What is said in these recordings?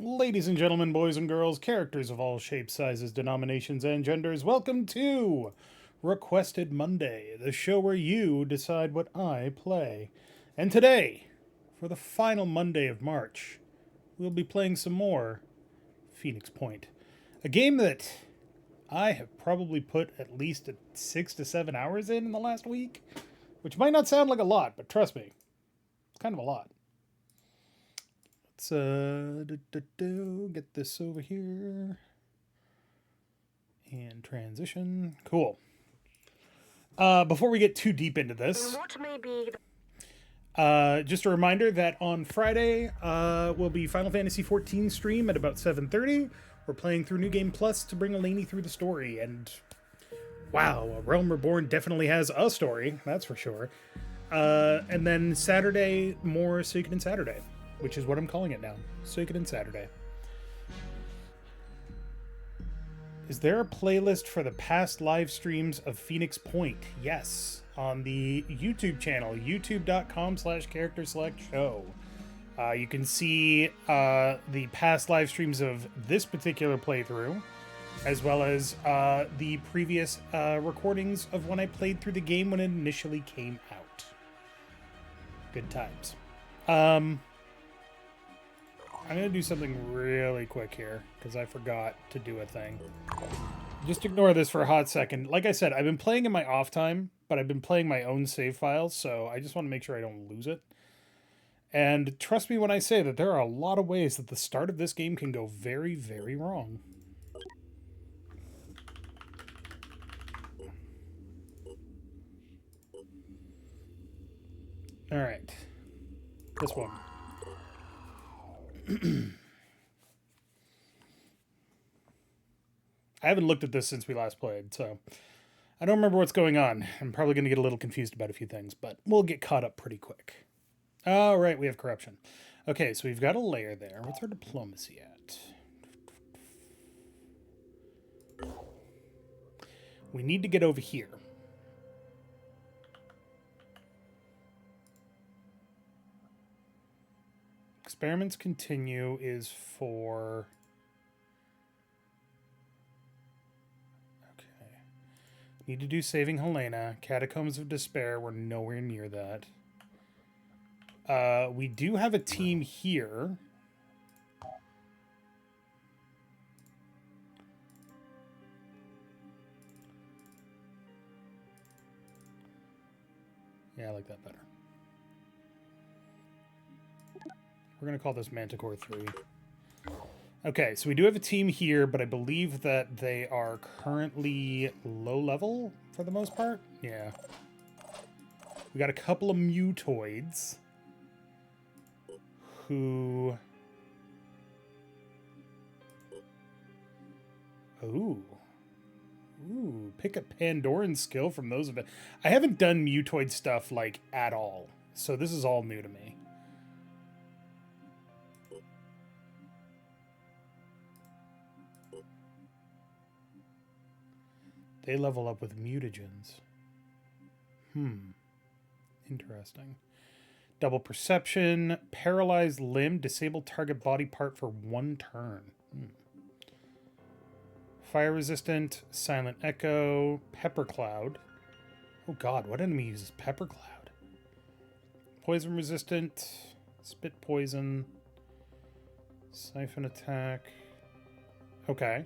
Ladies and gentlemen, boys and girls, characters of all shapes, sizes, denominations, and genders, welcome to Requested Monday, the show where you decide what I play. And today, for the final Monday of March, we'll be playing some more Phoenix Point. A game that I have probably put at least 6 to 7 hours in the last week, which might not sound like a lot, but trust me, it's kind of a lot. Let's get this over here and transition. Cool. Before we get too deep into this, just a reminder that on Friday will be Final Fantasy XIV stream at about 7:30. We're playing through New Game Plus to bring Eleni through the story, and wow, A Realm Reborn definitely has a story, that's for sure. And then Saturday, more Suikoden Saturday, which is what I'm calling it now. Suikoden Saturday. Is there a playlist for the past live streams of Phoenix Point? Yes, on the YouTube channel, youtube.com/CharacterSelect show. You can see the past live streams of this particular playthrough, as well as the previous recordings of when I played through the game when it initially came out. Good times. I'm going to do something really quick here, because I forgot to do a thing. Just ignore this for a hot second. Like I said, I've been playing in my off time, but I've been playing my own save files, so I just want to make sure I don't lose it. And trust me when I say that there are a lot of ways that the start of this game can go very, very wrong. Alright. This one. I haven't looked at this since we last played, so I don't remember what's going on. I'm probably going to get a little confused about a few things, but we'll get caught up pretty quick. All right, we have corruption. Okay, so we've got a layer there. What's our diplomacy at? We need to get over here. Experiments continue is for... Okay. Need to do Saving Helena. Catacombs of Despair. We're nowhere near that. We do have a team here. Yeah, I like that better. We're going to call this Manticore 3. Okay, so we do have a team here, but I believe that they are currently low level for the most part. Yeah. We got a couple of mutoids who... Ooh. Ooh, pick a Pandoran skill from those of it. I haven't done mutoid stuff, like, at all. So this is all new to me. They level up with mutagens. Interesting. Double perception, paralyzed limb, disable target body part for 1 turn. Fire resistant, silent echo, pepper cloud. Oh god, what enemy uses pepper cloud? Poison resistant, spit poison, siphon attack. Okay.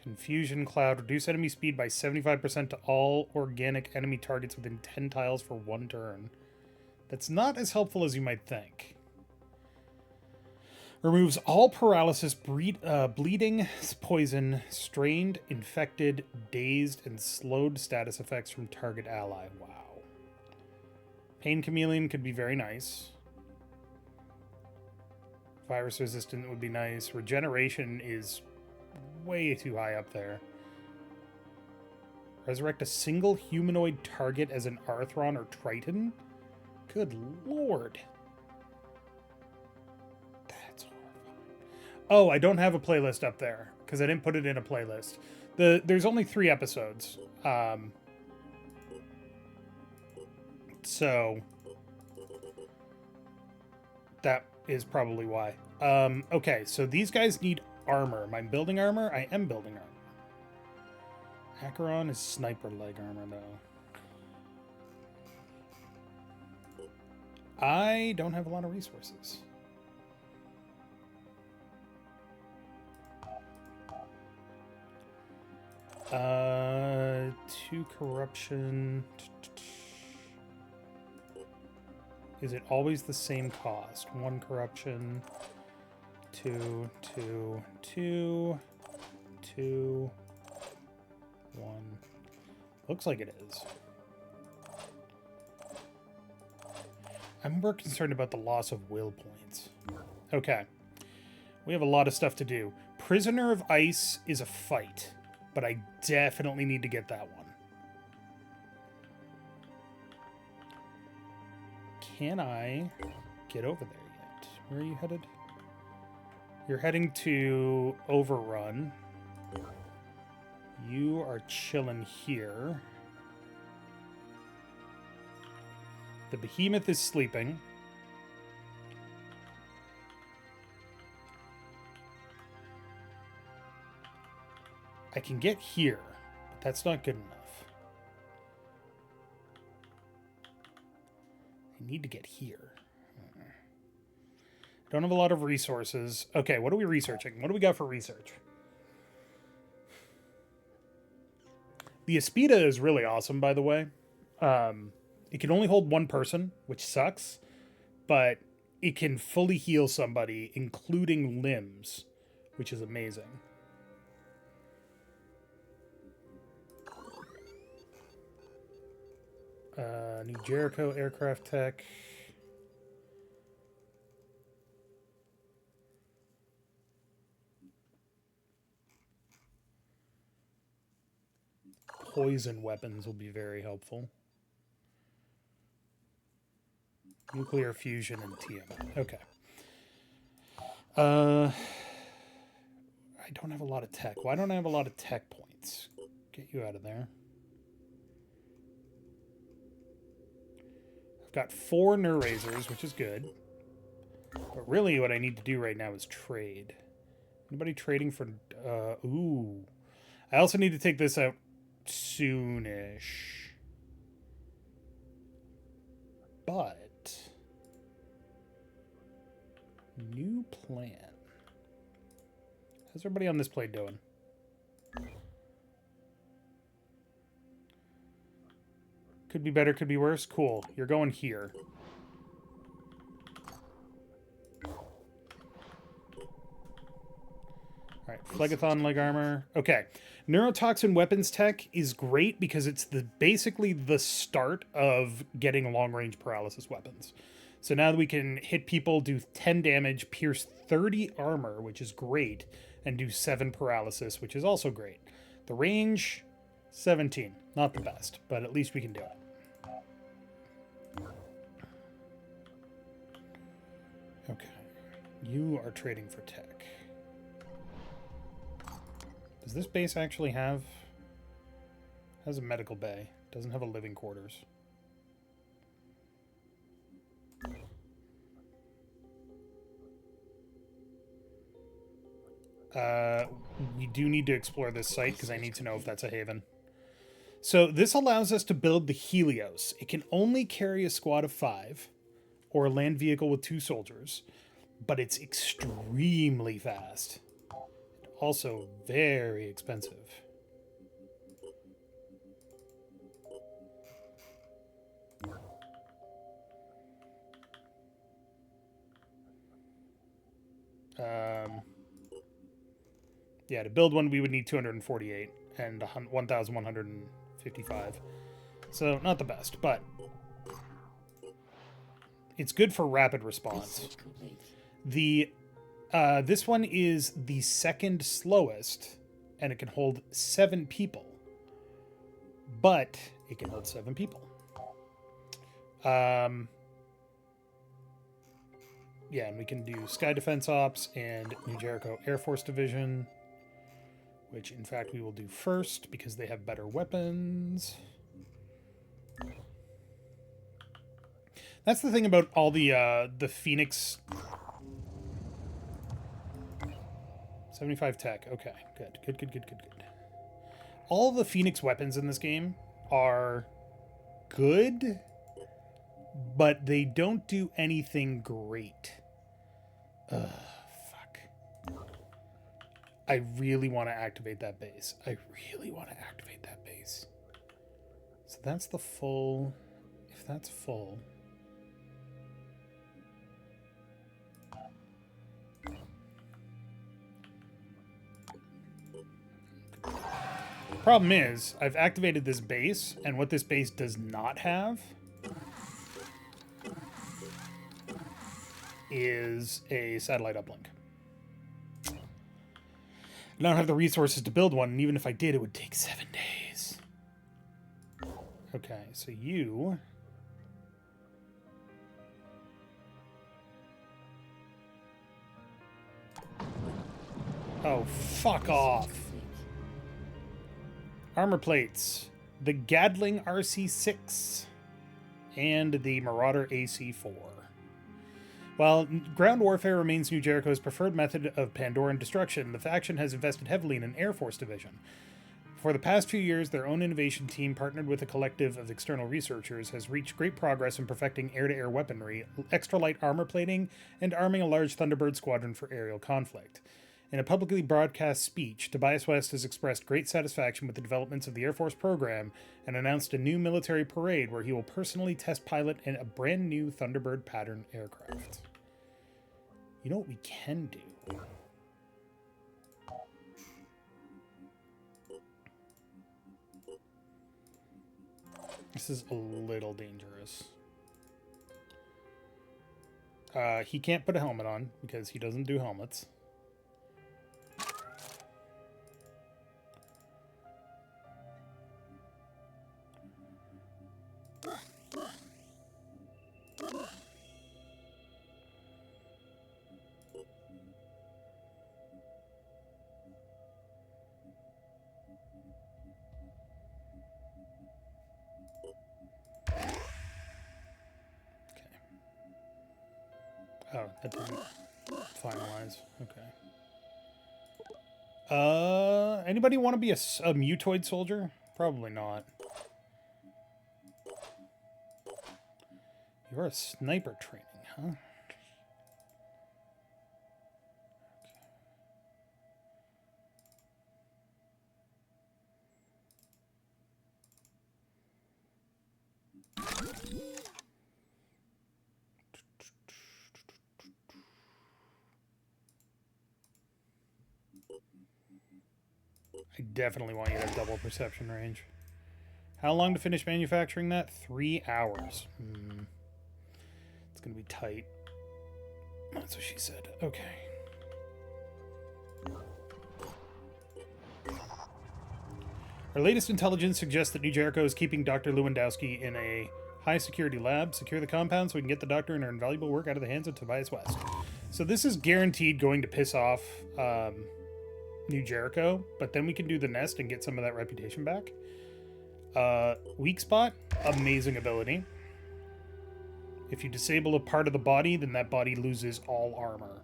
Confusion cloud, reduce enemy speed by 75% to all organic enemy targets within 10 tiles for 1 turn. That's not as helpful as you might think. Removes all paralysis, bleeding, poison, strained, infected, dazed, and slowed status effects from target ally. Wow. Pain Chameleon could be very nice. Virus resistant would be nice. Regeneration is way too high up there. Resurrect a single humanoid target as an Arthron or Triton? Good lord. That's horrifying. Oh, I don't have a playlist up there because I didn't put it in a playlist. There's only 3 episodes. So that is probably why. Okay, so these guys need armor. Am I building armor? I am building armor. Acheron is sniper leg armor, though. I don't have a lot of resources. Two corruption. Is it always the same cost? One corruption. Two, two, two, two, one. Looks like it is. I'm more concerned about the loss of will points. Okay. We have a lot of stuff to do. Prisoner of Ice is a fight, but I definitely need to get that one. Can I get over there yet? Where are you headed? You're heading to Overrun. You are chilling here. The behemoth is sleeping. I can get here, but that's not good enough. I need to get here. I don't have a lot of resources. Okay, what are we researching? What do we got for research? The Aspida is really awesome, by the way. It can only hold one person, which sucks, but it can fully heal somebody, including limbs, which is amazing. New Jericho aircraft tech. Poison weapons will be very helpful. Nuclear fusion and TM. Okay. I don't have a lot of tech. Why don't I have a lot of tech points? Get you out of there. I've got 4 Neurazers, which is good. But really what I need to do right now is trade. Anybody trading for... ooh. I also need to take this out soonish. But... new plan. How's everybody on this play doing? Could be better, could be worse. Cool. You're going here. Alright, Phlegathon leg armor. Okay. Neurotoxin weapons tech is great because it's basically the start of getting long-range paralysis weapons. So now that we can hit people, do 10 damage, pierce 30 armor, which is great, and do 7 paralysis, which is also great. The range, 17. Not the best, but at least we can do it. Okay. You are trading for tech. Does this base actually have... has a medical bay. Doesn't have a living quarters. We do need to explore this site because I need to know if that's a haven. So this allows us to build the Helios. It can only carry a squad of 5 or a land vehicle with 2 soldiers, but it's extremely fast. Also very expensive. Yeah, to build one we would need 248 and 1,155. So not the best, but it's good for rapid response. The this one is the second slowest, and it can hold 7 people. But it can hold 7 people. Yeah, and we can do Sky Defense Ops and New Jericho Air Force Division, which in fact we will do first because they have better weapons. That's the thing about all the Phoenix 75 tech. Okay, good. All the Phoenix weapons in this game are good, but they don't do anything great. Ugh, fuck. I really want to activate that base. So that's the full... If that's full... Problem is, I've activated this base, and what this base does not have is a satellite uplink. I don't have the resources to build one, and even if I did, it would take 7 days. Okay, so you... Oh, fuck off. Armor plates. The Gatling RC6 and the Marauder AC4. While ground warfare remains New Jericho's preferred method of Pandoran destruction, the faction has invested heavily in an Air Force division. For the past few years, their own innovation team, partnered with a collective of external researchers, has reached great progress in perfecting air-to-air weaponry, extra-light armor plating, and arming a large Thunderbird squadron for aerial conflict. In a publicly broadcast speech, Tobias West has expressed great satisfaction with the developments of the Air Force program and announced a new military parade where he will personally test pilot a brand new Thunderbird pattern aircraft. You know what we can do? This is a little dangerous. He can't put a helmet on because he doesn't do helmets. Oh, that didn't finalize. Okay. Anybody want to be a mutoid soldier? Probably not. You're a sniper training, huh? I definitely want you to have double perception range. How long to finish manufacturing that? 3 hours. It's going to be tight. That's what she said. Okay. Our latest intelligence suggests that New Jericho is keeping Dr. Lewandowski in a high-security lab. Secure the compound so we can get the doctor and her invaluable work out of the hands of Tobias West. So this is guaranteed going to piss off New Jericho, but then we can do the nest and get some of that reputation back. Weak spot, amazing ability. If you disable a part of the body, then that body loses all armor.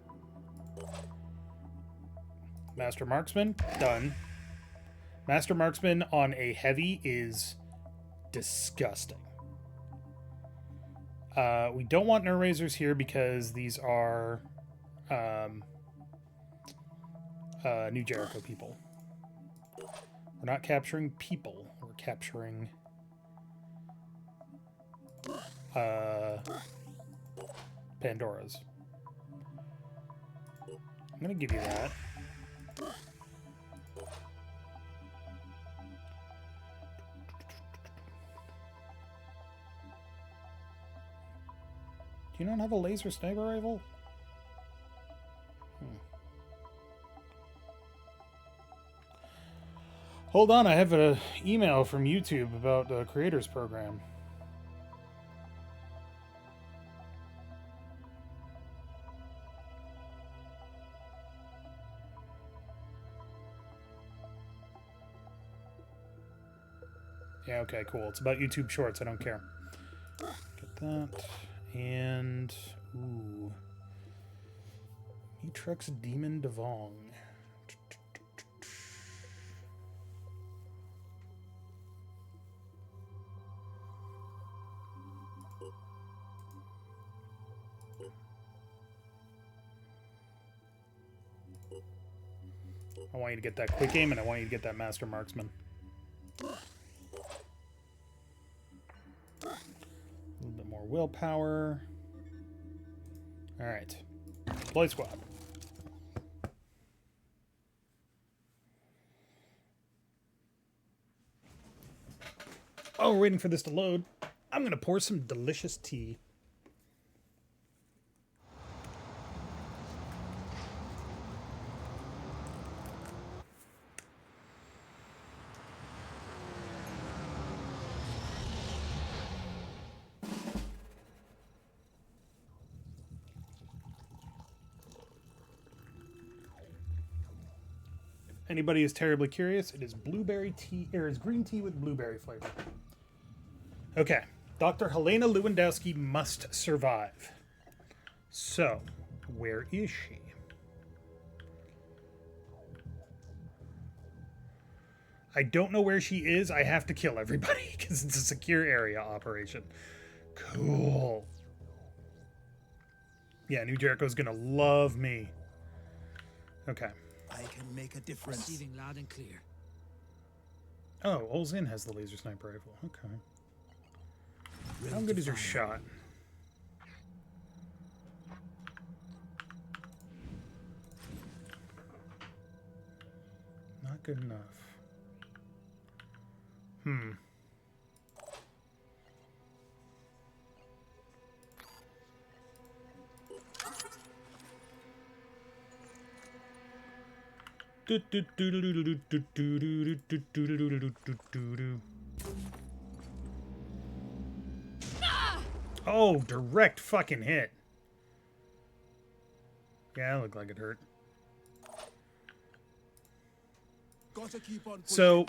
Master Marksman, done. Master Marksman on a heavy is disgusting. We don't want nerve razors here because these are New Jericho people. We're not capturing people. We're capturing Pandoras. I'm gonna give you that. Do you not have a laser sniper rifle? Hold on, I have an email from YouTube about the creators program. Yeah, okay, cool. It's about YouTube Shorts. I don't care. Get that. And... ooh. Matrix Demon Devong. I want you to get that quick aim, and I want you to get that master marksman. A little bit more willpower. All right. Deploy squad. Oh, we're waiting for this to load. I'm going to pour some delicious tea. If anybody is terribly curious, it is blueberry tea, or it's green tea with blueberry flavor. Okay. Dr. Helena Lewandowski must survive. So, where is she? I don't know where she is. I have to kill everybody because it's a secure area operation. Cool. Yeah, New Jericho's gonna love me. Okay. I can make a difference. Receiving loud and clear. Oh, Olzin has the laser sniper rifle. Okay. How good is your shot? Not good enough. Oh, direct fucking hit. Yeah, it looked like it hurt. So,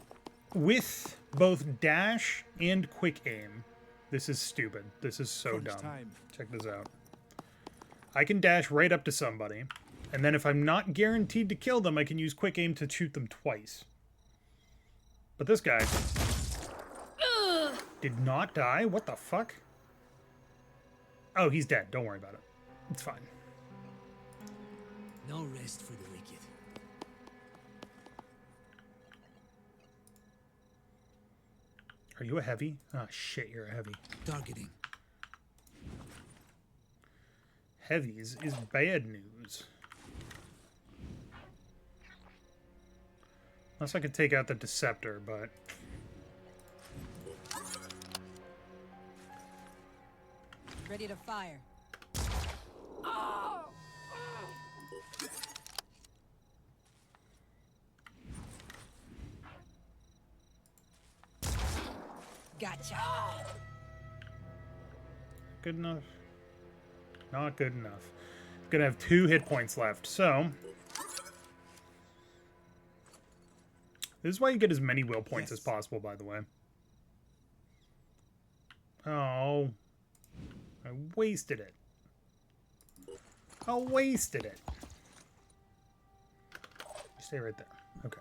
with both dash and quick aim, this is stupid. This is so dumb. Check this out. I can dash right up to somebody, and then if I'm not guaranteed to kill them, I can use quick aim to shoot them twice. But this guy did not die? What the fuck? Oh, he's dead. Don't worry about it. It's fine. No rest for the wicked. Are you a heavy? Oh, shit, you're a heavy. Targeting. Heavies is bad news. Unless I could take out the Deceptor, but... Ready to fire. Gotcha. Good enough? Not good enough. Gonna have 2 hit points left, so... This is why you get as many will points as possible, by the way. Oh... I wasted it. I wasted it. Stay right there. Okay.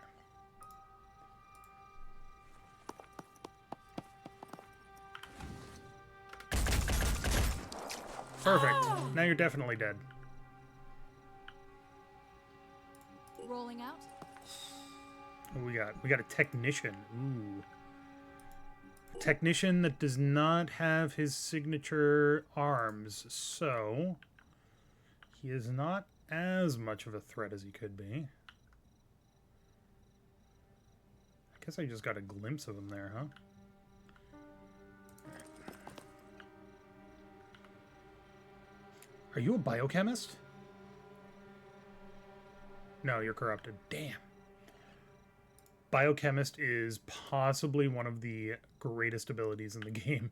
Perfect. Now you're definitely dead. Rolling out. What we got? We got a technician. Ooh. Technician that does not have his signature arms, so he is not as much of a threat as he could be. I guess I just got a glimpse of him there, huh? Are you a biochemist? No, you're corrupted. Damn. Biochemist is possibly one of the greatest abilities in the game.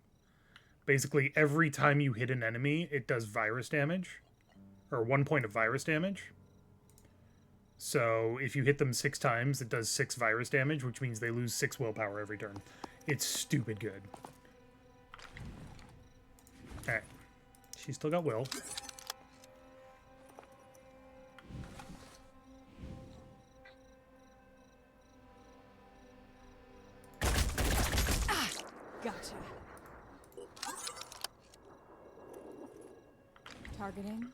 Basically, every time you hit an enemy, it does virus damage. Or 1 point of virus damage. So, if you hit them 6 times, it does 6 virus damage, which means they lose 6 willpower every turn. It's stupid good. Alright. She's still got will. Gotcha. Targeting.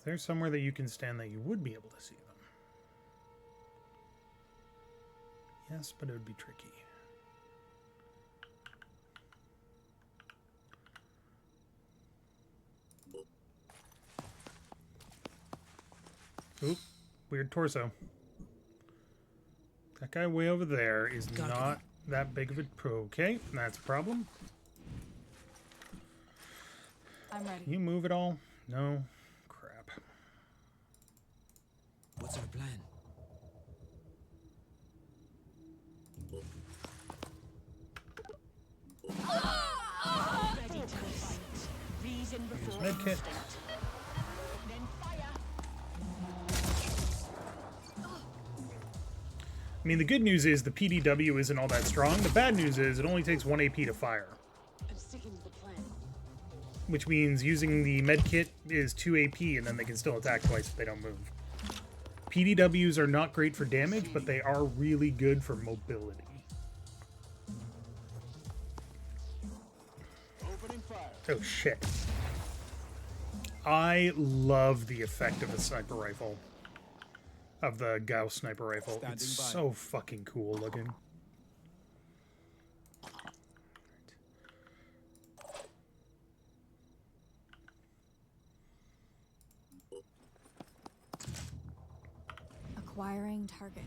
there's somewhere that you can stand that you would be able to see them. Yes, but it would be tricky. Oop, weird torso. That guy way over there is not that big of a... Okay, that's a problem. I'm ready. Can you move at all? No? Crap. What's our plan? Ready to fight. Reason before Medkit. instinct. Then fire. I mean, the good news is the PDW isn't all that strong. The bad news is it only takes 1 AP to fire. I'm sticking to the plan. Which means using the medkit is 2 AP, and then they can still attack twice if they don't move. PDWs are not great for damage, but they are really good for mobility. Oh, shit. I love the effect of a sniper rifle. Of the Gauss sniper rifle. Standing It's by. so fucking cool looking. Acquiring target.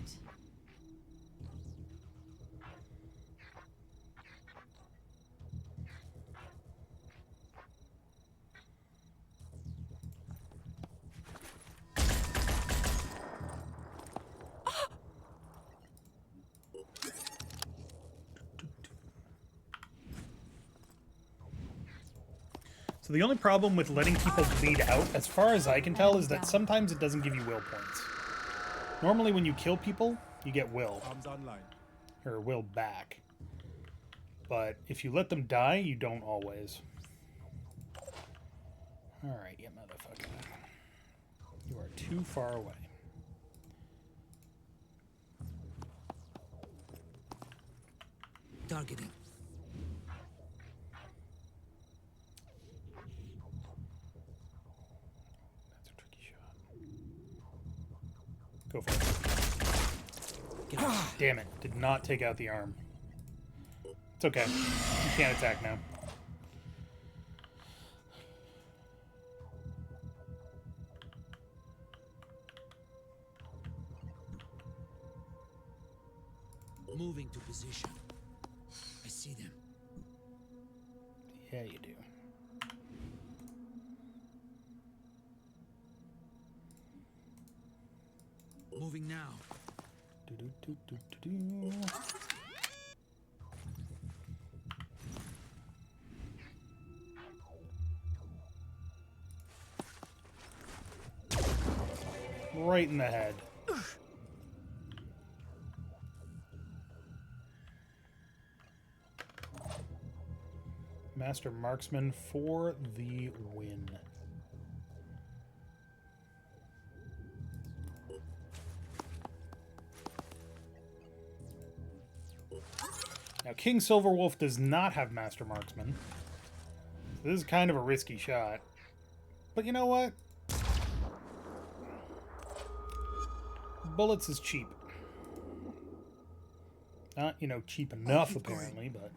So the only problem with letting people bleed out, as far as I can tell, is that sometimes it doesn't give you will points. Normally when you kill people, you get will. Arms online. Or will back. But if you let them die, you don't always. Alright, you motherfucker. You are too far away. Targeting. That's a tricky shot. Go for it. Damn it. Did not take out the arm. It's okay. You can't attack now. Moving to position. I see them. Yeah, you do. Moving now. Do-do-do-do-do-do. Right in the head. Master Marksman for the win. Now, King Silverwolf does not have Master Marksman. So this is kind of a risky shot. But you know what? Bullets is cheap. Not, you know, cheap enough keep going. apparently, but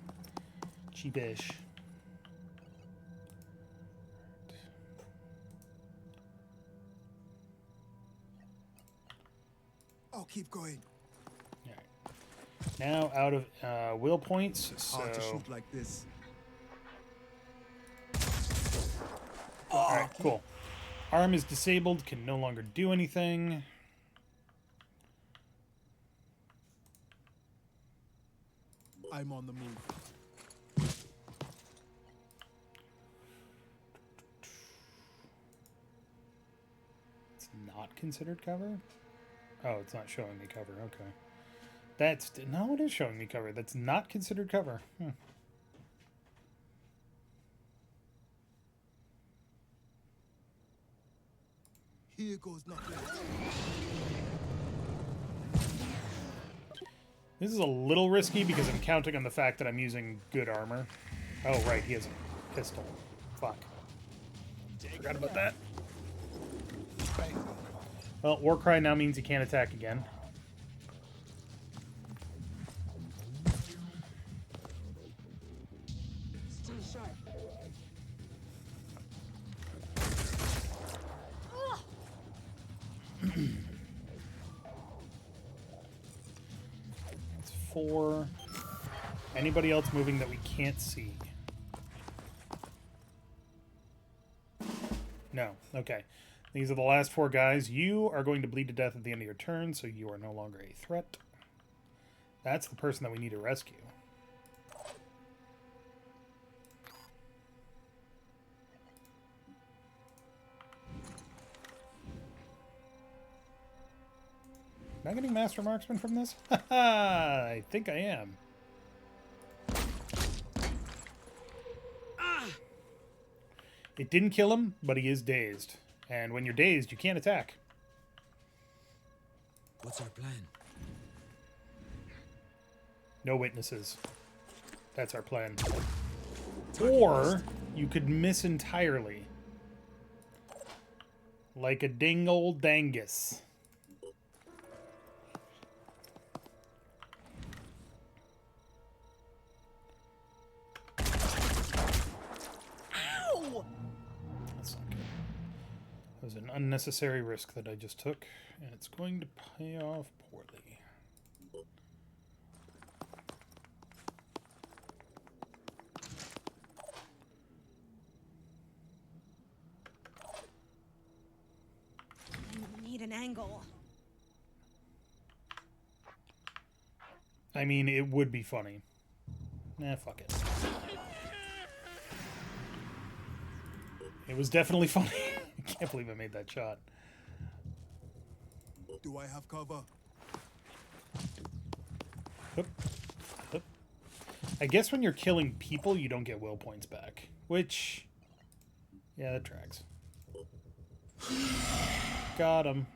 cheapish. I'll keep going. Alright. Now out of will points, Hard to so... shoot like this. Alright, cool. Arm is disabled, can no longer do anything. I'm on the move. It's not considered cover? Oh, it's not showing me cover, okay. That's... No, it is showing me cover. That's not considered cover. Here goes nothing. This is a little risky because I'm counting on the fact that I'm using good armor. Oh, right, he has a pistol. Fuck. Forgot about that. Well, Warcry now means he can't attack again. Still sharp. That's 4. Anybody else moving that we can't see? No. Okay. These are the last 4 guys. You are going to bleed to death at the end of your turn, so you are no longer a threat. That's the person that we need to rescue. Am I getting Master Marksman from this? Haha! I think I am. It didn't kill him, but he is dazed. And when you're dazed, you can't attack. What's our plan? No witnesses. That's our plan. Or you could miss entirely. Like a ding old dangus. That's not good. That was an unnecessary risk that I just took, and it's going to pay off poorly. I need an angle. I mean, it would be funny. Nah, fuck it. It was definitely funny. I can't believe I made that shot. Do I have cover? Oop. Oop. I guess when you're killing people, you don't get will points back. Which, yeah, that tracks. Got him.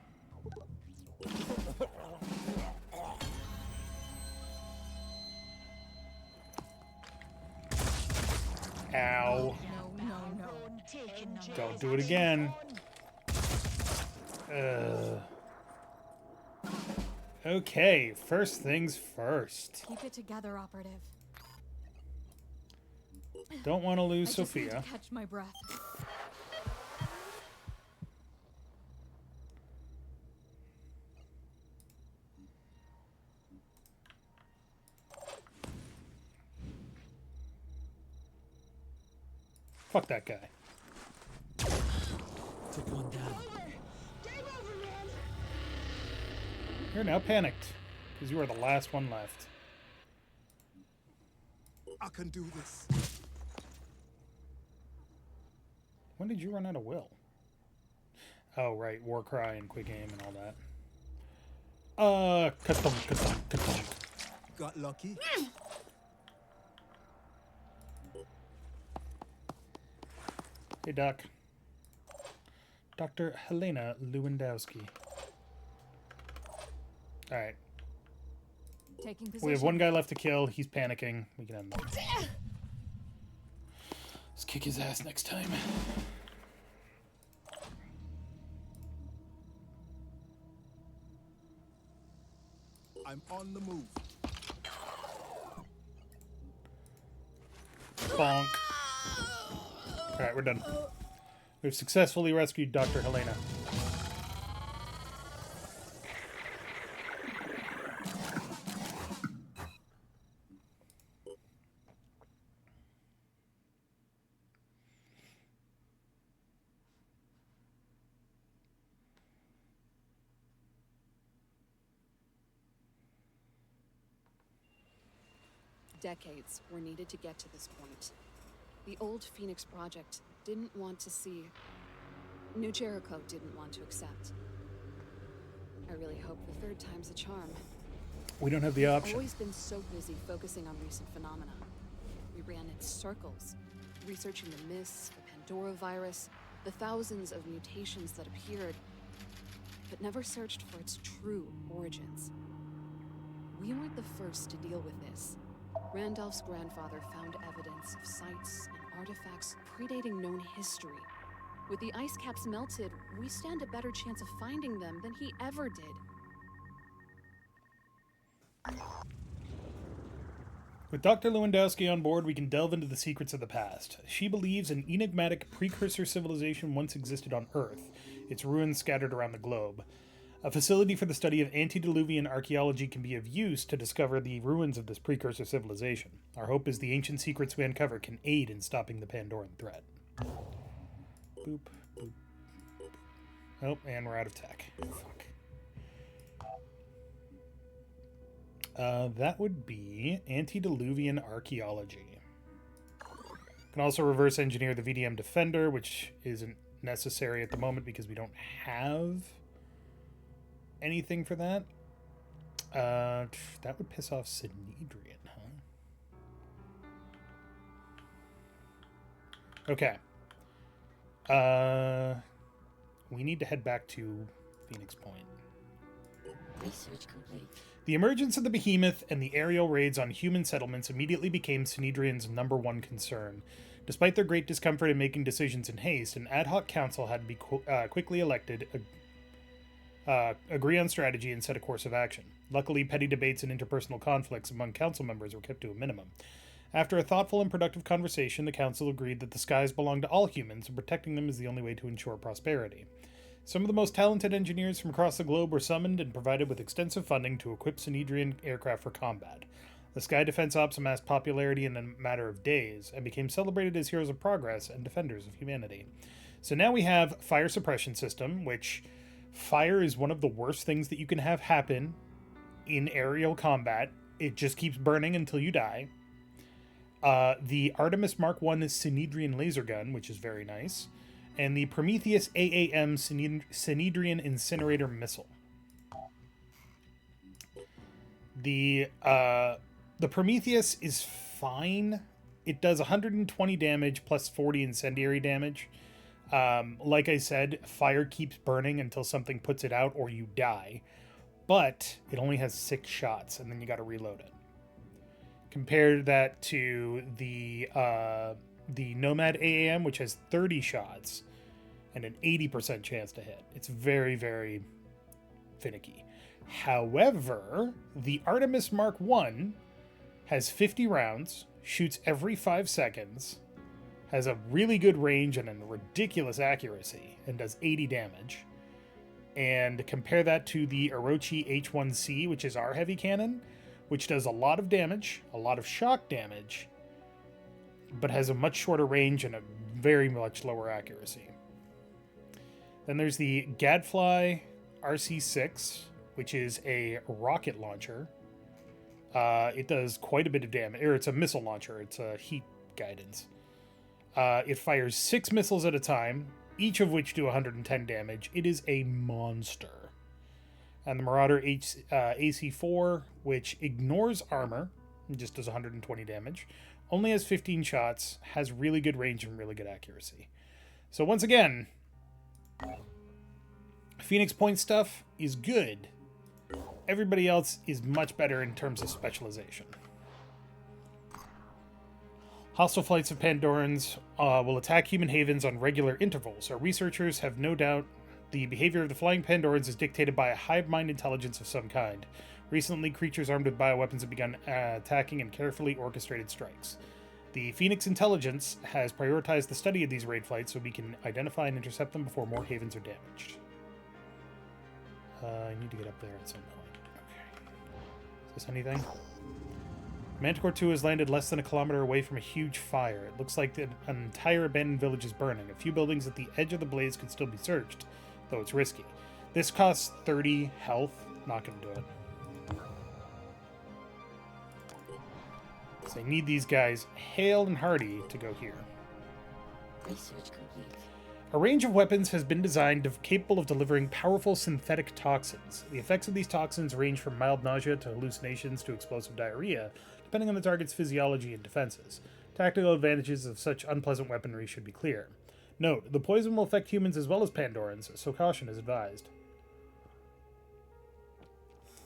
Ow. Don't do it again. Okay, first things first. Keep it together, operative. Don't want to lose I just need Sophia. to catch my breath. Fuck that guy. Took one down. Game over, man. You're now panicked, because you are the last one left. I can do this. When did you run out of will? Oh, right, Warcry and Quick Aim and all that. Ka-thunk. Got lucky. Hey, Doc. Dr. Helena Lewandowski. Alright. Taking position. We have one guy left to kill. He's panicking. We can end him. Let's kick his ass next time. I'm on the move. Bonk. Alright, we're done. We've successfully rescued Dr. Helena. Decades were needed to get to this point. The old Phoenix Project didn't want to see. New Jericho didn't want to accept. I really hope the third time's a charm. We don't have the We've option. always been so busy focusing on recent phenomena. We ran in circles, researching the myths, the Pandora virus, the thousands of mutations that appeared, but never searched for its true origins. We weren't the first to deal with this. Randolph's grandfather found evidence of sites and artifacts predating known history. With the ice caps melted, we stand a better chance of finding them than he ever did. With Dr. Lewandowski on board, we can delve into the secrets of the past. She believes an enigmatic precursor civilization once existed on Earth, its ruins scattered around the globe. A facility for the study of antediluvian archaeology can be of use to discover the ruins of this precursor civilization. Our hope is the ancient secrets we uncover can aid in stopping the Pandoran threat. Boop, boop. Oh, and we're out of tech. Fuck. That would be antediluvian archaeology. Can also reverse engineer the VDM Defender, which isn't necessary at the moment because we don't have anything for that. That would piss off Synedrian, huh? Okay. We need to head back to Phoenix Point. Research complete. The emergence of the behemoth and the aerial raids on human settlements immediately became Synedrian's #1 concern. Despite their great discomfort in making decisions in haste, an ad hoc council had to be quickly elected, agree on strategy, and set a course of action. Luckily, petty debates and interpersonal conflicts among council members were kept to a minimum. After a thoughtful and productive conversation, the council agreed that the skies belong to all humans, and protecting them is the only way to ensure prosperity. Some of the most talented engineers from across the globe were summoned and provided with extensive funding to equip Synedrian aircraft for combat. The Sky Defense Ops amassed popularity in a matter of days and became celebrated as heroes of progress and defenders of humanity. So now we have fire suppression system, which fire is one of the worst things that you can have happen in aerial combat. It just keeps burning until you die. The Artemis Mark I Synedrian laser gun, which is very nice. And the Prometheus AAM Synedrian incinerator missile. The Prometheus is fine. It does 120 damage plus 40 incendiary damage. Like I said, fire keeps burning until something puts it out or you die. But it only has 6 shots, and then you got to reload it. Compare that to the Nomad AAM, which has 30 shots and an 80% chance to hit. It's very, very finicky. However, the Artemis Mark I has 50 rounds, shoots every 5 seconds, has a really good range and a ridiculous accuracy, and does 80 damage. And compare that to the Orochi H1C, which is our heavy cannon, which does a lot of damage, a lot of shock damage, but has a much shorter range and a very much lower accuracy. Then there's the Gadfly RC6, which is a rocket launcher. It does quite a bit of damage, or it's a missile launcher. It's a heat guidance. It fires 6 missiles at a time, each of which do 110 damage. It is a monster. And the Marauder AC4, which ignores armor, and just does 120 damage, only has 15 shots, has really good range and really good accuracy. So once again, Phoenix Point stuff is good. Everybody else is much better in terms of specialization. Hostile flights of Pandorans will attack human havens on regular intervals. Our researchers have no doubt the behavior of the flying Pandorans is dictated by a hive mind intelligence of some kind. Recently, creatures armed with bioweapons have begun attacking in carefully orchestrated strikes. The Phoenix Intelligence has prioritized the study of these raid flights so we can identify and intercept them before more havens are damaged. I need to get up there at some point. Okay. Is this anything? Manticore 2 has landed less than a kilometer away from a huge fire. It looks like an entire abandoned village is burning. A few buildings at the edge of the blaze could still be searched, though it's risky. This costs 30 health. Not going to do it. So I need these guys hale and hearty to go here. Research complete. A range of weapons has been designed capable of delivering powerful synthetic toxins. The effects of these toxins range from mild nausea to hallucinations to explosive diarrhea, depending on the target's physiology and defenses. Tactical advantages of such unpleasant weaponry should be clear. Note, the poison will affect humans as well as Pandorans, so caution is advised.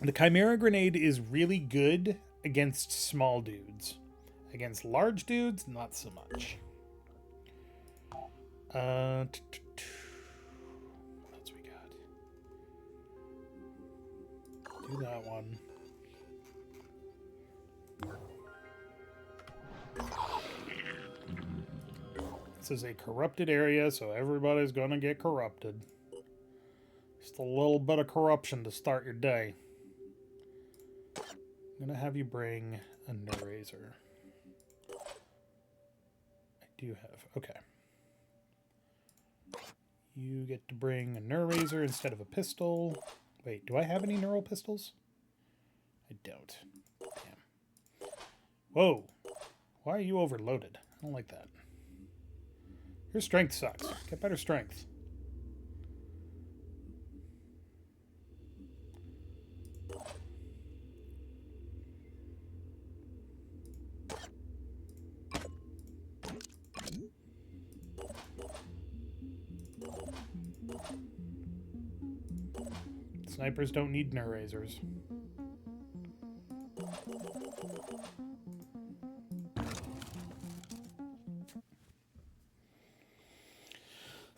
The Chimera Grenade is really good against small dudes. Against large dudes, not so much. Do that one. This is a corrupted area, so everybody's gonna get corrupted. Just a little bit of corruption to start your day. I'm gonna have you bring a Nerazer. I do have. Okay. You get to bring a Nerazer instead of a pistol. Wait, do I have any neural pistols? I don't. Damn. Whoa. Why are you overloaded? I don't like that. Your strength sucks. Get better strength. Snipers don't need Nerazers.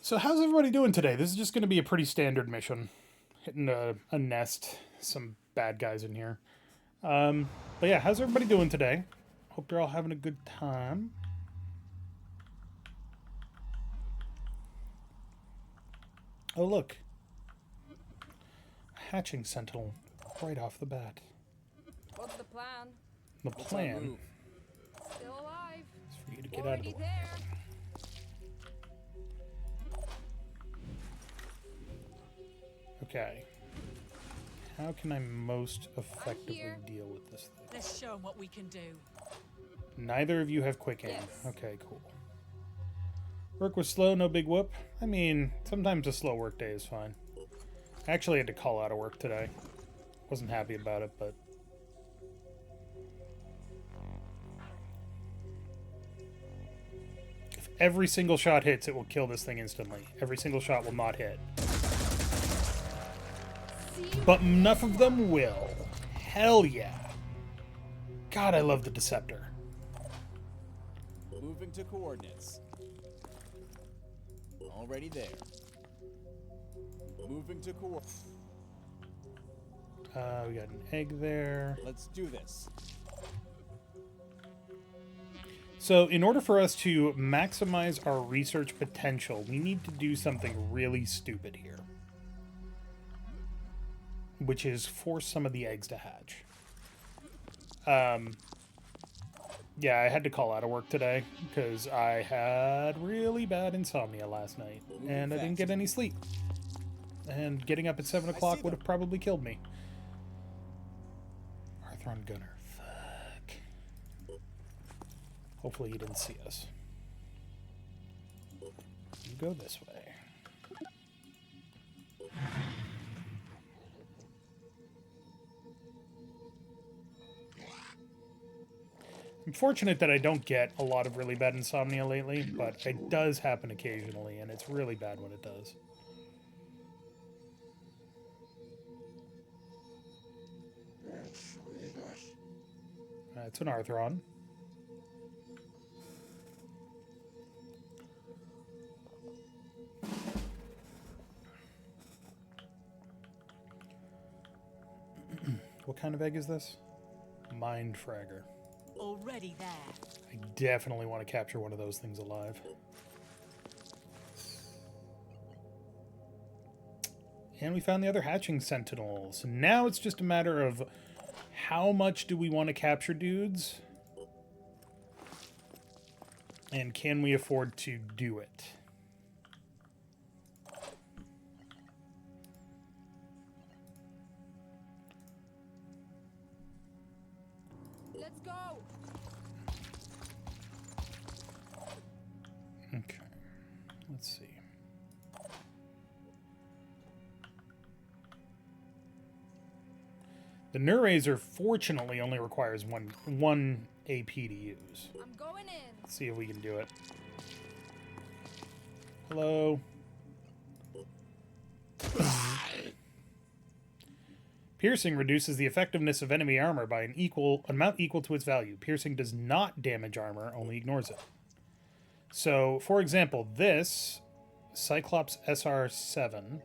So how's everybody doing today? This is just going to be a pretty standard mission. Hitting a nest. Some bad guys in here. But yeah, how's everybody doing today? Hope you're all having a good time. Oh, look. A hatching sentinel right off the bat. What's the plan? The plan Still alive. is for you to get out of the way. There. Okay. How can I most effectively here. deal with this thing? Let's show 'em what we can do. Neither of you have quick aim. Yes. Okay, cool. Work was slow, no big whoop. I mean, sometimes a slow work day is fine. I actually had to call out of work today. Wasn't happy about it, but... if every single shot hits, it will kill this thing instantly. Every single shot will not hit. But enough of them will. Hell yeah. God, I love the Deceptor. Moving to coordinates. Already there. Moving to coordinates. We got an egg there. Let's do this. So in order for us to maximize our research potential, we need to do something really stupid here. Which is force some of the eggs to hatch. Yeah, I had to call out of work today because I had really bad insomnia last night. And I didn't get any sleep. And getting up at 7 o'clock would have probably killed me. Arthron Gunner. Fuck. Hopefully he didn't see us. You go this way. I'm fortunate that I don't get a lot of really bad insomnia lately, but it does happen occasionally, and it's really bad when it does. It's an Arthron. What kind of egg is this? Mind Fragger. Already there. I definitely want to capture one of those things alive. And we found the other hatching sentinels. So now it's just a matter of how much do we want to capture dudes? And can we afford to do it? Let's go. Okay. Let's see. The Nerazer fortunately only requires one AP to use. I'm going in. Let's see if we can do it. Hello. Piercing reduces the effectiveness of enemy armor by an amount equal to its value. Piercing does not damage armor, only ignores it. So, for example, this Cyclops SR7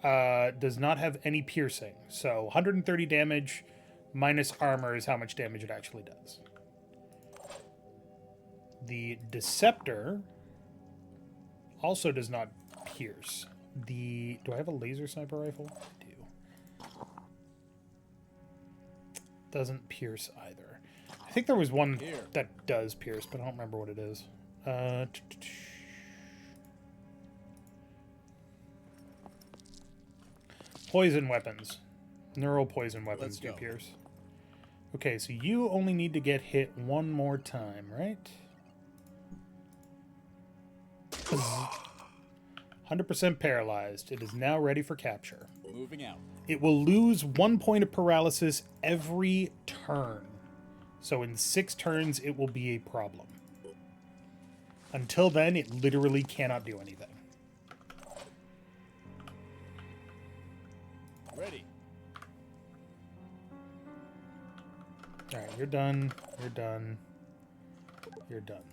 does not have any piercing. So 130 damage minus armor is how much damage it actually does. The Deceptor also does not pierce. Do I have a laser sniper rifle? I do. Doesn't pierce either. I think there was one that does pierce, but I don't remember what it is. Poison weapons. Neural poison weapons do pierce. Okay, so you only need to get hit one more time, right? 100% paralyzed. It is now ready for capture. Moving out. It will lose 1 point of paralysis every turn. So in 6 turns, it will be a problem. Until then, it literally cannot do anything. Ready. Alright, you're done. You're done. You're done.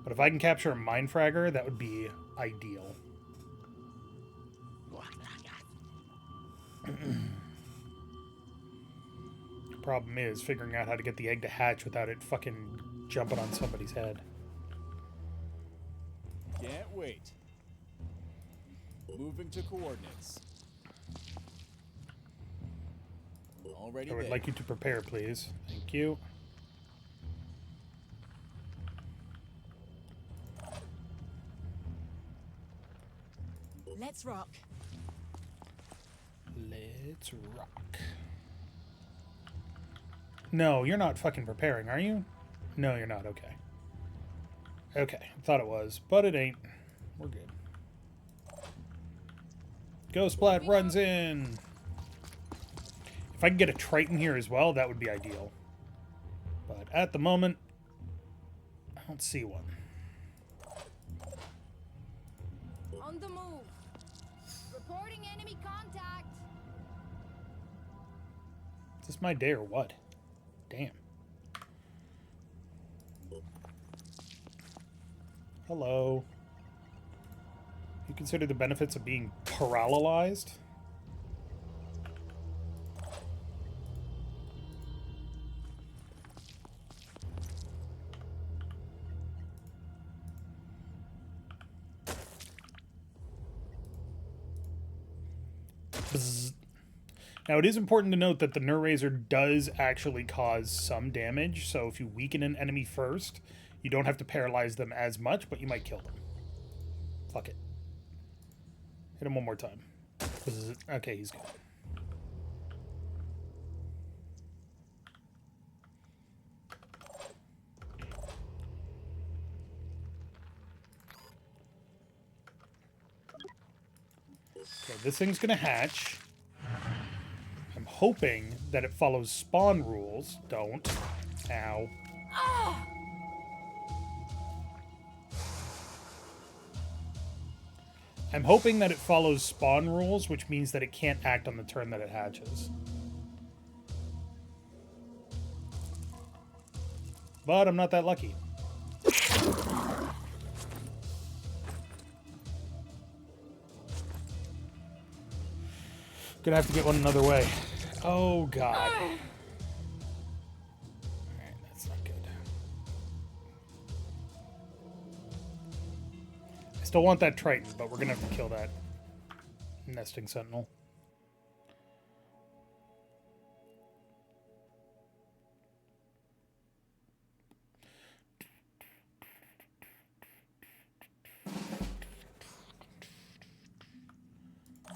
But if I can capture a Mind Fragger, that would be ideal. Problem is figuring out how to get the egg to hatch without it fucking jumping on somebody's head. Can't wait. Moving to coordinates. Already I would there. like you to prepare, please. Thank you. Let's rock. Let's rock. No, you're not fucking preparing, are you? No, you're not. Okay. Okay, thought it was, but it ain't. We're good. Ghost Splat runs in. If I could get a Triton here as well, that would be ideal. But at the moment, I don't see one. On the move. Reporting enemy contact. Is this my day or what? Damn. Hello. You consider the benefits of being paralyzed? Bzz. Now, it is important to note that the Nerrazor does actually cause some damage, so if you weaken an enemy first, you don't have to paralyze them as much, but you might kill them. Fuck it. Hit him one more time. Bzz. Okay, he's good. Okay, this thing's gonna hatch. I'm hoping that it follows spawn rules. Don't. Ow. I'm hoping that it follows spawn rules, which means that it can't act on the turn that it hatches. But I'm not that lucky. Gonna have to get one another way. Oh, God. Alright, that's not good. I still want that Triton, but we're gonna have to kill that nesting sentinel.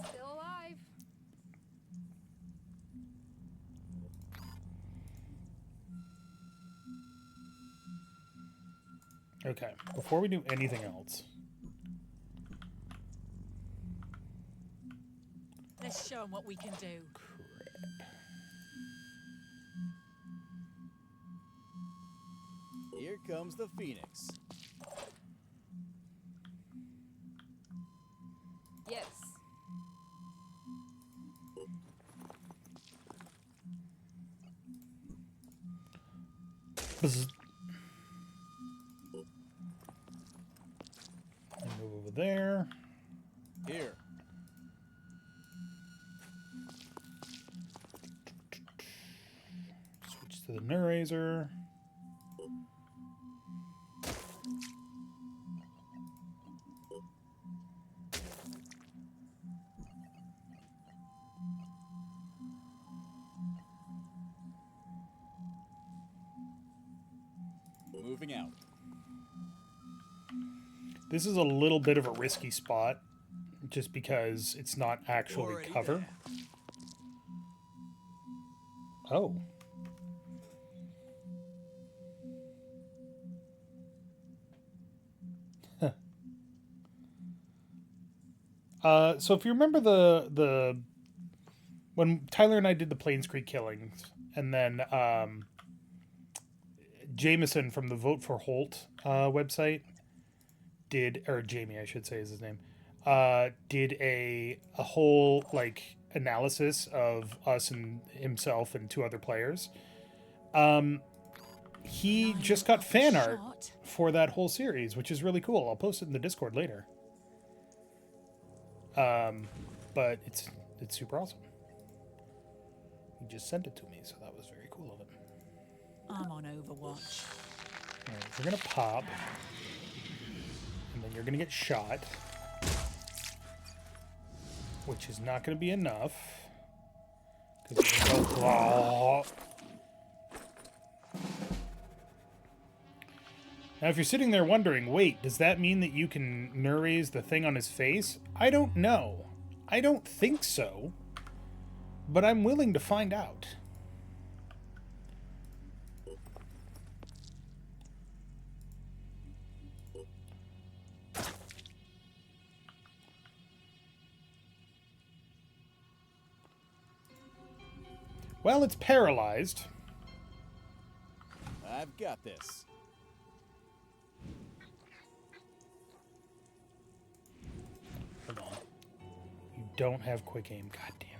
Still alive. Okay, before we do anything else, Let's show them what we can do. Here comes the Phoenix. Yes. bzz. And move over there. Here. Switch to the Neurazer. Moving out. This is a little bit of a risky spot, just because it's not actually Already cover. there. Oh. So if you remember the when Tyler and I did the Plains Creek killings, and then Jameson from the Vote for Holt website did, or Jamie I should say is his name, did a whole like analysis of us and himself and two other players. He just got fan art for that whole series, which is really cool. I'll post it in the Discord later. But it's super awesome. He just sent it to me, so that was very cool of him. I'm on Overwatch. All right, you're gonna pop, and then you're gonna get shot, which is not gonna be enough. Because you're gonna go. Now, if you're sitting there wondering, wait, does that mean that you can neuraze the thing on his face? I don't know. I don't think so. But I'm willing to find out. Well, it's paralyzed. I've got this. Hold on. You don't have quick aim. God damn it.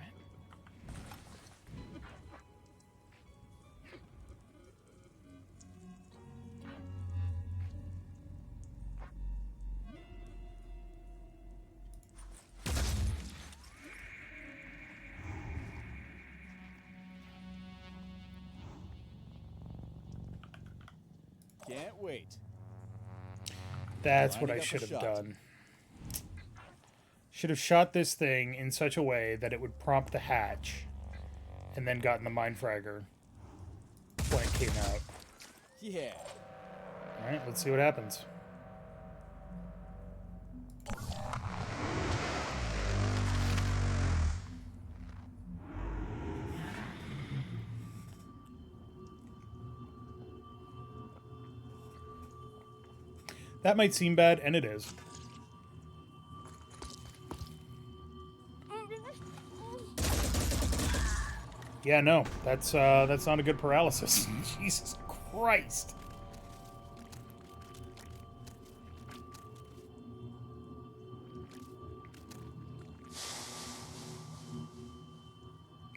Can't wait. That's what Lining I up a should have shot. done. Should have shot this thing in such a way that it would prompt the hatch and then gotten the mind fragger when it came out. Yeah. Alright, let's see what happens. That might seem bad, and it is. Yeah, no, that's not a good paralysis. Jesus Christ.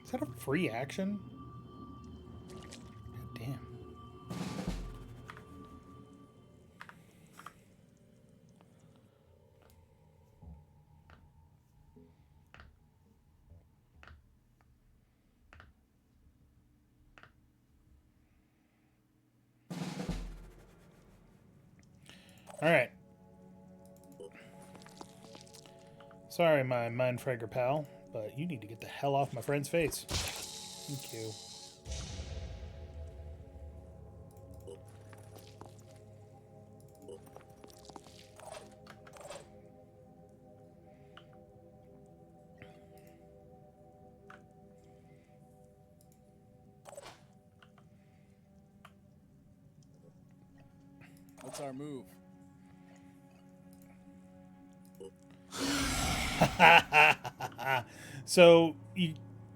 Is that a free action? God damn. Alright. Sorry, my mind fragger pal, but you need to get the hell off my friend's face. Thank you. What's our move? So,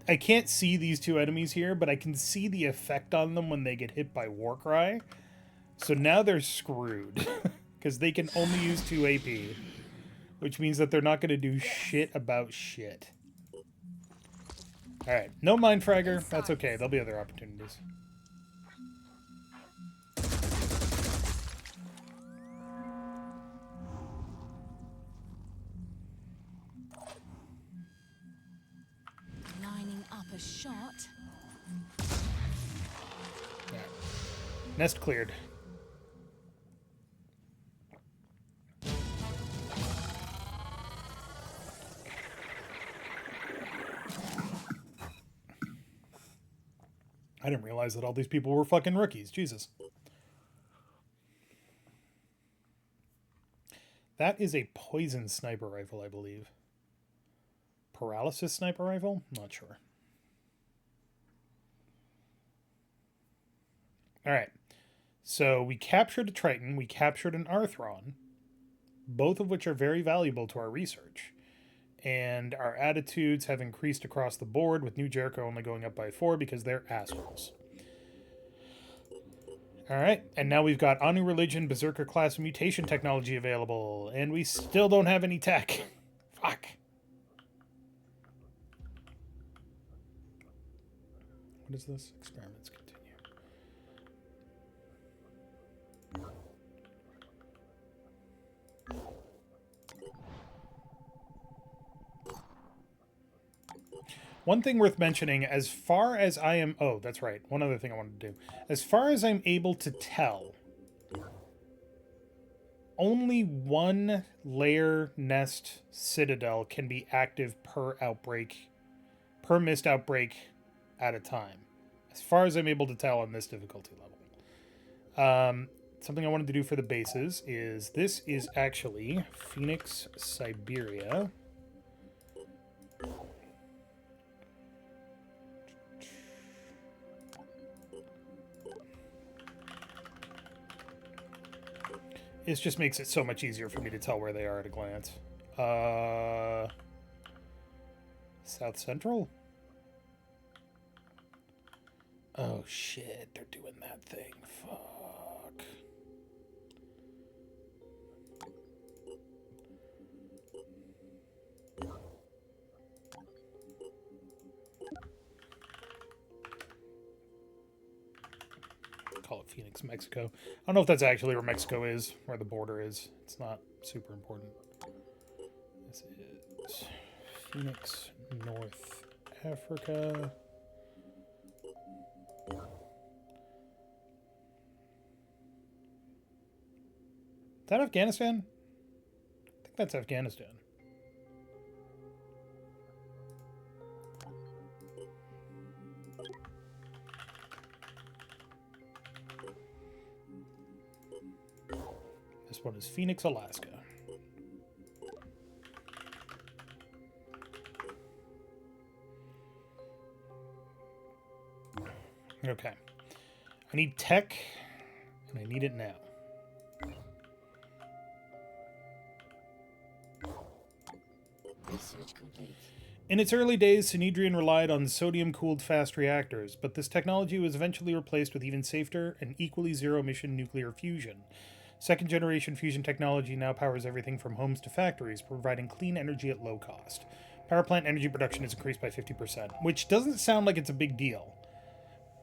I can't see these two enemies here, but I can see the effect on them when they get hit by Warcry. So now they're screwed. Because they can only use 2 AP. Which means that they're not going to do shit about shit. Alright, no Mind Fragger. That's okay, there'll be other opportunities. a shot. Yeah. Nest cleared. I didn't realize that all these people were fucking rookies. Jesus. That is a poison sniper rifle, I believe. Paralysis sniper rifle? Not sure. Alright. So we captured a Triton, we captured an Arthron, both of which are very valuable to our research. And our attitudes have increased across the board, with New Jericho only going up by 4 because they're assholes. Alright, and now we've got Anu Religion, Berserker class mutation technology available, and we still don't have any tech. Fuck. What is this? Experiments continue. One thing worth mentioning, as far as I am... Oh, that's right. One other thing I wanted to do. As far as I'm able to tell, only one layer nest citadel can be active per outbreak, per mist outbreak at a time. As far as I'm able to tell on this difficulty level. Something I wanted to do for the bases is... This is actually Phoenix, Siberia. It just makes it so much easier for me to tell where they are at a glance. South Central? Oh shit, they're doing that thing. Fuck. Call it Phoenix, Mexico. I don't know if that's actually where Mexico is, where the border is. It's not super important. This is Phoenix, North Africa. Is that Afghanistan? I think that's Afghanistan. This one is Phoenix, Alaska. Okay. I need tech, and I need it now. Research complete. In its early days, Synedrian relied on sodium-cooled fast reactors, but this technology was eventually replaced with even safer and equally zero-emission nuclear fusion. Second-generation fusion technology now powers everything from homes to factories, providing clean energy at low cost. Power plant energy production has increased by 50%, which doesn't sound like it's a big deal,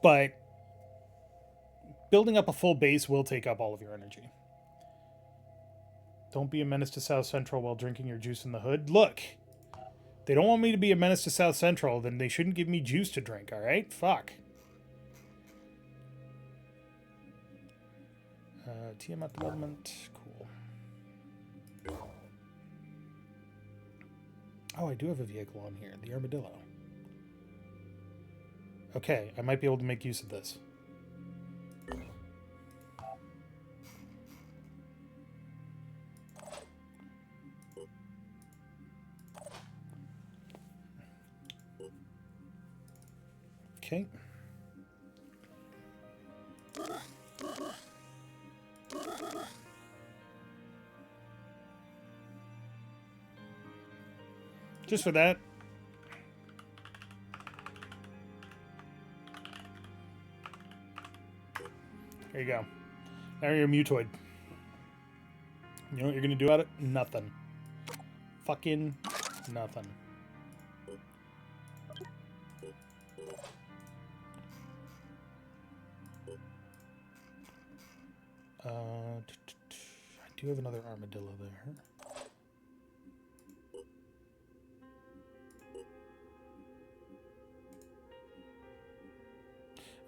but building up a full base will take up all of your energy. Don't be a menace to South Central while drinking your juice in the hood. Look! They don't want me to be a menace to South Central, then they shouldn't give me juice to drink, alright? Fuck. Tiamat development. Cool. Oh, I do have a vehicle on here. The Armadillo. Okay, I might be able to make use of this. Okay. Just for that. There you go. Now you're a mutoid. You know what you're gonna do about it? Nothing. Fucking nothing. I do have another armadillo there.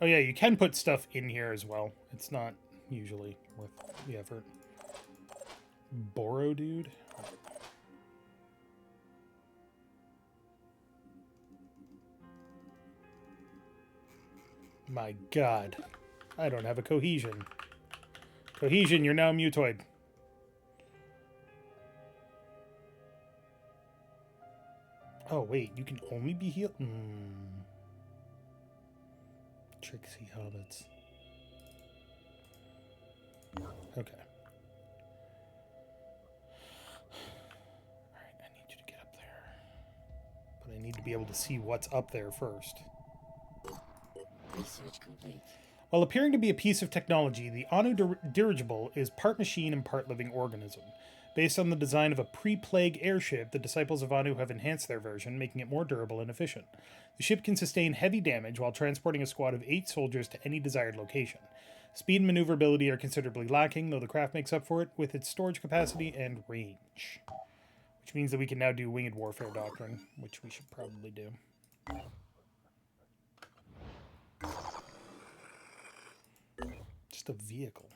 Oh yeah, you can put stuff in here as well. It's not usually worth the effort. Boro dude. My god. I don't have a cohesion. Cohesion, you're now mutoid. Oh, wait, you can only be healed? Trixie hobbits. Okay. Alright, I need you to get up there. But I need to be able to see what's up there first. Research complete. While appearing to be a piece of technology, the Anu dirigible is part machine and part living organism. Based on the design of a pre-plague airship, the disciples of Anu have enhanced their version, making it more durable and efficient. The ship can sustain heavy damage while transporting a squad of 8 soldiers to any desired location. Speed and maneuverability are considerably lacking, though the craft makes up for it with its storage capacity and range. Which means that we can now do winged warfare doctrine, which we should probably do. Just a vehicle.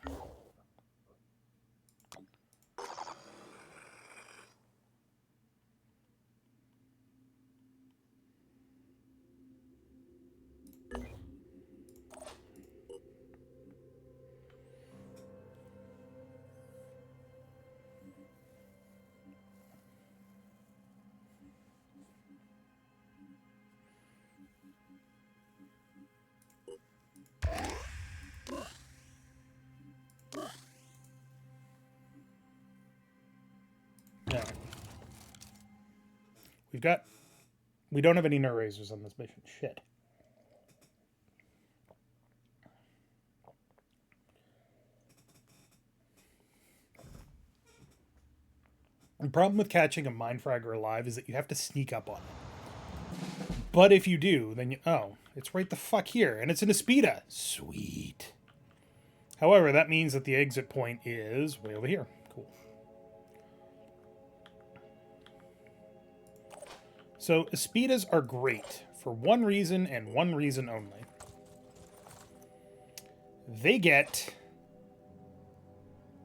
Yeah. We don't have any nerve razors on this mission. Shit. The problem with catching a Mindfragger alive is that you have to sneak up on it. But if you do, then oh, it's right the fuck here, and it's an Aspida. Sweet. However, that means that the exit point is way over here. Cool. So, Aspidas are great for one reason and one reason only. They get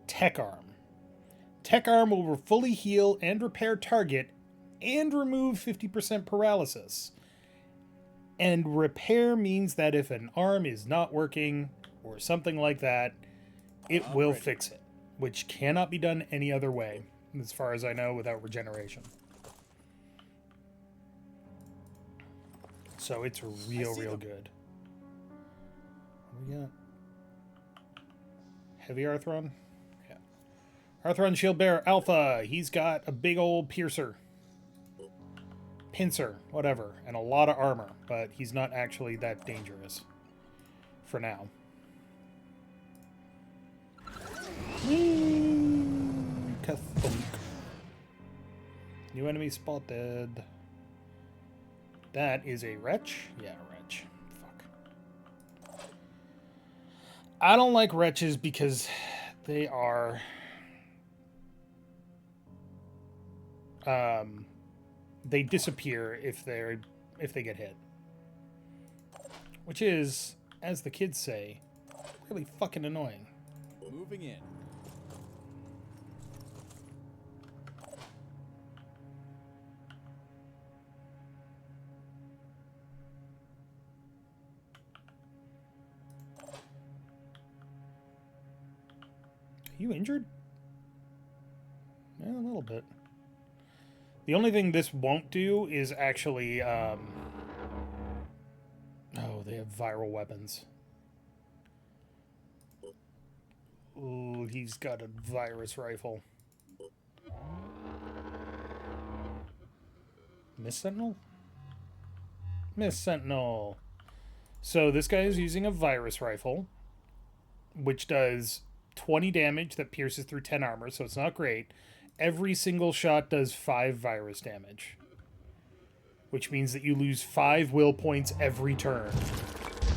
Tech Arm. Tech Arm will fully heal and repair target and remove 50% paralysis. And repair means that if an arm is not working or something like that, it will fix it, which cannot be done any other way, as far as I know, without regeneration. So it's real good. What do we got? Heavy Arthron? Yeah. Arthron Shield Bearer Alpha. He's got a big old piercer. Pincer, whatever, and a lot of armor, but he's not actually that dangerous. For now. Kathunk. New enemy spotted. That is a wretch? Yeah, wretch. Fuck. I don't like wretches because they are... they disappear if they get hit. Which is, as the kids say, really fucking annoying. Moving in. Are you injured? Yeah, a little bit. The only thing this won't do is actually, oh, they have viral weapons. Ooh, he's got a virus rifle. Miss Sentinel? Miss Sentinel. So this guy is using a virus rifle, which does 20 damage that pierces through 10 armor, so it's not great. Every single shot does 5 virus damage, which means that you lose 5 will points every turn.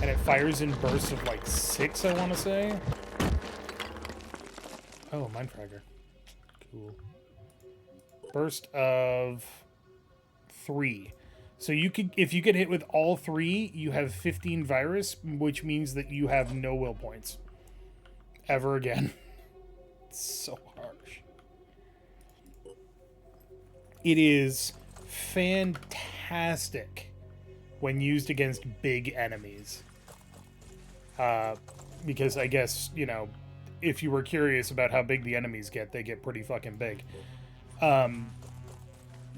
And it fires in bursts of like 6, I want to say. Oh, Mindfragger. Cool. Burst of 3. So you could, if you get hit with all three, you have 15 virus, which means that you have no will points ever again. It's so harsh. It is fantastic when used against big enemies. Because I guess, you know, if you were curious about how big the enemies get, they get pretty fucking big.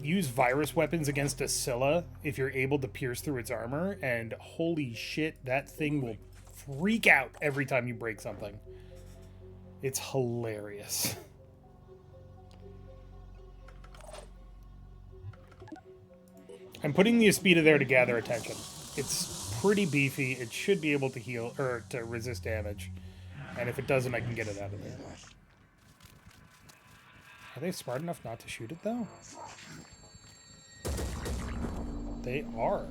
Use virus weapons against a Scylla if you're able to pierce through its armor, and holy shit, that thing will freak out every time you break something. It's hilarious. I'm putting the Aspida there to gather attention. It's pretty beefy. It should be able to heal, or to resist damage. And if it doesn't, I can get it out of there. Are they smart enough not to shoot it, though? They are.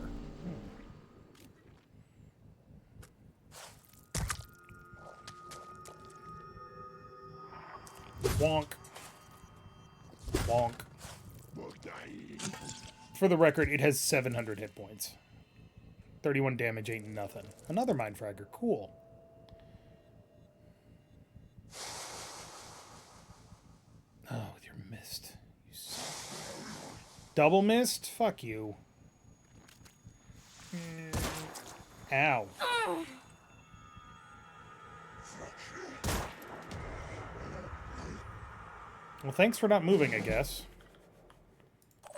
Wonk. Wonk. For the record, it has 700 hit points. 31 damage ain't nothing. Another Mind Fragger. Cool. Oh, with your mist. You suck. Double mist? Fuck you. Ow. Well, thanks for not moving, I guess.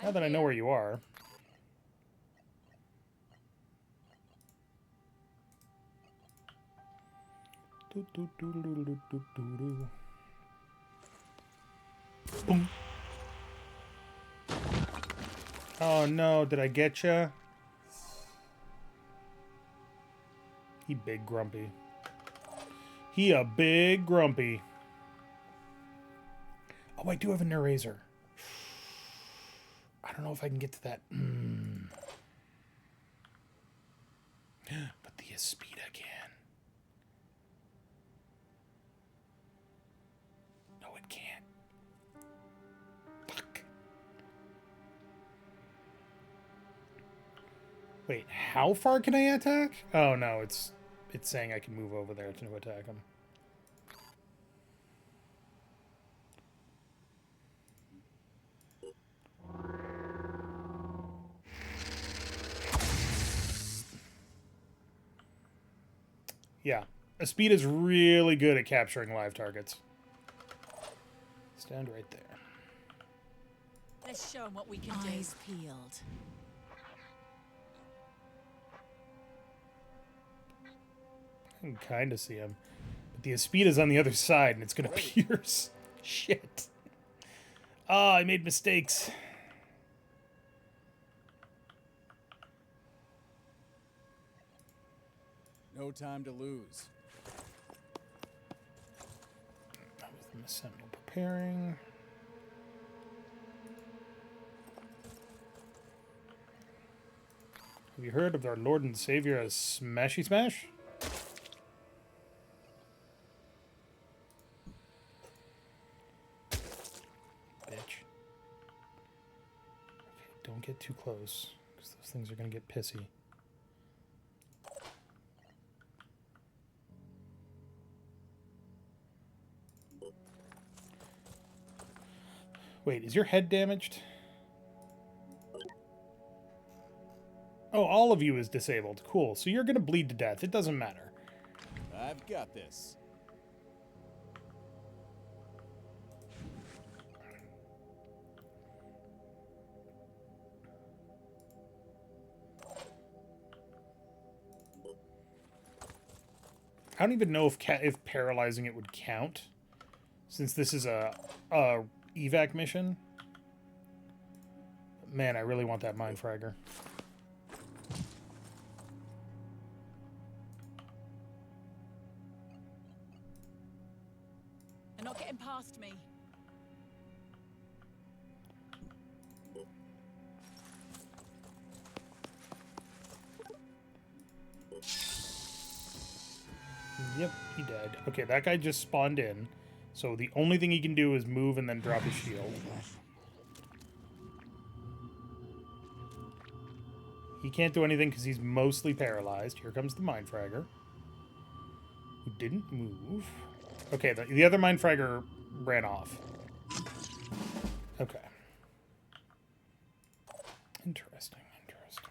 Now that I know where you are. Boom. Oh no, did I get ya? He big grumpy. He a big grumpy. Oh, I do have a Nerazer. I don't know if I can get to that. But the Aspida can. No, it can't. Fuck. Wait, how far can I attack? Oh no, it's saying I can move over there to attack him. Yeah, Aspida is really good at capturing live targets. Stand right there. Let's show 'em what we can Eyes peeled. I can kind of see him. But the Aspida's on the other side, and it's going to pierce. Shit. Oh, I made mistakes. No time to lose. That was the Sentinel preparing. Have you heard of our Lord and Savior as Smashy Smash? Bitch. Okay, don't get too close, because those things are going to get pissy. Wait, is your head damaged? Oh, all of you is disabled. Cool. So you're going to bleed to death. It doesn't matter. I've got this. I don't even know if paralyzing it would count, since this is a evac mission. Man, I really want that Mind Fragger. They're not getting past me. Yep, he died. Okay, that guy just spawned in. So the only thing he can do is move and then drop his shield. He can't do anything because he's mostly paralyzed. Here comes the Mind Fragger, who didn't move. Okay, the other Mind Fragger ran off. Okay. Interesting, interesting.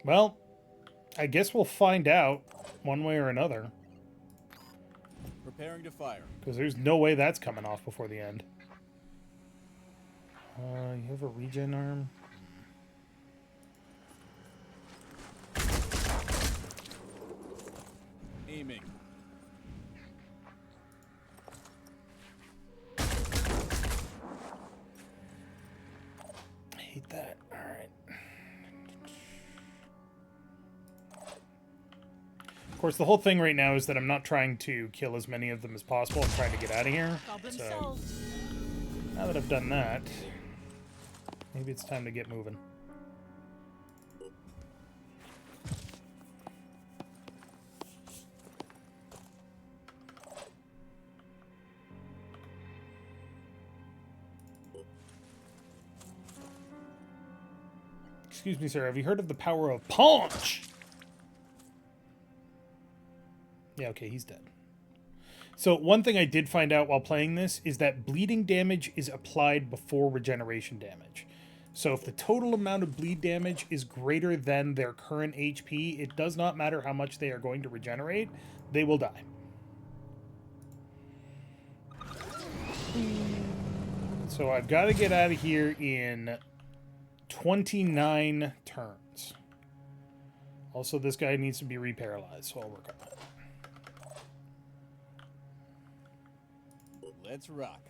Well, I guess we'll find out one way or another. Preparing to fire. Because there's no way that's coming off before the end. You have a regen arm? Aiming. I hate that. Alright. Of course, the whole thing right now is that I'm not trying to kill as many of them as possible. I'm trying to get out of here. Problem So, solved. now that I've done that, maybe it's time to get moving. Excuse me, sir. Have you heard of the power of punch? Yeah, okay, he's dead. So one thing I did find out while playing this is that bleeding damage is applied before regeneration damage. So if the total amount of bleed damage is greater than their current HP, it does not matter how much they are going to regenerate, they will die. So I've got to get out of here in 29 turns. Also, this guy needs to be reparalyzed, so I'll work on that. Let's rock.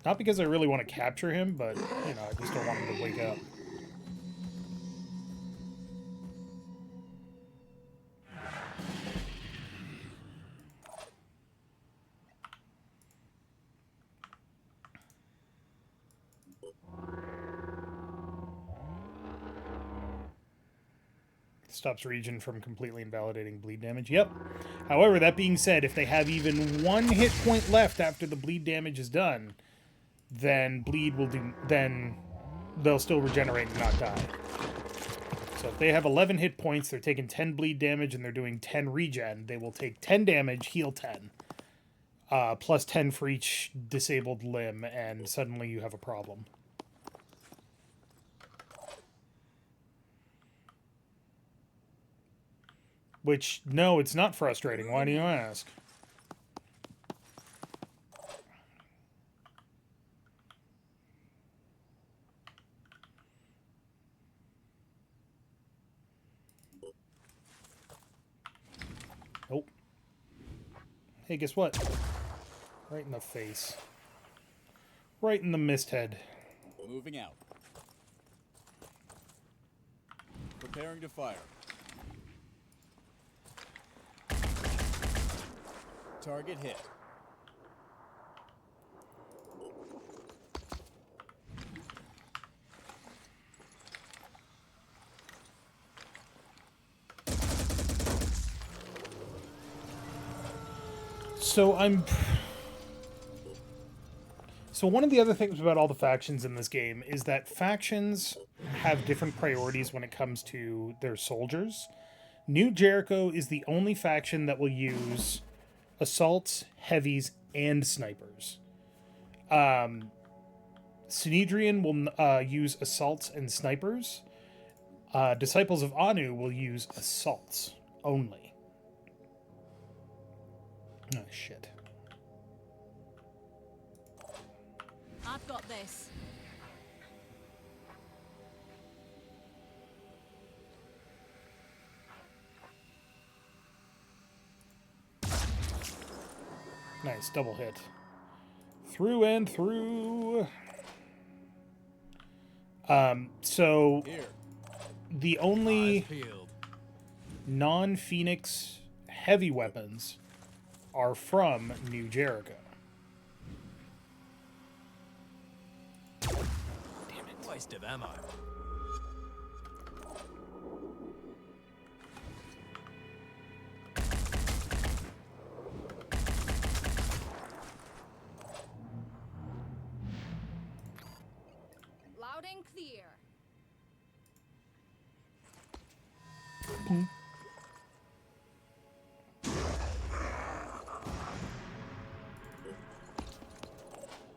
Not because I really want to capture him, but, you know, I just don't want him to wake up. Stops region from completely invalidating bleed damage. Yep. However, that being said, if they have even one hit point left after the bleed damage is done, then they'll still regenerate and not die. So if they have 11 hit points, they're taking 10 bleed damage and they're doing 10 regen, they will take 10 damage, heal 10. Plus 10 for each disabled limb, and suddenly you have a problem. Which, no, it's not frustrating. Why do you ask? Nope. Hey, guess what? Right in the face. Right in the mist head. Moving out. Preparing to fire. Target hit. So one of the other things about all the factions in this game is that factions have different priorities when it comes to their soldiers. New Jericho is the only faction that will use assaults, heavies, and snipers. Synedrian will use assaults and snipers. Disciples of Anu will use assaults only. Oh, shit. I've got this. Nice, double hit. Through and through. So Here. the only Eyes peeled. non-Phoenix heavy weapons are from New Jericho. Waste of ammo. and clear.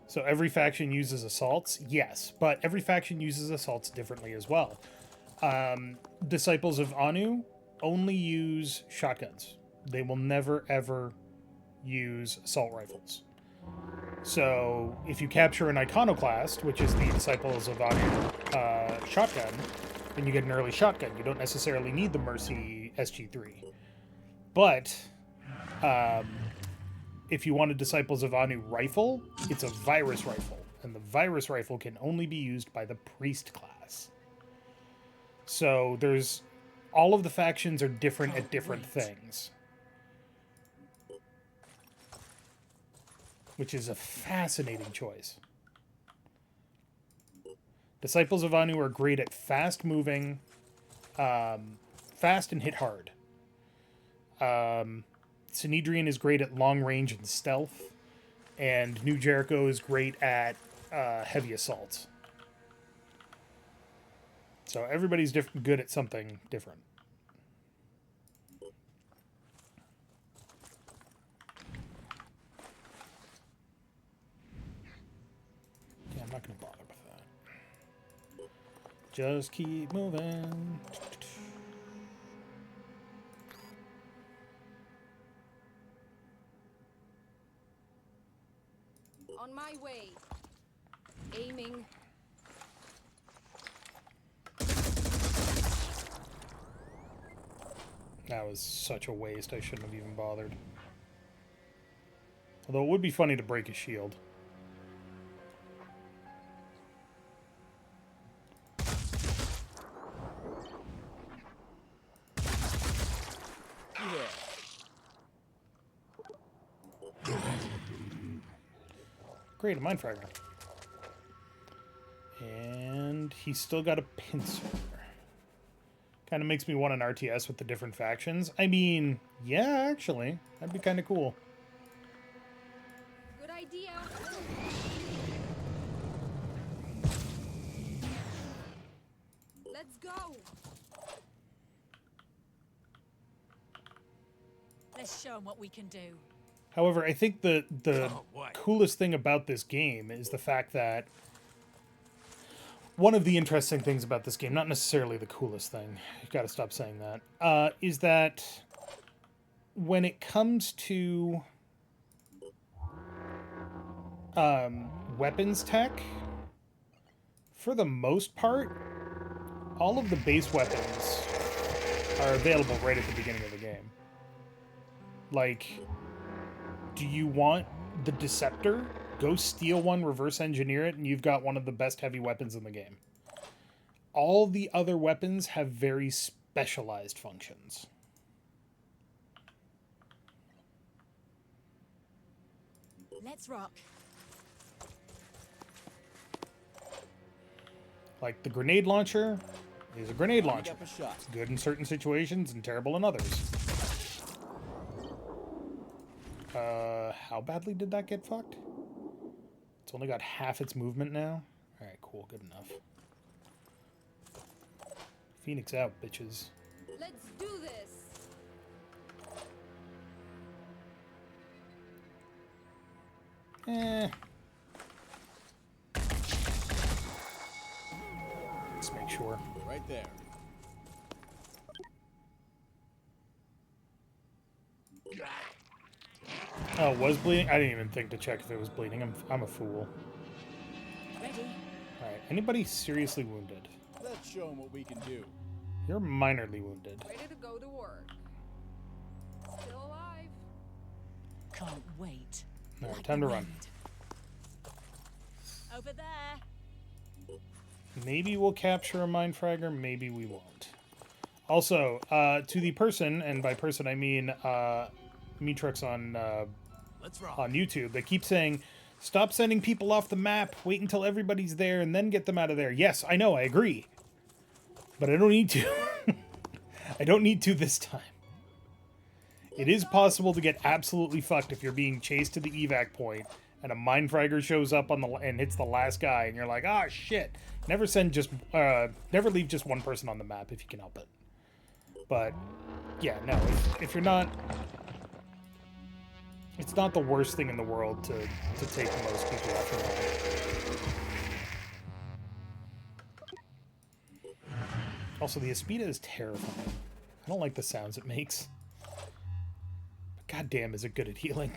So every faction uses assaults? Yes, but every faction uses assaults differently as well. Disciples of Anu only use shotguns. They will never, ever use assault rifles. So if you capture an iconoclast, which is the Disciples of Anu shotgun, then you get an early shotgun. You don't necessarily need the Mercy SG3. But if you want a Disciples of Anu rifle, it's a virus rifle. And the virus rifle can only be used by the priest class. So there's... all of the factions are different at different things. Which is a fascinating choice. Disciples of Anu are great at fast moving, fast and hit hard. Synedrian is great at long range and stealth, and New Jericho is great at heavy assaults. So everybody's good at something different. Yeah, I'm not going to bother with that. Just keep moving. On my way. Aiming. That was such a waste. I shouldn't have even bothered. Although it would be funny to break a shield. Great, a mind fragment. And he's still got a pincer. Kind of makes me want an RTS with the different factions. I mean, yeah, actually. That'd be kind of cool. Good idea. Let's go. Let's show them what we can do. However, I think the coolest thing about this game is the fact that one of the interesting things about this game, not necessarily the coolest thing, you've got to stop saying that, is that when it comes to weapons tech, for the most part, all of the base weapons are available right at the beginning of the game. Like, do you want the Deceptor? Go steal one, reverse engineer it, and you've got one of the best heavy weapons in the game. All the other weapons have very specialized functions. Let's rock. Like the grenade launcher is a grenade Lining launcher. up a shot. It's good in certain situations and terrible in others. How badly did that get fucked? It's only got half its movement now. Alright, cool, good enough. Phoenix out, bitches. Let's do this. Let's make sure. Right there. Oh, it was bleeding? I didn't even think to check if it was bleeding. I'm a fool. Ready? Alright, anybody seriously wounded? Let's show them what we can do. You're minorly wounded. Ready to go to work. Still alive. Can't wait. Alright, Like time the to run. wind. Over there. Maybe we'll capture a mind fragger, maybe we won't. Also, to the person, and by person I mean Meatrix on YouTube, that keep saying, stop sending people off the map, wait until everybody's there, and then get them out of there. Yes, I know, I agree. But I don't need to. I don't need to this time. It is possible to get absolutely fucked if you're being chased to the evac point, and a mindfragger shows up on the and hits the last guy, and you're like, ah, shit. Never never leave just one person on the map if you can help it. But yeah, no, if you're not, it's not the worst thing in the world to take most people out from home. Also, the Aspida is terrifying. I don't like the sounds it makes. But goddamn, is it good at healing.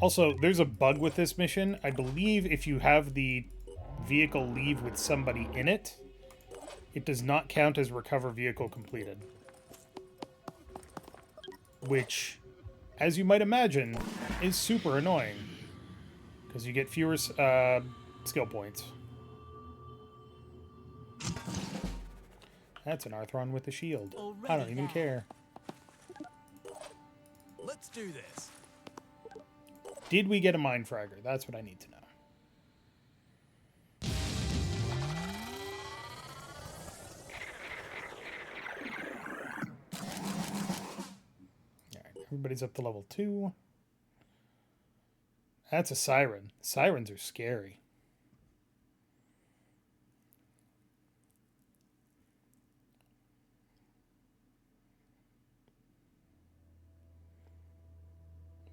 Also, there's a bug with this mission. I believe if you have the vehicle leave with somebody in it, it does not count as recover vehicle completed. Which, as you might imagine, is super annoying. Because you get fewer skill points. That's an Arthron with a shield. I don't even care. Let's do this. Did we get a mindfragger? That's what I need to know. Alright, everybody's up to level 2. That's a siren. Sirens are scary.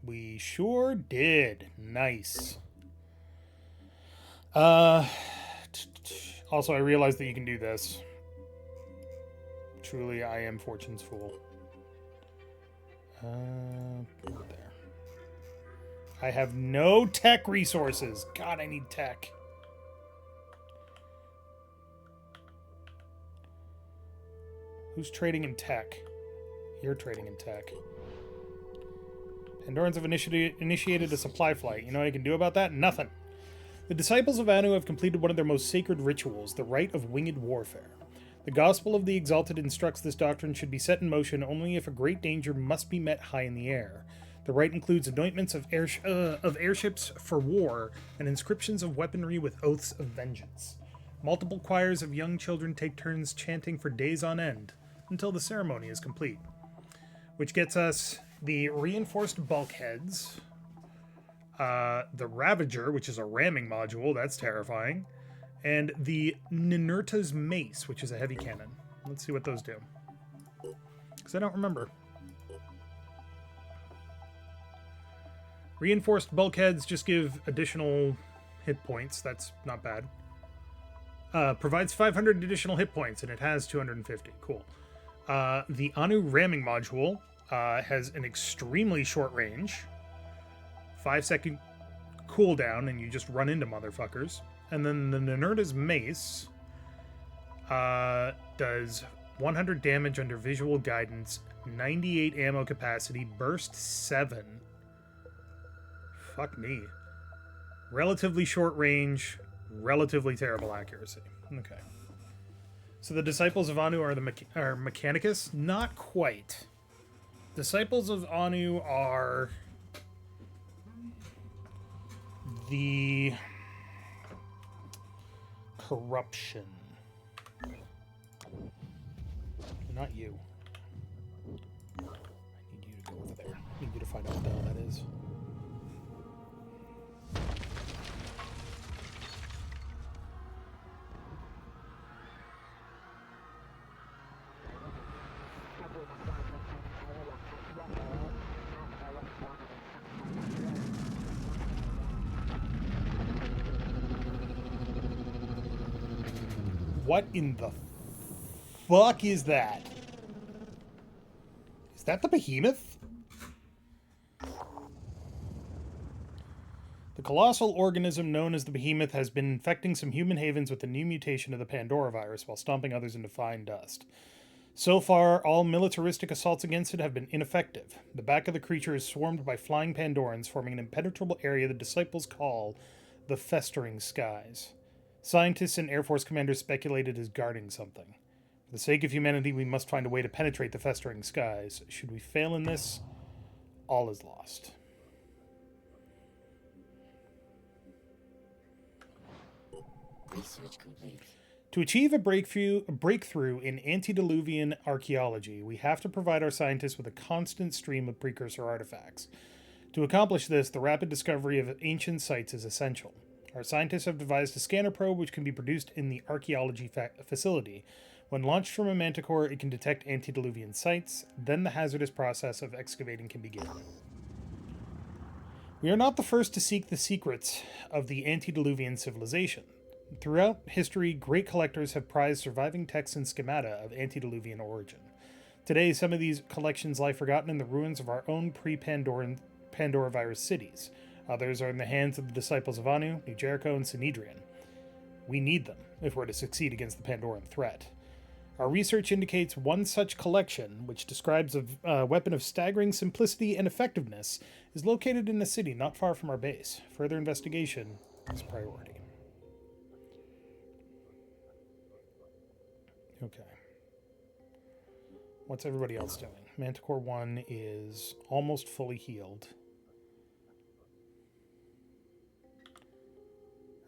We sure did. Nice. Also, I realized that you can do this. Truly, I am Fortune's fool. There. I have no tech resources. God, I need tech. Who's trading in tech? You're trading in tech. Pandorans have initiated a supply flight. You know what I can do about that? Nothing. The disciples of Anu have completed one of their most sacred rituals, the rite of winged warfare. The Gospel of the Exalted instructs this doctrine should be set in motion only if a great danger must be met high in the air. The rite includes anointments of airships for war and inscriptions of weaponry with oaths of vengeance. Multiple choirs of young children take turns chanting for days on end until the ceremony is complete. Which gets us the reinforced bulkheads, the Ravager, which is a ramming module, that's terrifying, and the Ninurta's Mace, which is a heavy cannon. Let's see what those do, because I don't remember. Reinforced bulkheads just give additional hit points. That's not bad. Provides 500 additional hit points, and it has 250. Cool. The Anu ramming module has an extremely short range, 5-second cooldown, and you just run into motherfuckers. And then the Ninurta's Mace does 100 damage under visual guidance, 98 ammo capacity, burst 7. Fuck me. Relatively short range, relatively terrible accuracy. Okay. So the Disciples of Anu are Mechanicus? Not quite. Disciples of Anu are the Corruption. Not you. I need you to go over there. I need you to find out what the hell that is. What in the fuck is that? Is that the behemoth? The colossal organism known as the behemoth has been infecting some human havens with a new mutation of the Pandora virus while stomping others into fine dust. So far, all militaristic assaults against it have been ineffective. The back of the creature is swarmed by flying Pandorans, forming an impenetrable area the disciples call the Festering Skies. Scientists and Air Force commanders speculate it is guarding something. For the sake of humanity, we must find a way to penetrate the Festering Skies. Should we fail in this, all is lost. Research complete. To achieve a breakthrough in antediluvian archaeology, we have to provide our scientists with a constant stream of precursor artifacts. To accomplish this, the rapid discovery of ancient sites is essential. Our scientists have devised a scanner probe which can be produced in the archaeology facility. When launched from a manticore, it can detect antediluvian sites. Then the hazardous process of excavating can begin. We are not the first to seek the secrets of the antediluvian civilization. Throughout history, great collectors have prized surviving texts and schemata of antediluvian origin. Today, some of these collections lie forgotten in the ruins of our own Pandora virus cities. Others are in the hands of the disciples of Anu, New Jericho, and Sanhedrin. We need them if we're to succeed against the Pandoran threat. Our research indicates one such collection, which describes a weapon of staggering simplicity and effectiveness, is located in a city not far from our base. Further investigation is priority. Okay. What's everybody else doing? Manticore 1 is almost fully healed.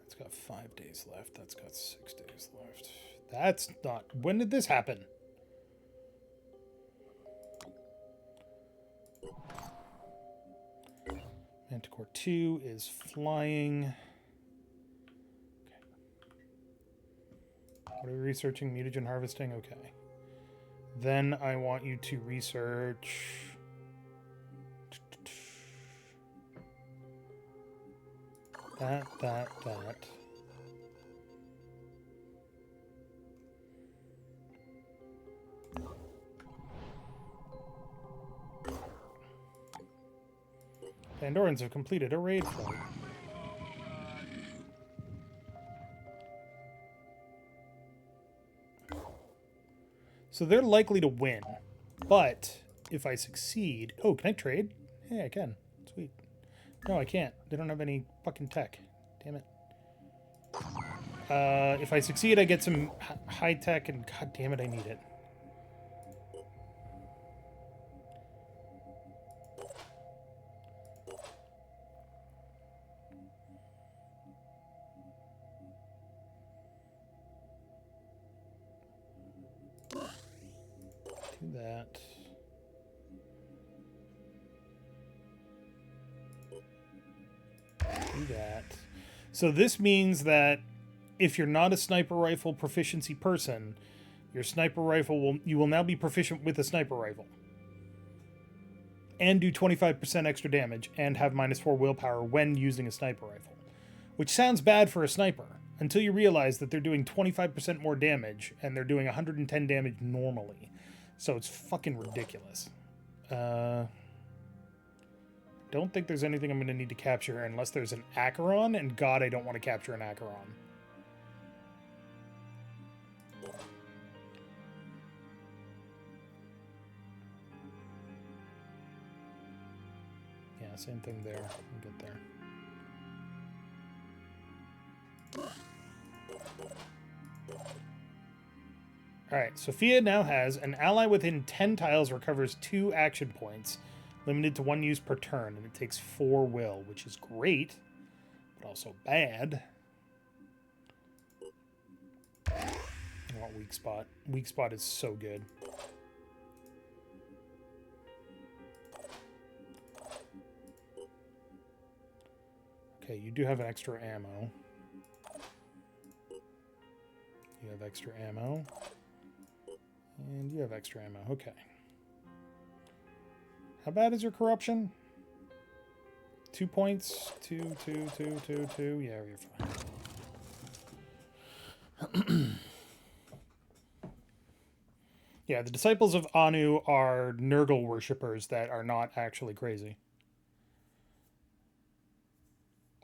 That's got 5 days left. That's got 6 days left. That's not... When did this happen? Manticore 2 is flying. Okay. What are we researching? Mutagen harvesting? Okay. Then I want you to research... that. Pandorans have completed a raid flight. So they're likely to win. But if I succeed... Oh, can I trade? Hey, I can. Sweet. No, I can't. They don't have any fucking tech. Damn it. If I succeed, I get some high tech, and god damn it, I need it. Do that. Do that. So this means that if you're not a sniper rifle proficiency person, your sniper rifle you will now be proficient with a sniper rifle. And do 25% extra damage and have -4 willpower when using a sniper rifle. Which sounds bad for a sniper, until you realize that they're doing 25% more damage and they're doing 110 damage normally. So it's fucking ridiculous. Don't think there's anything I'm going to need to capture unless there's an Acheron, and god, I don't want to capture an Acheron. Yeah, same thing there. We'll get there. Alright, Sophia now has an ally within 10 tiles recovers 2 action points, limited to 1 use per turn, and it takes 4 will, which is great, but also bad. I want weak spot. Weak spot is so good. Okay, you do have an extra ammo. You have extra ammo. And you have extra ammo. Okay. How bad is your corruption? 2 points. 2. Yeah, you're fine. Yeah, the disciples of Anu are Nurgle worshippers that are not actually crazy.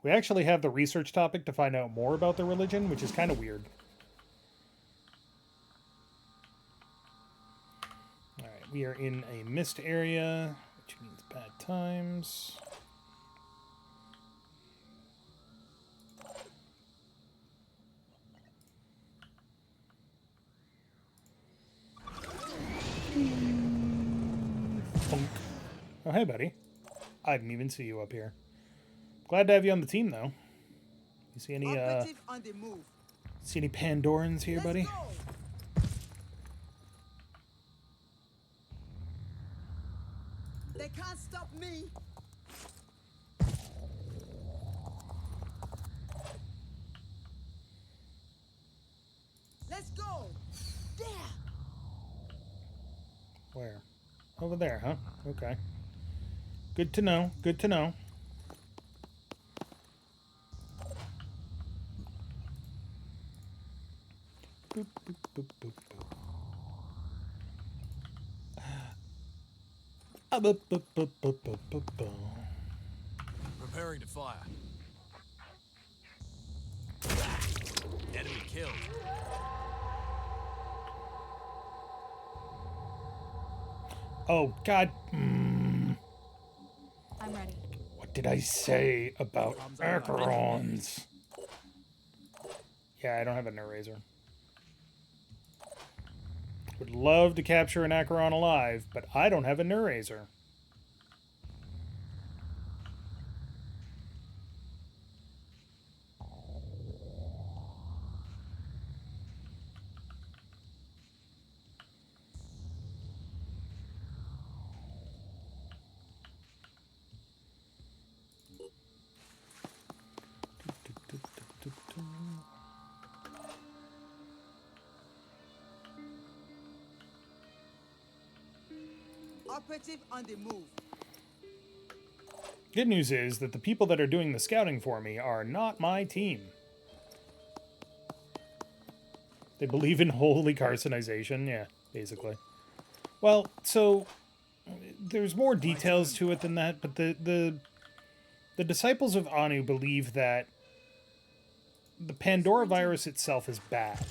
We actually have the research topic to find out more about their religion, which is kind of weird. Alright, we are in a mist area, which means bad times. Funk. Oh, hey, buddy. I didn't even see you up here. Glad to have you on the team, though. You see any, Operative on the move. See any Pandorans here, buddy? They can't stop me. Let's go. There. Where? Over there, huh? Okay. Good to know. Good to know. Boop, boop, boop, boop, boop. Boop, boop, boop, boop, boop, boop, boop. Preparing to fire. Enemy killed. Oh, God. I'm ready. What did I say about Acherons? Yeah, I don't have an eraser. Would love to capture an Acheron alive, but I don't have a Neurazer. Operative on the move. Good news is that the people that are doing the scouting for me are not my team. They believe in holy carcinization, yeah, basically. Well, so there's more details to it than that, but the disciples of Anu believe that the Pandora virus itself is bad.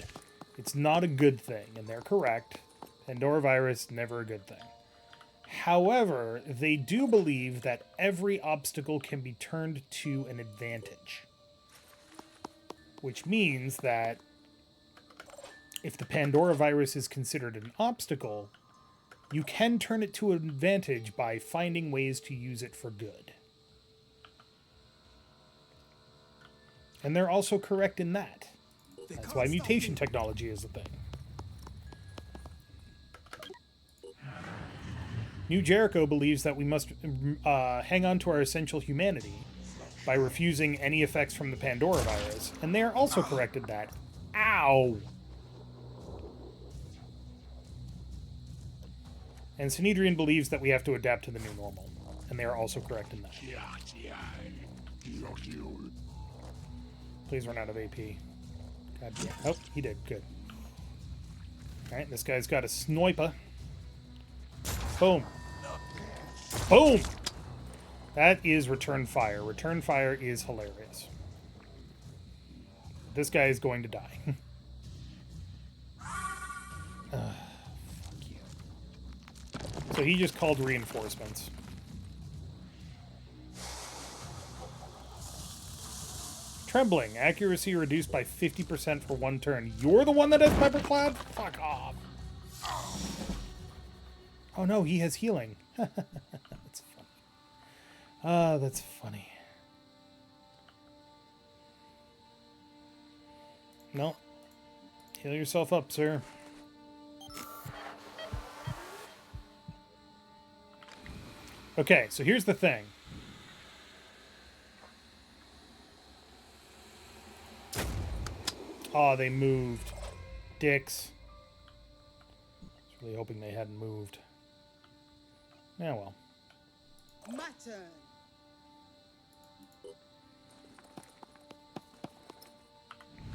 It's not a good thing, and they're correct. Pandora virus, never a good thing. However, they do believe that every obstacle can be turned to an advantage. Which means that if the Pandora virus is considered an obstacle, you can turn it to an advantage by finding ways to use it for good. And they're also correct in that. That's why mutation technology is a thing. New Jericho believes that we must hang on to our essential humanity by refusing any effects from the Pandora virus, and they are also correct in that. Ow! And Synedrian believes that we have to adapt to the new normal, and they are also correct in that. Please run out of AP. God damn. Oh, he did. Good. Alright, this guy's got a sniper. Boom. Boom! That is return fire. Return fire is hilarious. This guy is going to die. Fuck you. So he just called reinforcements. Trembling. Accuracy reduced by 50% for one turn. You're the one that has Pepperclad? Fuck off. Oh no, he has healing. That's funny. Ah, that's funny. No. Heal yourself up, sir. Okay, so here's the thing. Oh, they moved. Dicks. I was really hoping they hadn't moved. Yeah, well. My turn.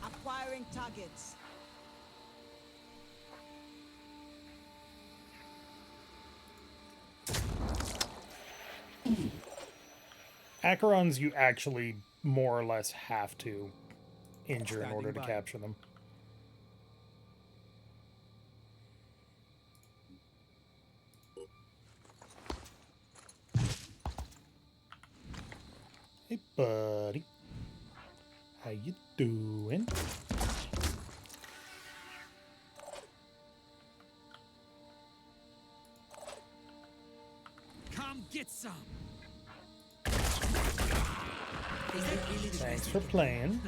Acquiring targets. Acherons you actually more or less have to injure in order to capture them. Hey, buddy. How you doing? Come get some. Thanks for playing.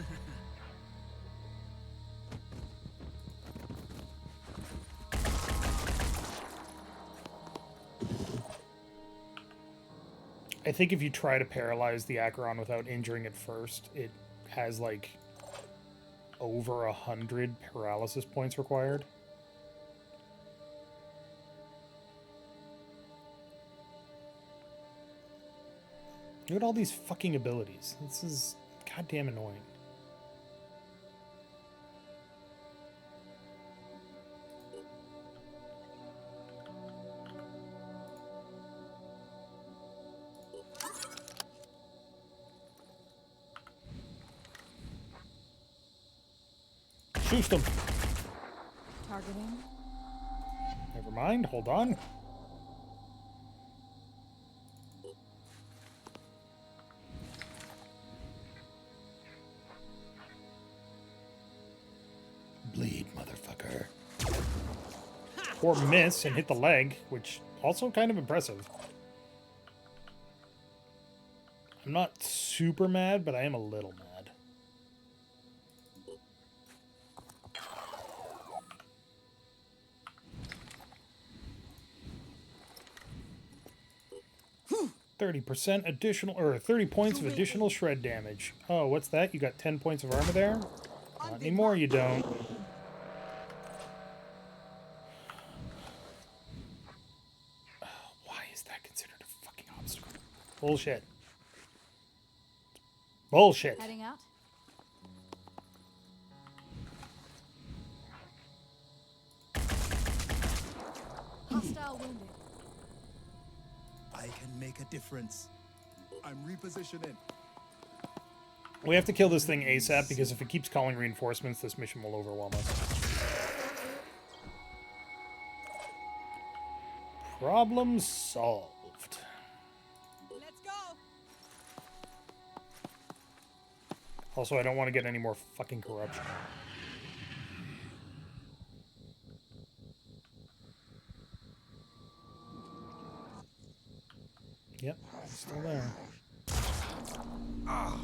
I think if you try to paralyze the Acheron without injuring it first, it has like over 100 paralysis points required. Look at all these fucking abilities. This is goddamn annoying. Shoot them. Targeting. Never mind. Hold on. Bleed, motherfucker. Or miss and hit the leg, which also kind of impressive. I'm not super mad, but I am a little mad. Whew. 30% additional, or 30 points of additional shred damage. Oh, what's that? You got 10 points of armor there? Not anymore, you don't. Why is that considered a fucking obstacle? Bullshit. Bullshit. Heading out. Hostile wounded. I can make a difference. I'm repositioning. We have to kill this thing ASAP because if it keeps calling reinforcements, this mission will overwhelm us. Problem solved. Let's go. Also, I don't want to get any more fucking corruption. Yep, it's still there. Ow.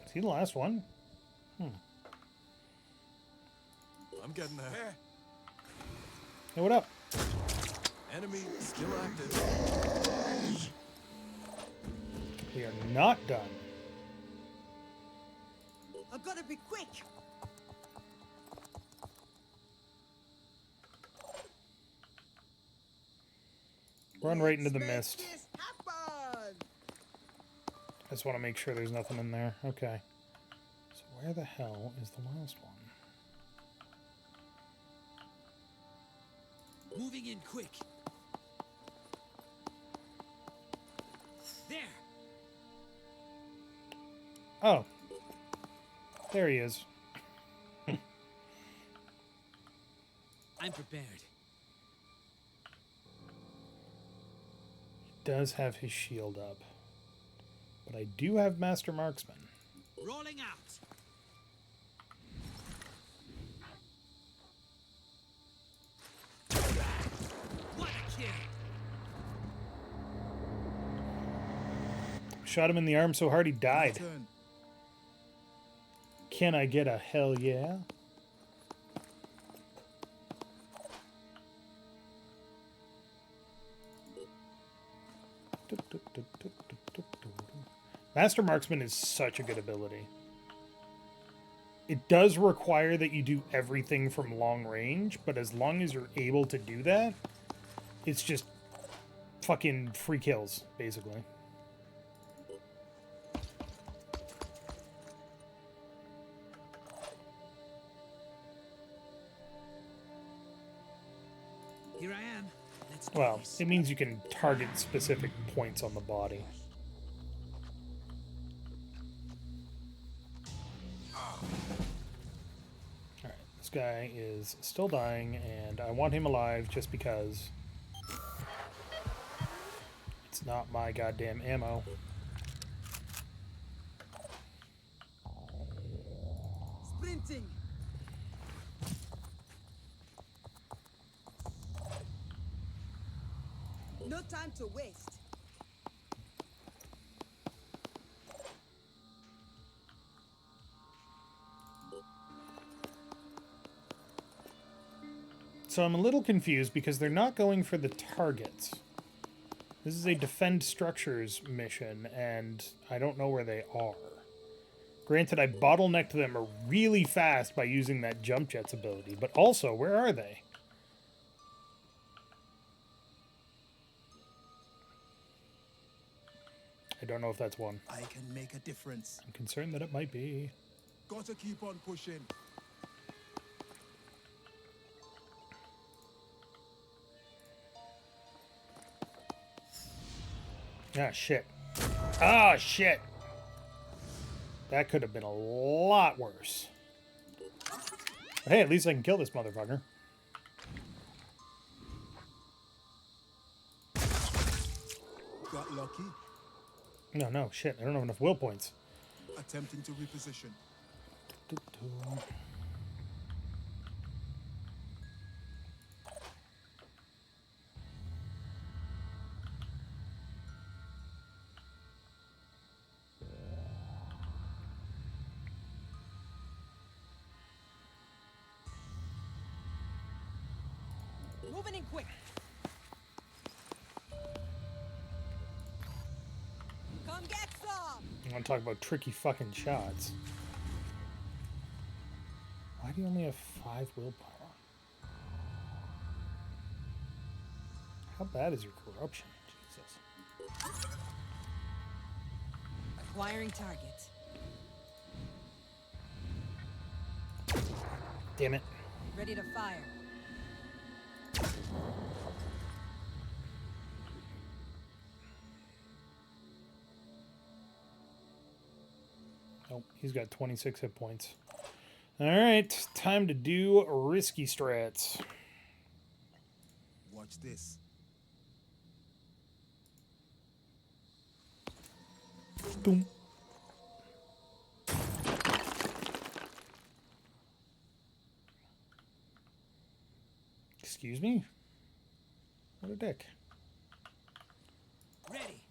Is he the last one? I'm getting there. Hey, what up? Enemy still active. We are not done. I've got to be quick. Run right into the Let's mist. make this happen. I just want to make sure there's nothing in there. Okay. So where the hell is the last one? Moving in quick. There. Oh. There he is. I'm prepared. He does have his shield up. But I do have Master Marksman. Rolling out. What a kill. Shot him in the arm so hard he died. Turn. Can I get a hell yeah? Master Marksman is such a good ability. It does require that you do everything from long range, but as long as you're able to do that, it's just fucking free kills, basically. Here I am. Let's do Well, this. it means you can target specific points on the body. Alright, this guy is still dying, and I want him alive just because it's not my goddamn ammo. Sprinting. No time to waste. So I'm a little confused because they're not going for the targets. This is a defend structures mission, and I don't know where they are. Granted, I bottlenecked them really fast by using that jump jets ability, but also, where are they? I don't know if that's one. I can make a difference. I'm concerned that it might be. Gotta keep on pushing. Ah, shit. Ah, shit. That could have been a lot worse. But hey, at least I can kill this motherfucker. Got lucky. No, shit. I don't have enough will points. Attempting to reposition. Moving in quick. Come get some. I want to talk about tricky fucking shots. Why do you only have 5 willpower? How bad is your corruption? Jesus. Acquiring target. Damn it. Ready to fire. Oh, he's got 26 hit points. Alright, time to do risky strats. Watch this. Boom. Excuse me? What a dick. Ready.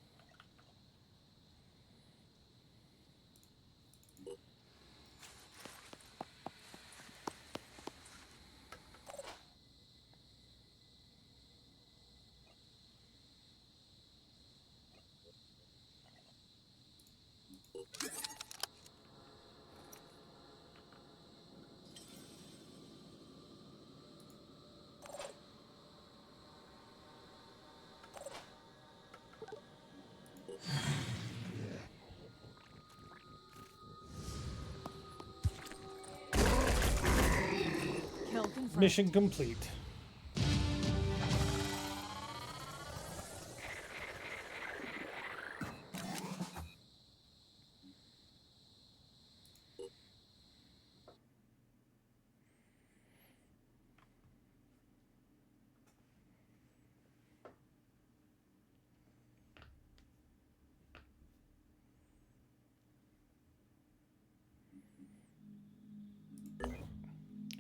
Kill confirmed. Mission complete.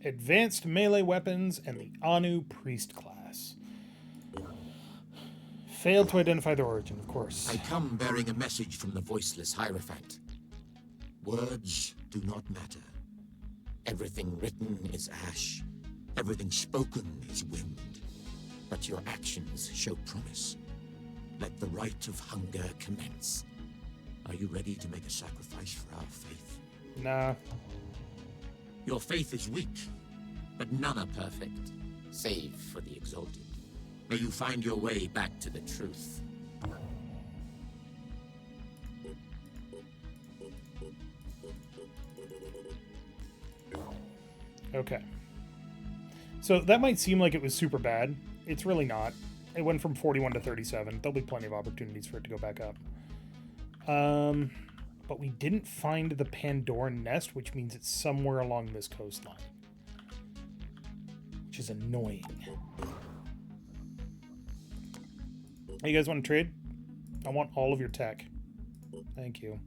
Advanced melee weapons and the Anu priest class. Failed to identify their origin, of course. I come bearing a message from the voiceless Hierophant. Words do not matter. Everything written is ash. Everything spoken is wind. But your actions show promise. Let the rite of hunger commence. Are you ready to make a sacrifice for our faith? Nah. Your faith is weak, but none are perfect, save for the exalted. May you find your way back to the truth. Okay. So that might seem like it was super bad. It's really not. It went from 41 to 37. There'll be plenty of opportunities for it to go back up. But we didn't find the Pandoran nest, which means it's somewhere along this coastline. Which is annoying. Hey, you guys want to trade? I want all of your tech. Thank you.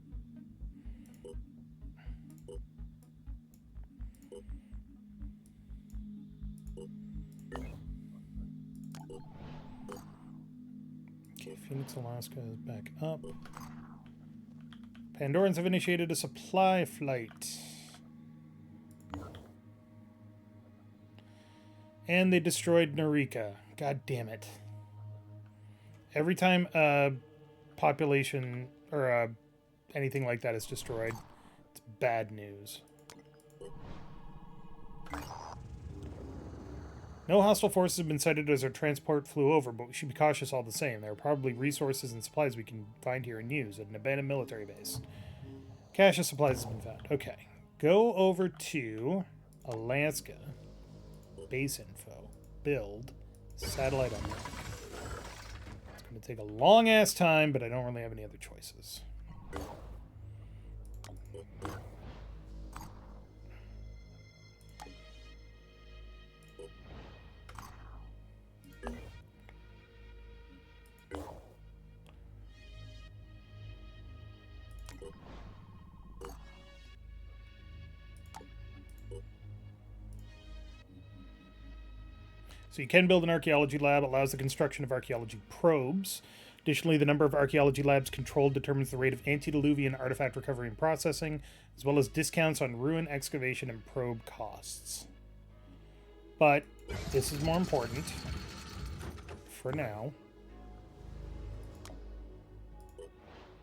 Okay, Phoenix, Alaska is back up. Pandorans have initiated a supply flight. And they destroyed Narika. God damn it. Every time a population or anything like that is destroyed, it's bad news. No hostile forces have been sighted as our transport flew over, but we should be cautious all the same. There are probably resources and supplies we can find here and use at an abandoned military base. Cache of supplies has been found. Okay. Go over to Alaska. Base info. Build. Satellite unlock. It's going to take a long-ass time, but I don't really have any other choices. So you can build an archaeology lab, allows the construction of archaeology probes. Additionally, the number of archaeology labs controlled determines the rate of antediluvian artifact recovery and processing, as well as discounts on ruin excavation and probe costs. But this is more important for now.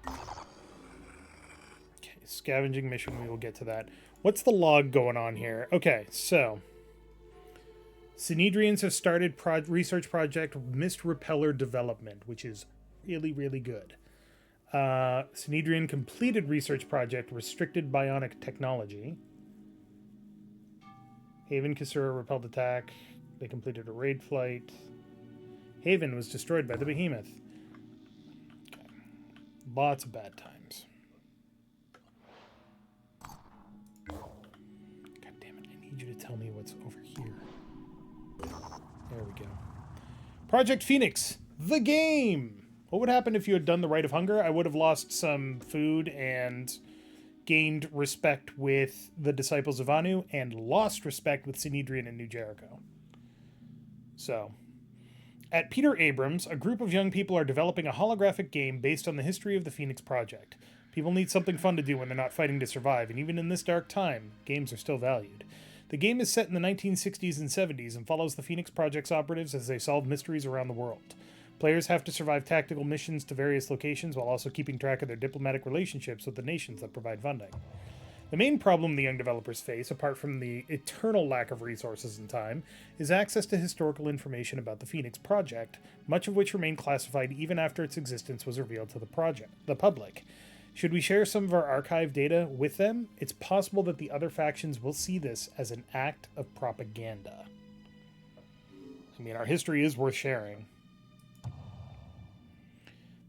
Okay, scavenging mission, we will get to that. What's the log going on here? Okay, so Synedrians have started research project Mist Repeller Development, which is really, really good. Synedrian completed research project Restricted Bionic Technology. Haven Kasura repelled attack. They completed a raid flight. Haven was destroyed by the Behemoth. Okay. Lots of bad times. God damn it, I need you to tell me what's over here. There we go. Project Phoenix, the game! What would happen if you had done the Rite of Hunger? I would have lost some food and gained respect with the Disciples of Anu and lost respect with Synedrian and New Jericho. So, at Peter Abrams, a group of young people are developing a holographic game based on the history of the Phoenix Project. People need something fun to do when they're not fighting to survive, and even in this dark time, games are still valued. The game is set in the 1960s and 70s and follows the Phoenix Project's operatives as they solve mysteries around the world. Players have to survive tactical missions to various locations while also keeping track of their diplomatic relationships with the nations that provide funding. The main problem the young developers face, apart from the eternal lack of resources and time, is access to historical information about the Phoenix Project, much of which remained classified even after its existence was revealed to the public. Should we share some of our archive data with them? It's possible that the other factions will see this as an act of propaganda. I mean, our history is worth sharing.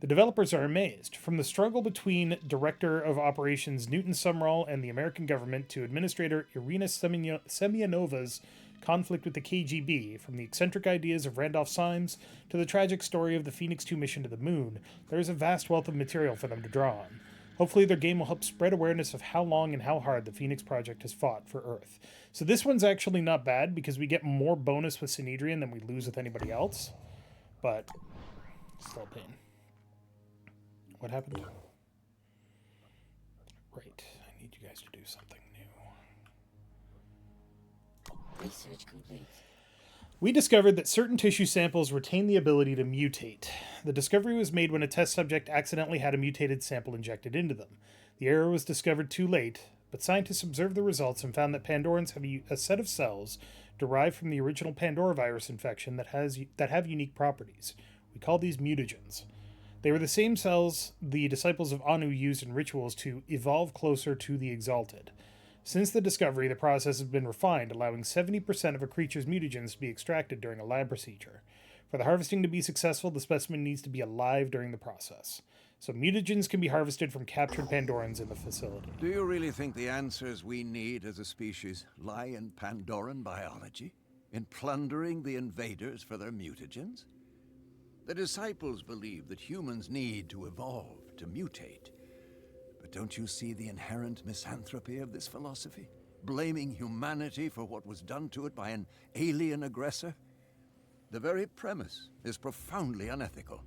The developers are amazed. From the struggle between Director of Operations Newton Sumrall and the American government to Administrator Irina Semyonova's conflict with the KGB, from the eccentric ideas of Randolph Symes to the tragic story of the Phoenix 2 mission to the moon, there is a vast wealth of material for them to draw on. Hopefully their game will help spread awareness of how long and how hard the Phoenix Project has fought for Earth. So this one's actually not bad because we get more bonus with Synedrian than we lose with anybody else. But still a pain. What happened? Right. I need you guys to do something new. Research complete. We discovered that certain tissue samples retain the ability to mutate. The discovery was made when a test subject accidentally had a mutated sample injected into them. The error was discovered too late, but scientists observed the results and found that Pandorans have a set of cells derived from the original Pandora virus infection that have unique properties. We call these mutagens. They were the same cells the Disciples of Anu used in rituals to evolve closer to the Exalted. Since the discovery, the process has been refined, allowing 70% of a creature's mutagens to be extracted during a lab procedure. For the harvesting to be successful, the specimen needs to be alive during the process. So mutagens can be harvested from captured Pandorans in the facility. Do you really think the answers we need as a species lie in Pandoran biology? In plundering the invaders for their mutagens? The Disciples believe that humans need to evolve, to mutate. But don't you see the inherent misanthropy of this philosophy? Blaming humanity for what was done to it by an alien aggressor? The very premise is profoundly unethical.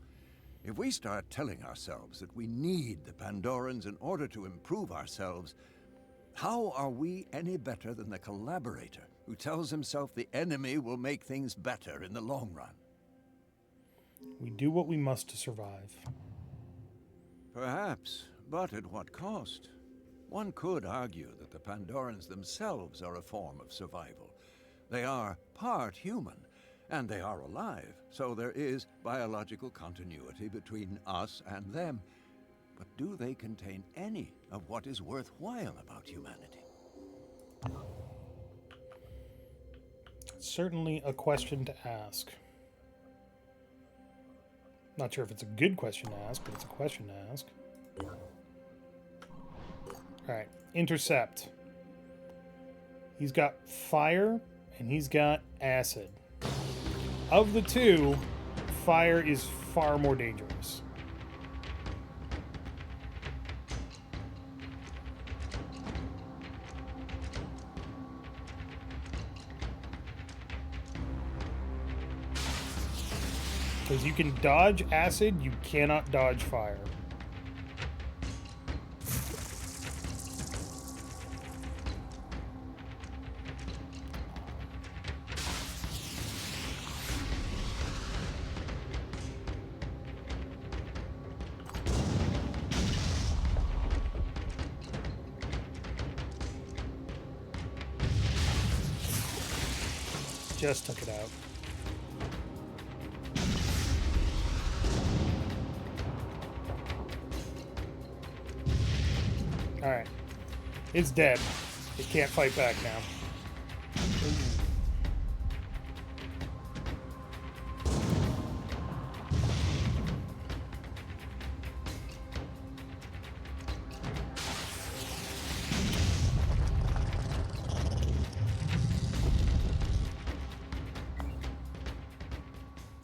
If we start telling ourselves that we need the Pandorans in order to improve ourselves, how are we any better than the collaborator who tells himself the enemy will make things better in the long run. We do what we must to survive. Perhaps, but at what cost? One could argue that the Pandorans themselves are a form of survival. They are part human, and they are alive, so there is biological continuity between us and them. But do they contain any of what is worthwhile about humanity? Certainly a question to ask. Not sure if it's a good question to ask, but it's a question to ask. Alright, intercept. He's got fire and he's got acid. Of the two, fire is far more dangerous. Because you can dodge acid, you cannot dodge fire. Just took it out. Alright. It's dead. It can't fight back now.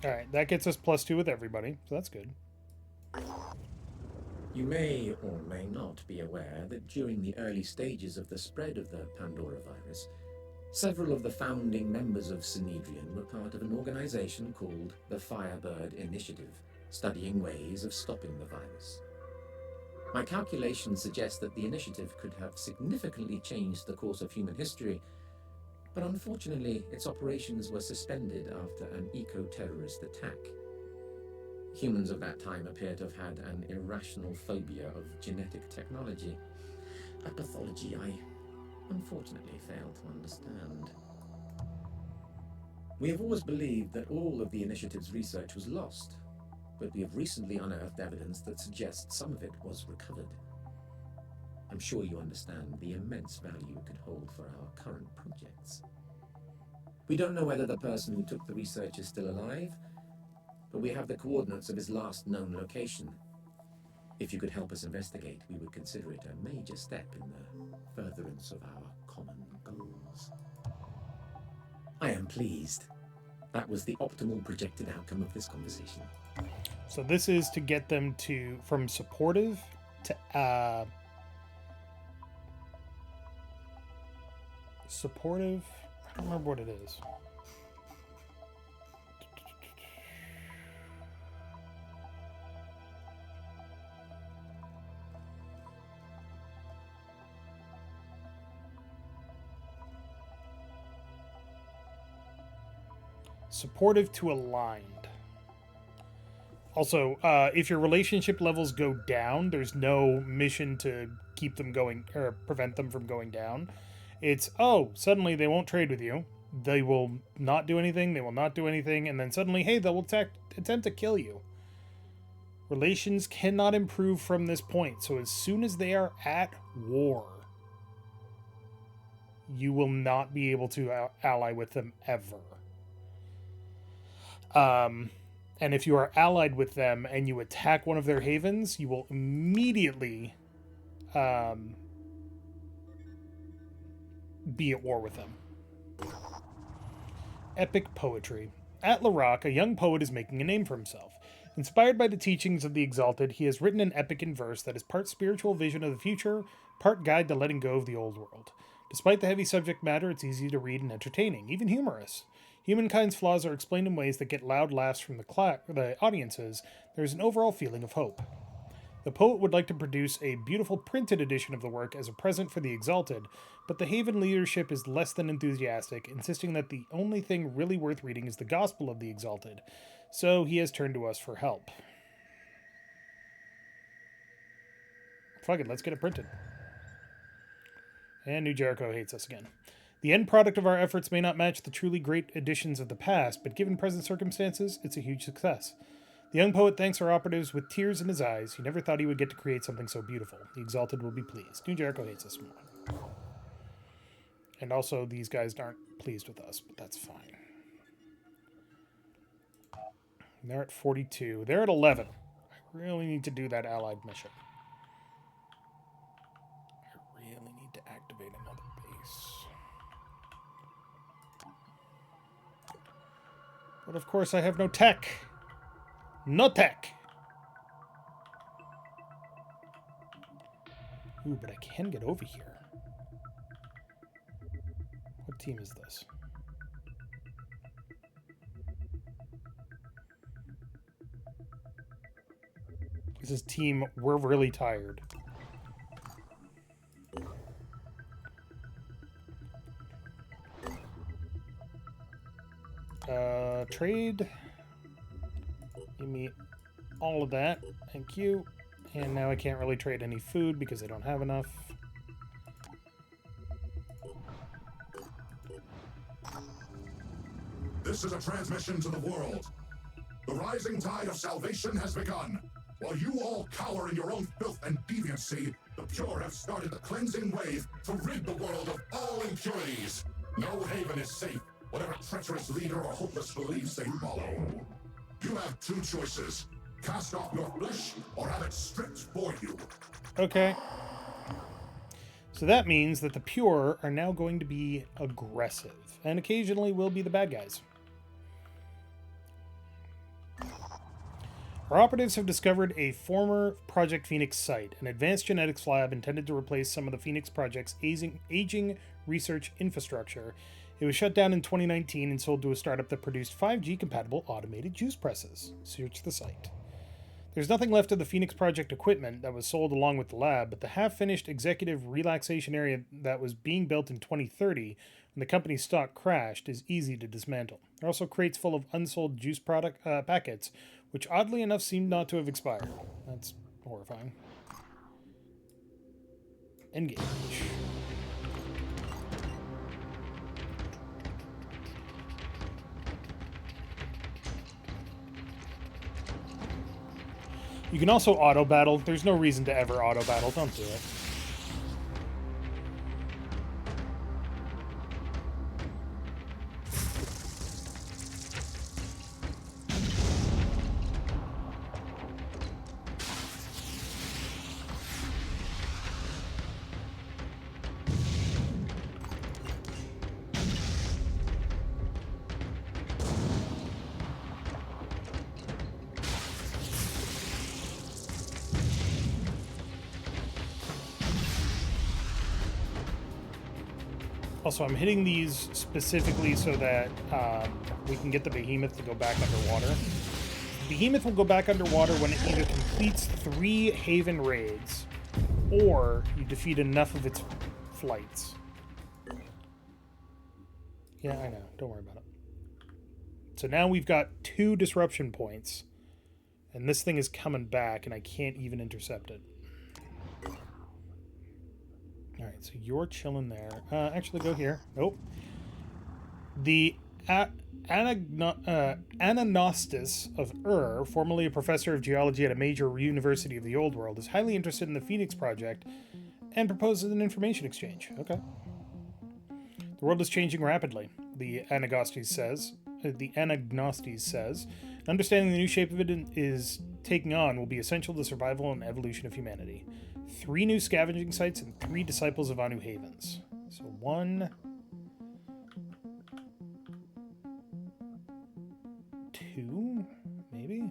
Alright, that gets us +2 with everybody, so that's good. You may or may not be aware that during the early stages of the spread of the Pandora virus, several of the founding members of Synedrian were part of an organization called the Firebird Initiative, studying ways of stopping the virus. My calculations suggest that the initiative could have significantly changed the course of human history, but unfortunately its operations were suspended after an eco-terrorist attack. Humans of that time appear to have had an irrational phobia of genetic technology, a pathology I unfortunately fail to understand. We have always believed that all of the initiative's research was lost, but we have recently unearthed evidence that suggests some of it was recovered. I'm sure you understand the immense value it could hold for our current projects. We don't know whether the person who took the research is still alive, but we have the coordinates of his last known location. If you could help us investigate, we would consider it a major step in the furtherance of our common goals. I am pleased. That was the optimal projected outcome of this conversation. So this is to get them to from supportive to supportive. I don't remember what it is. Supportive to aligned. Also, if your relationship levels go down, there's no mission to keep them going or prevent them from going down. It's, oh, suddenly they won't trade with you. They will not do anything. They will not do anything. And then suddenly, hey, they'll attempt to kill you. Relations cannot improve from this point. So as soon as they are at war, you will not be able to ally with them ever. And if you are allied with them and you attack one of their havens, you will immediately be at war with them. Epic poetry. At Larock, a young poet is making a name for himself. Inspired by the teachings of the Exalted, he has written an epic in verse that is part spiritual vision of the future, part guide to letting go of the old world. Despite the heavy subject matter, it's easy to read and entertaining, even humorous. Humankind's flaws are explained in ways that get loud laughs from the audiences. There is an overall feeling of hope. The poet would like to produce a beautiful printed edition of the work as a present for the Exalted, but the Haven leadership is less than enthusiastic, insisting that the only thing really worth reading is the Gospel of the Exalted, so he has turned to us for help. Fuck it, let's get it printed. And New Jericho hates us again. The end product of our efforts may not match the truly great editions of the past, but given present circumstances, it's a huge success. The young poet thanks our operatives with tears in his eyes. He never thought he would get to create something so beautiful. The Exalted will be pleased. New Jericho hates us more. And also, these guys aren't pleased with us, but that's fine. They're at 42. They're at 11. I really need to do that allied mission. I really need to activate another base. But of course, I have no tech. No tech. Ooh, but I can get over here. What team is this? This is team We're Really Tired. Trade. Give me all of that. Thank you. And now I can't really trade any food because I don't have enough. This is a transmission to the world. The rising tide of salvation has begun. While you all cower in your own filth and deviancy, the pure have started the cleansing wave to rid the world of all impurities. No haven is safe, whatever treacherous leader or hopeless beliefs they follow. You have two choices. Cast off your flesh, or have it stripped for you. Okay. So that means that the pure are now going to be aggressive, and occasionally will be the bad guys. Our operatives have discovered a former Project Phoenix site, an advanced genetics lab intended to replace some of the Phoenix Project's aging research infrastructure. It was shut down in 2019 and sold to a startup that produced 5G-compatible automated juice presses. Search the site. There's nothing left of the Phoenix Project equipment that was sold along with the lab, but the half-finished executive relaxation area that was being built in 2030 when the company's stock crashed is easy to dismantle. There are also crates full of unsold juice product packets, which oddly enough seem not to have expired. That's horrifying. Engage. You can also auto-battle. There's no reason to ever auto-battle. Don't do it. Also, I'm hitting these specifically so that we can get the behemoth to go back underwater. The behemoth will go back underwater when it either completes 3 Haven raids or you defeat enough of its flights. Yeah, I know. Don't worry about it. So now we've got 2 disruption points, and this thing is coming back, and I can't even intercept it. Alright, so you're chilling there. Actually, go here. Nope. The Ananostis of formerly a professor of geology at a major university of the Old World, is highly interested in the Phoenix Project and proposes an information exchange. Okay. The world is changing rapidly, the Anagnostes says. Understanding the new shape of it is taking on will be essential to the survival and evolution of humanity. 3 new scavenging sites and 3 disciples of Anu Havens. So 1, 2, maybe?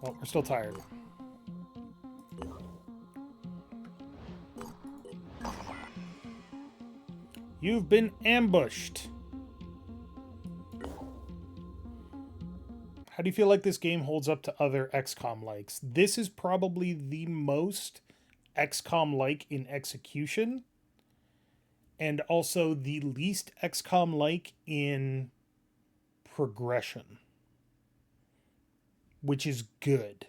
Well, we're still tired. You've been ambushed. How do you feel like this game holds up to other XCOM likes? This is probably the most XCOM like in execution, and also the least XCOM like in progression, which is good.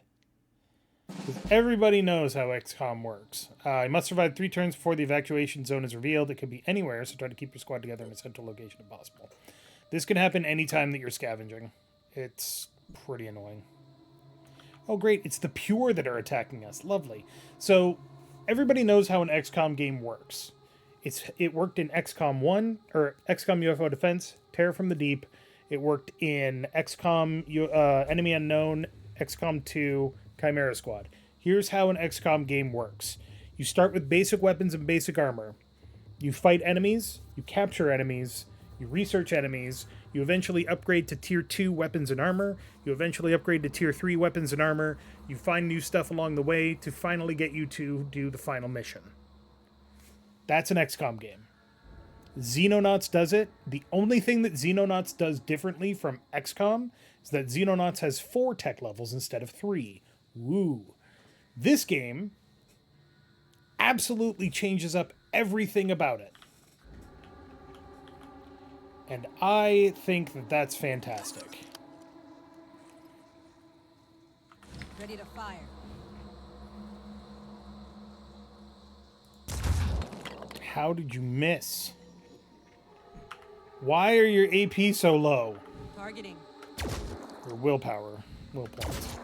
Because everybody knows how XCOM works. You must survive 3 turns before the evacuation zone is revealed. It could be anywhere, so try to keep your squad together in a central location if possible. This can happen anytime that you're scavenging. It's pretty annoying. Oh great, it's the Pure that are attacking us. Lovely. So, everybody knows how an XCOM game works. It worked in XCOM 1, or XCOM UFO Defense, Terror from the Deep. It worked in XCOM Enemy Unknown, XCOM 2, Chimera Squad. Here's how an XCOM game works. You start with basic weapons and basic armor. You fight enemies, you capture enemies, you research enemies, you eventually upgrade to Tier 2 weapons and armor, you eventually upgrade to Tier 3 weapons and armor, you find new stuff along the way to finally get you to do the final mission. That's an XCOM game. Xenonauts does it. The only thing that Xenonauts does differently from XCOM is that Xenonauts has 4 tech levels instead of 3. Woo. This game absolutely changes up everything about it. And I think that that's fantastic. Ready to fire. How did you miss? Why are your AP so low? Targeting. Your willpower. Will points.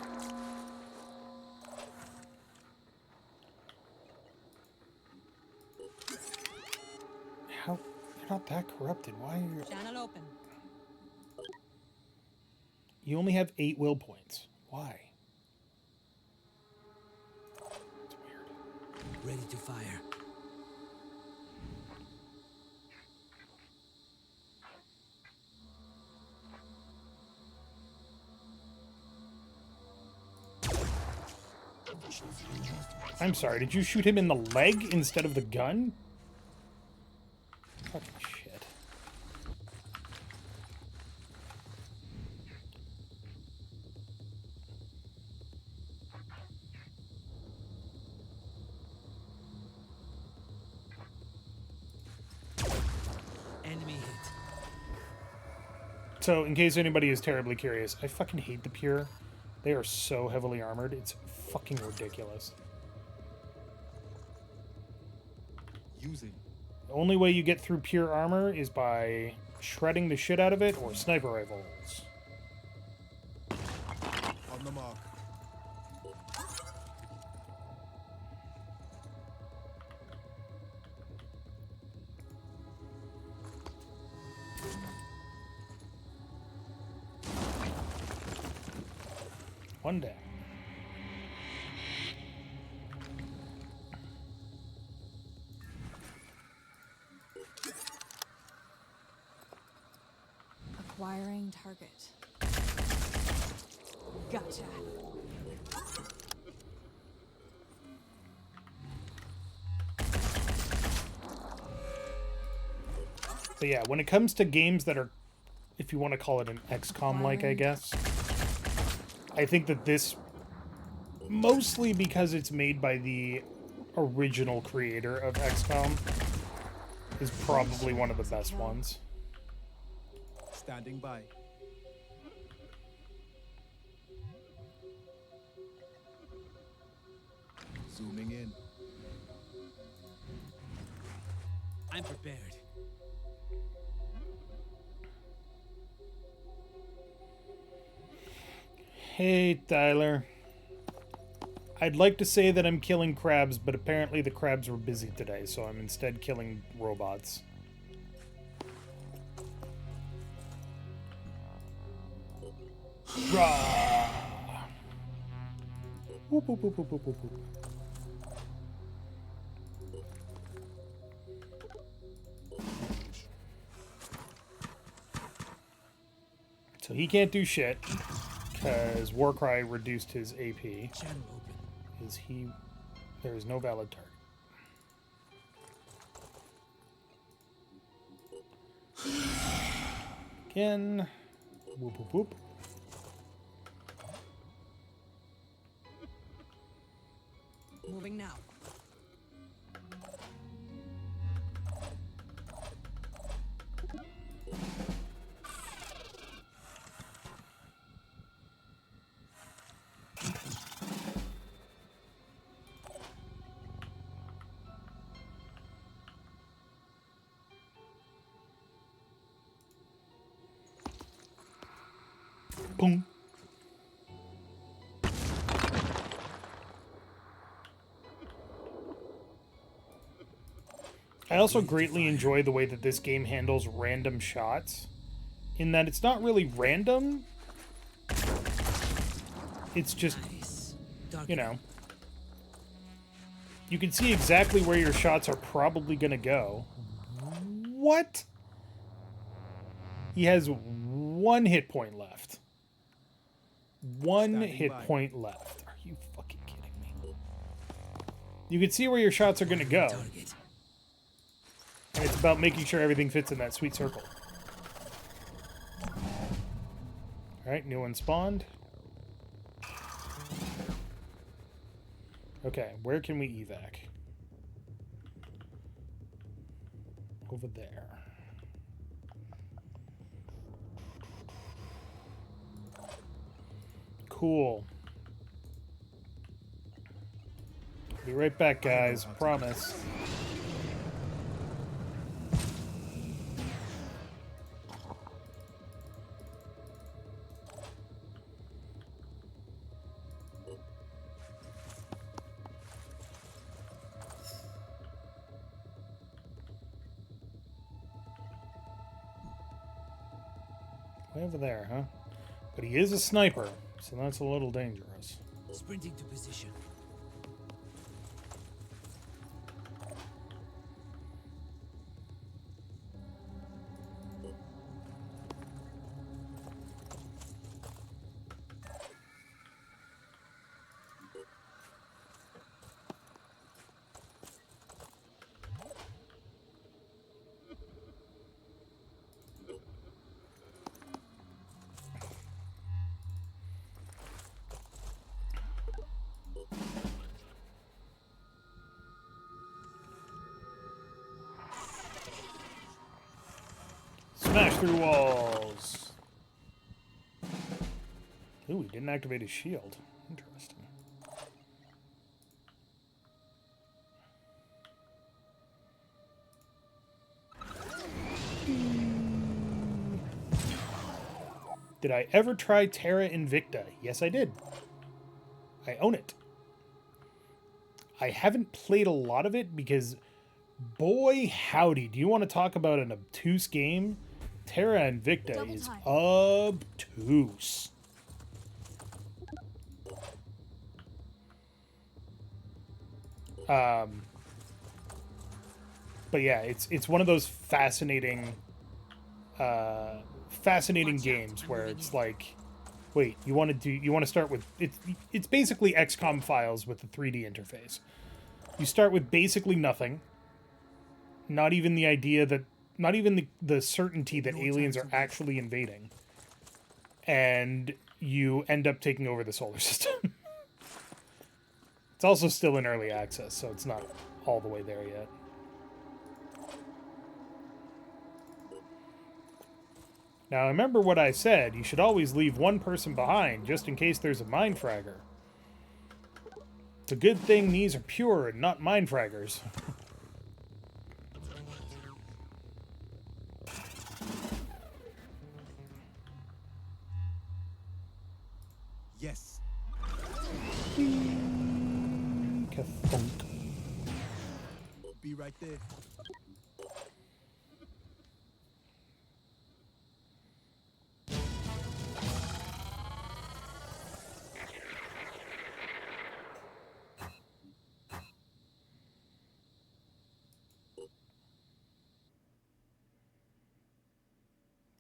How? You're not that corrupted. Why are you... Channel open. You only have 8 will points. Why? It's weird. Ready to fire. I'm sorry, did you shoot him in the leg instead of the gun? Fucking shit. Enemy hit. So, in case anybody is terribly curious, I fucking hate the Pure. They are so heavily armored, it's fucking ridiculous. Using. The only way you get through Pure armor is by shredding the shit out of it or sniper rifles. On the mark. One down. Acquiring target. Gotcha. So yeah, when it comes to games that are, if you want to call it an XCOM-like, I guess, I think that this, mostly because it's made by the original creator of XCOM, is probably one of the best ones. Standing by. Zooming in. I'm prepared. Hey, Tyler. I'd like to say that I'm killing crabs, but apparently the crabs were busy today, so I'm instead killing robots. Rah! Whoop, whoop, whoop, whoop, whoop, whoop, whoop. So he can't do shit because Warcry reduced his AP. Channel open. There is no valid target. Again. Whoop, whoop, whoop. Moving now. Boom. I also greatly enjoy the way that this game handles random shots, in that it's not really random. It's just, you know, you can see exactly where your shots are probably going to go. What? He has 1 hit point left. One hit point left. Are you fucking kidding me? You can see where your shots are going to go. And it's about making sure everything fits in that sweet circle. Alright, new one spawned. Okay, where can we evac? Over there. Cool. Be right back, guys. Promise. Way over there, huh? But he is a sniper, so that's a little dangerous. Sprinting to position. Smash through walls. Ooh, he didn't activate his shield. Interesting. Did I ever try Terra Invicta? Yes, I did. I own it. I haven't played a lot of it because, boy howdy, do you want to talk about an obtuse game? Terra Invicta is obtuse. But yeah, it's one of those fascinating games where it's like, wait, you want to start with it's basically XCOM files with the 3D interface. You start with basically nothing. Not even the idea that not even the certainty that aliens are actually invading. And you end up taking over the solar system. It's also still in early access, so it's not all the way there yet. Now, remember what I said. You should always leave one person behind, just in case there's a mind fragger. It's a good thing these are pure and not mind fraggers. Yes. Ka-thunk. Be right there.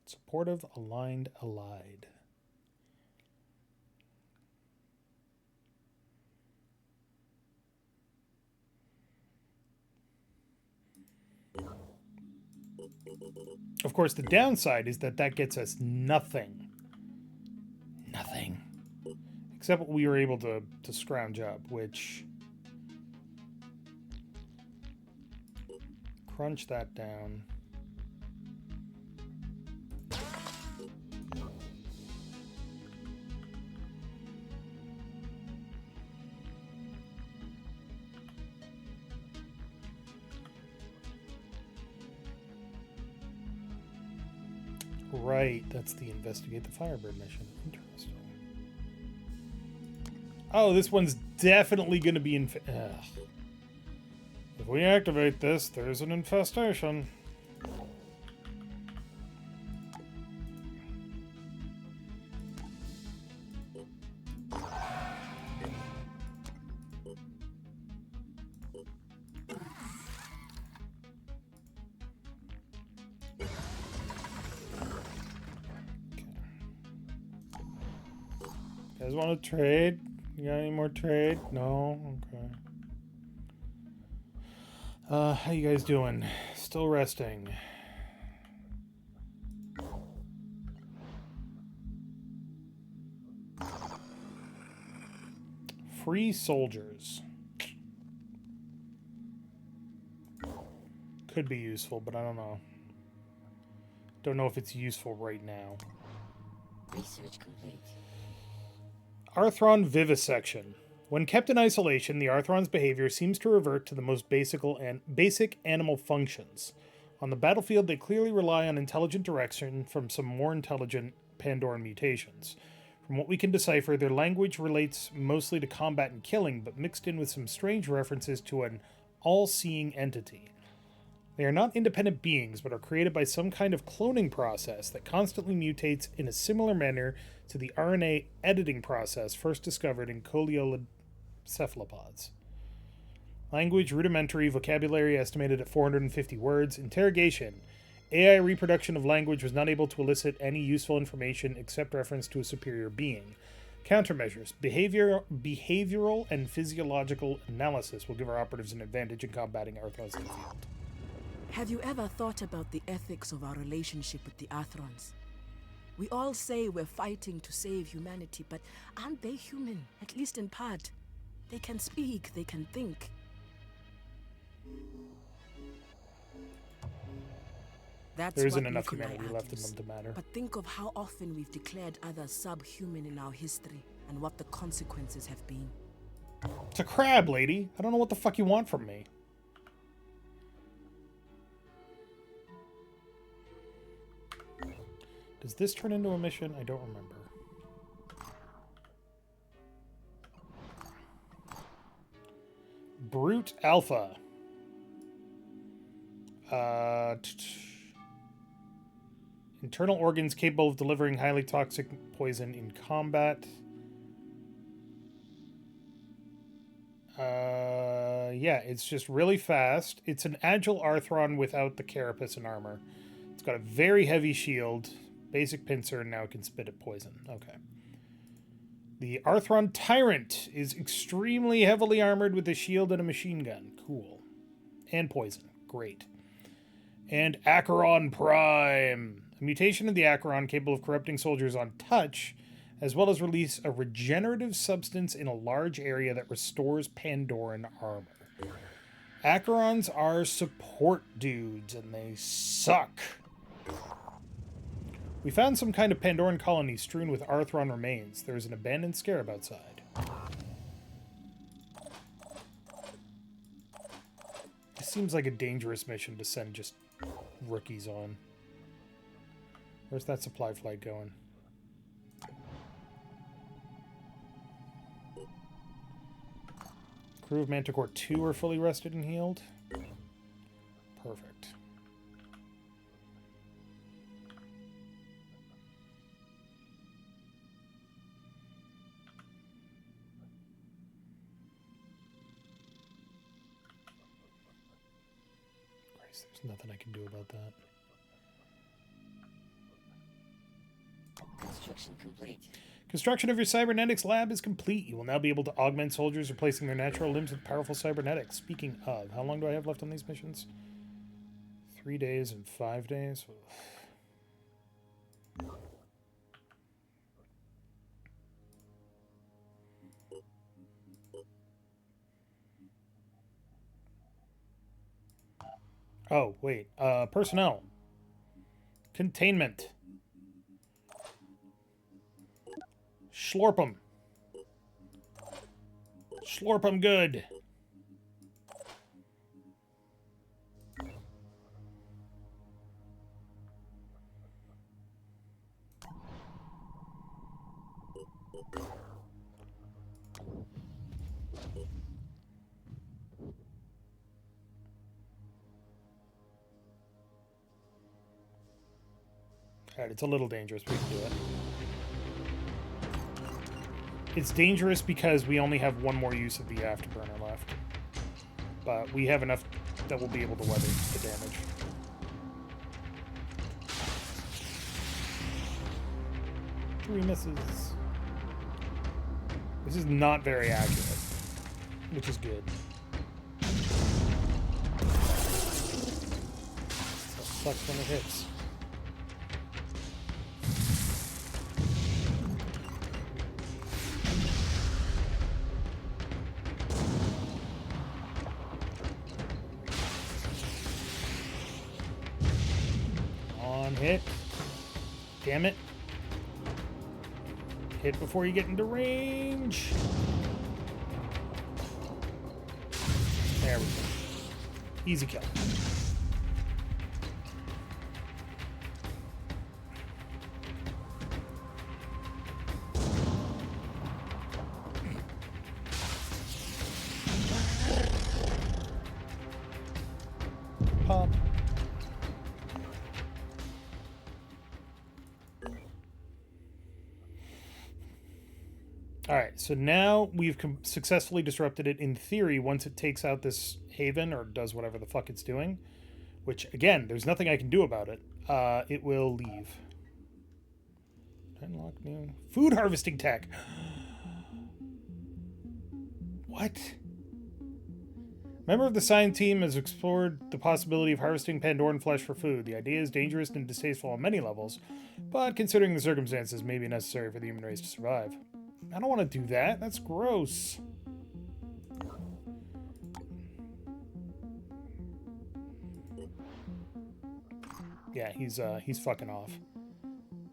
Supportive, aligned, allied. Of course, the downside is that that gets us nothing. Nothing. Except what we were able to scrounge up, which... Crunch that down. Right, that's the investigate the Firebird mission. Interesting. Oh, this one's definitely going to be in... If we activate this, there's an infestation. You guys want to trade? You got any more trade? No? Okay. How you guys doing? Still resting. Free soldiers. Could be useful, but I don't know. Don't know if it's useful right now. Research complete. Arthron vivisection. When kept in isolation, the Arthron's behavior seems to revert to the most basic animal functions. On the battlefield, they clearly rely on intelligent direction from some more intelligent Pandoran mutations. From what we can decipher, their language relates mostly to combat and killing, but mixed in with some strange references to an all-seeing entity. They are not independent beings, but are created by some kind of cloning process that constantly mutates in a similar manner to the RNA editing process first discovered in cephalopods. Language rudimentary, vocabulary estimated at 450 words. Interrogation. AI reproduction of language was not able to elicit any useful information except reference to a superior being. Countermeasures. Behavioral and physiological analysis will give our operatives an advantage in combating Arthrons in the field. Have you ever thought about the ethics of our relationship with the Arthrons? We all say we're fighting to save humanity, but aren't they human, at least in part? They can speak, they can think. There isn't enough humanity left in them to matter. But think of how often we've declared others subhuman in our history, and what the consequences have been. It's a crab, lady. I don't know what the fuck you want from me. Does this turn into a mission? I don't remember. Brute Alpha. Internal organs capable of delivering highly toxic poison in combat. Yeah, it's just really fast. It's an agile Arthron without the carapace and armor. It's got a very heavy shield. Basic pincer, and now it can spit at poison. Okay. The Arthron Tyrant is extremely heavily armored with a shield and a machine gun. Cool. And poison. Great. And Acheron Prime. A mutation of the Acheron capable of corrupting soldiers on touch, as well as release a regenerative substance in a large area that restores Pandoran armor. Acherons are support dudes, and they suck. We found some kind of Pandoran colony strewn with Arthron remains. There is an abandoned scarab outside. This seems like a dangerous mission to send just rookies on. Where's that supply flight going? Crew of Manticore 2 are fully rested and healed. Perfect. There's nothing I can do about that. Construction complete. Construction of your cybernetics lab is complete. You will now be able to augment soldiers, replacing their natural limbs with powerful cybernetics. Speaking of, how long do I have left on these missions? 3 days and 5 days. Oh, wait. Personnel. Containment. Slurp 'em. Slurp 'em good. Alright, it's a little dangerous, but we can do it. It's dangerous because we only have one more use of the afterburner left. But we have enough that we'll be able to weather the damage. Three misses. This is not very accurate, which is good. That sucks when it hits. Hit. Damn it. Hit before you get into range. There we go. Easy kill. Pop. Alright, so now we've successfully disrupted it in theory once it takes out this haven or does whatever the fuck it's doing. Which, again, there's nothing I can do about it. It will leave. Unlock new... Food harvesting tech! What? Member of the science team has explored the possibility of harvesting Pandoran flesh for food. The idea is dangerous and distasteful on many levels, but considering the circumstances, may be necessary for the human race to survive. I don't want to do that. That's gross. Yeah, he's fucking off.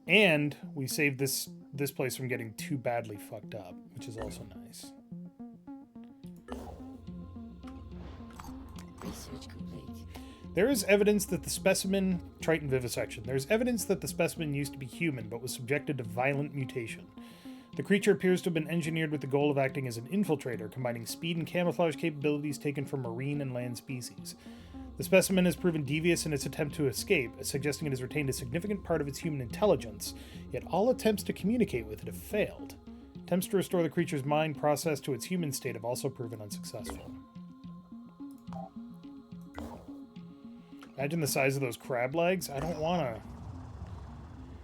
And we saved this place from getting too badly fucked up, which is also nice. Research complete. There is evidence that the specimen... Triton vivisection. There's evidence that the specimen used to be human, but was subjected to violent mutation. The creature appears to have been engineered with the goal of acting as an infiltrator, combining speed and camouflage capabilities taken from marine and land species. The specimen has proven devious in its attempt to escape, suggesting it has retained a significant part of its human intelligence, yet all attempts to communicate with it have failed. Attempts to restore the creature's mind process to its human state have also proven unsuccessful. Imagine the size of those crab legs. I don't want to...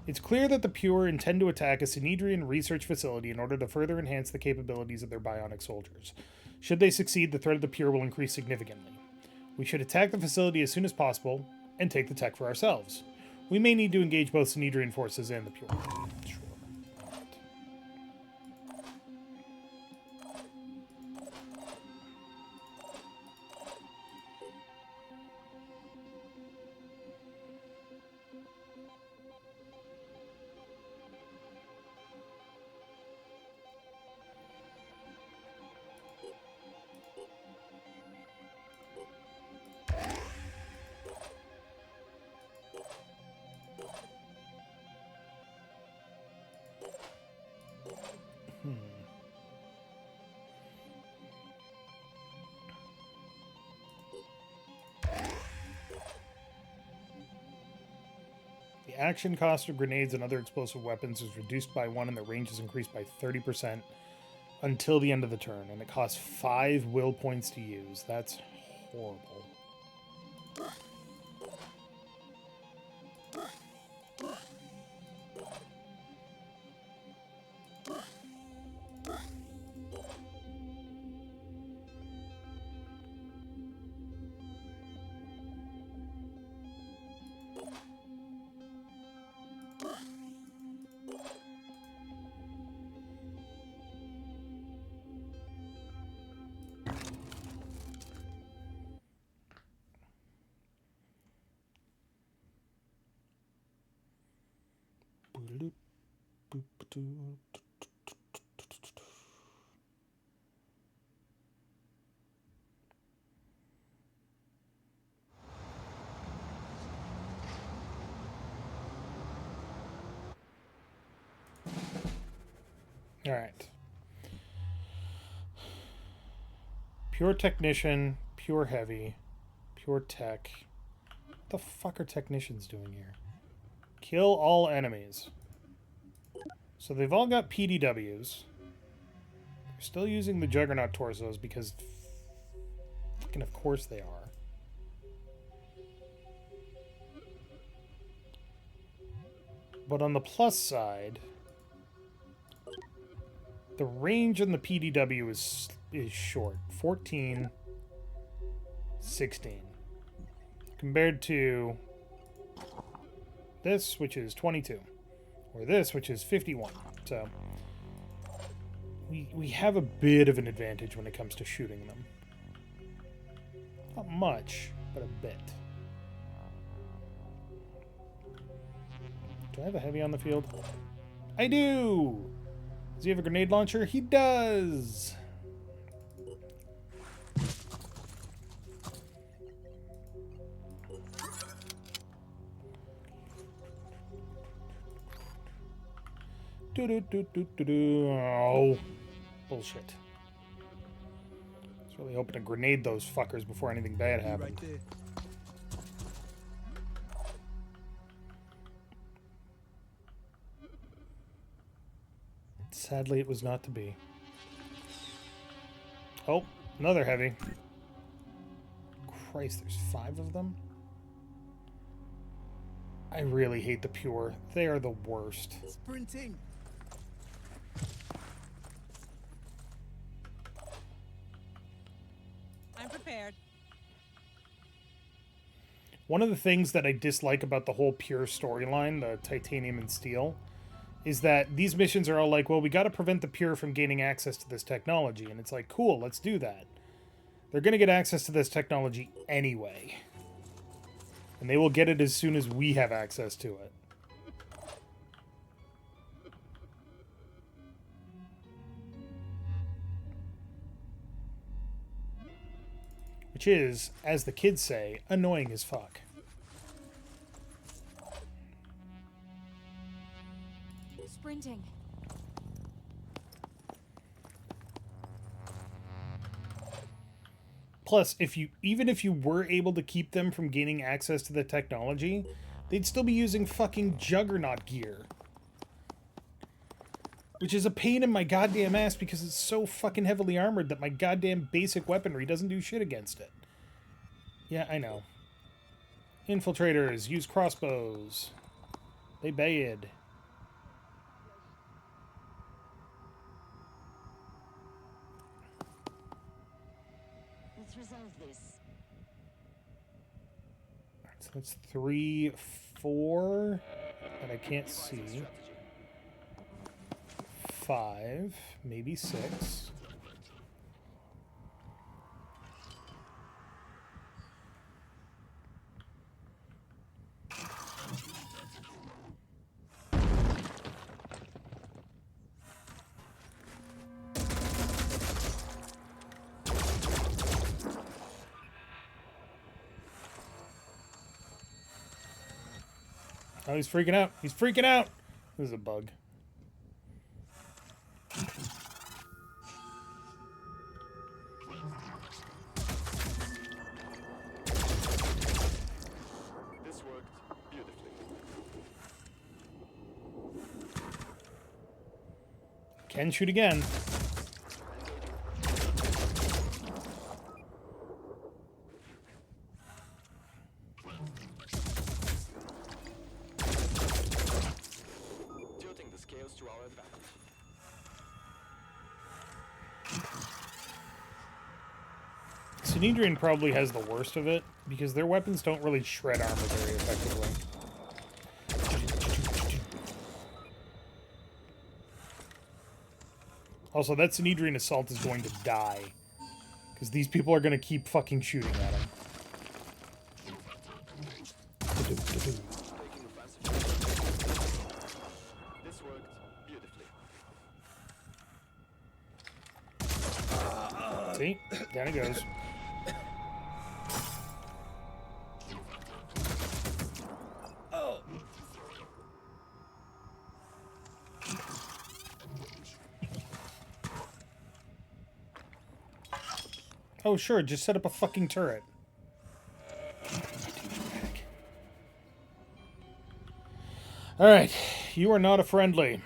It's clear that the Pure intend to attack a Synedrian research facility in order to further enhance the capabilities of their bionic soldiers. Should they succeed, the threat of the Pure will increase significantly. We should attack the facility as soon as possible and take the tech for ourselves. We may need to engage both Synedrian forces and the Pure. Sure. The action cost of grenades and other explosive weapons is reduced by 1 and the range is increased by 30% until the end of the turn, and it costs 5 will points to use. That's horrible. All right. Pure technician, pure heavy, pure tech. What the fuck are technicians doing here? Kill all enemies. So they've all got PDWs. They're still using the Juggernaut torsos because fucking of course they are. But on the plus side, the range on the PDW is short. 14, 16. Compared to this, which is 22. Or this, which is 51. So we have a bit of an advantage when it comes to shooting them. Not much, but a bit. Do I have a heavy on the field? I do! Does he have a grenade launcher? He does! Oh, bullshit. I was really hoping to grenade those fuckers before anything bad happened. Right there. Sadly, it was not to be. Oh, another heavy. Christ, there's 5 of them? I really hate the pure. They are the worst. Sprinting. I'm prepared. One of the things that I dislike about the whole pure storyline, the titanium and steel, is that these missions are all like, well, we got to prevent the pure from gaining access to this technology. And it's like, cool, let's do that. They're going to get access to this technology anyway. And they will get it as soon as we have access to it. Which is, as the kids say, annoying as fuck. Sprinting. Plus, even if you were able to keep them from gaining access to the technology, they'd still be using fucking Juggernaut gear. Which is a pain in my goddamn ass because it's so fucking heavily armored that my goddamn basic weaponry doesn't do shit against it. Yeah, I know. Infiltrators use crossbows. They bad. Let's resolve this. So that's 3, 4 that I can't see. 5, maybe 6. Oh, he's freaking out. He's freaking out. This is a bug. This worked beautifully. Can shoot again. Tilting the scales to our advantage. Synedrian probably has the worst of it because their weapons don't really shred armor very effectively. Also, that Synedrian assault is going to die because these people are going to keep fucking shooting at him. See? Down it goes. Oh, sure, just set up a fucking turret. Alright, you are not a friendly.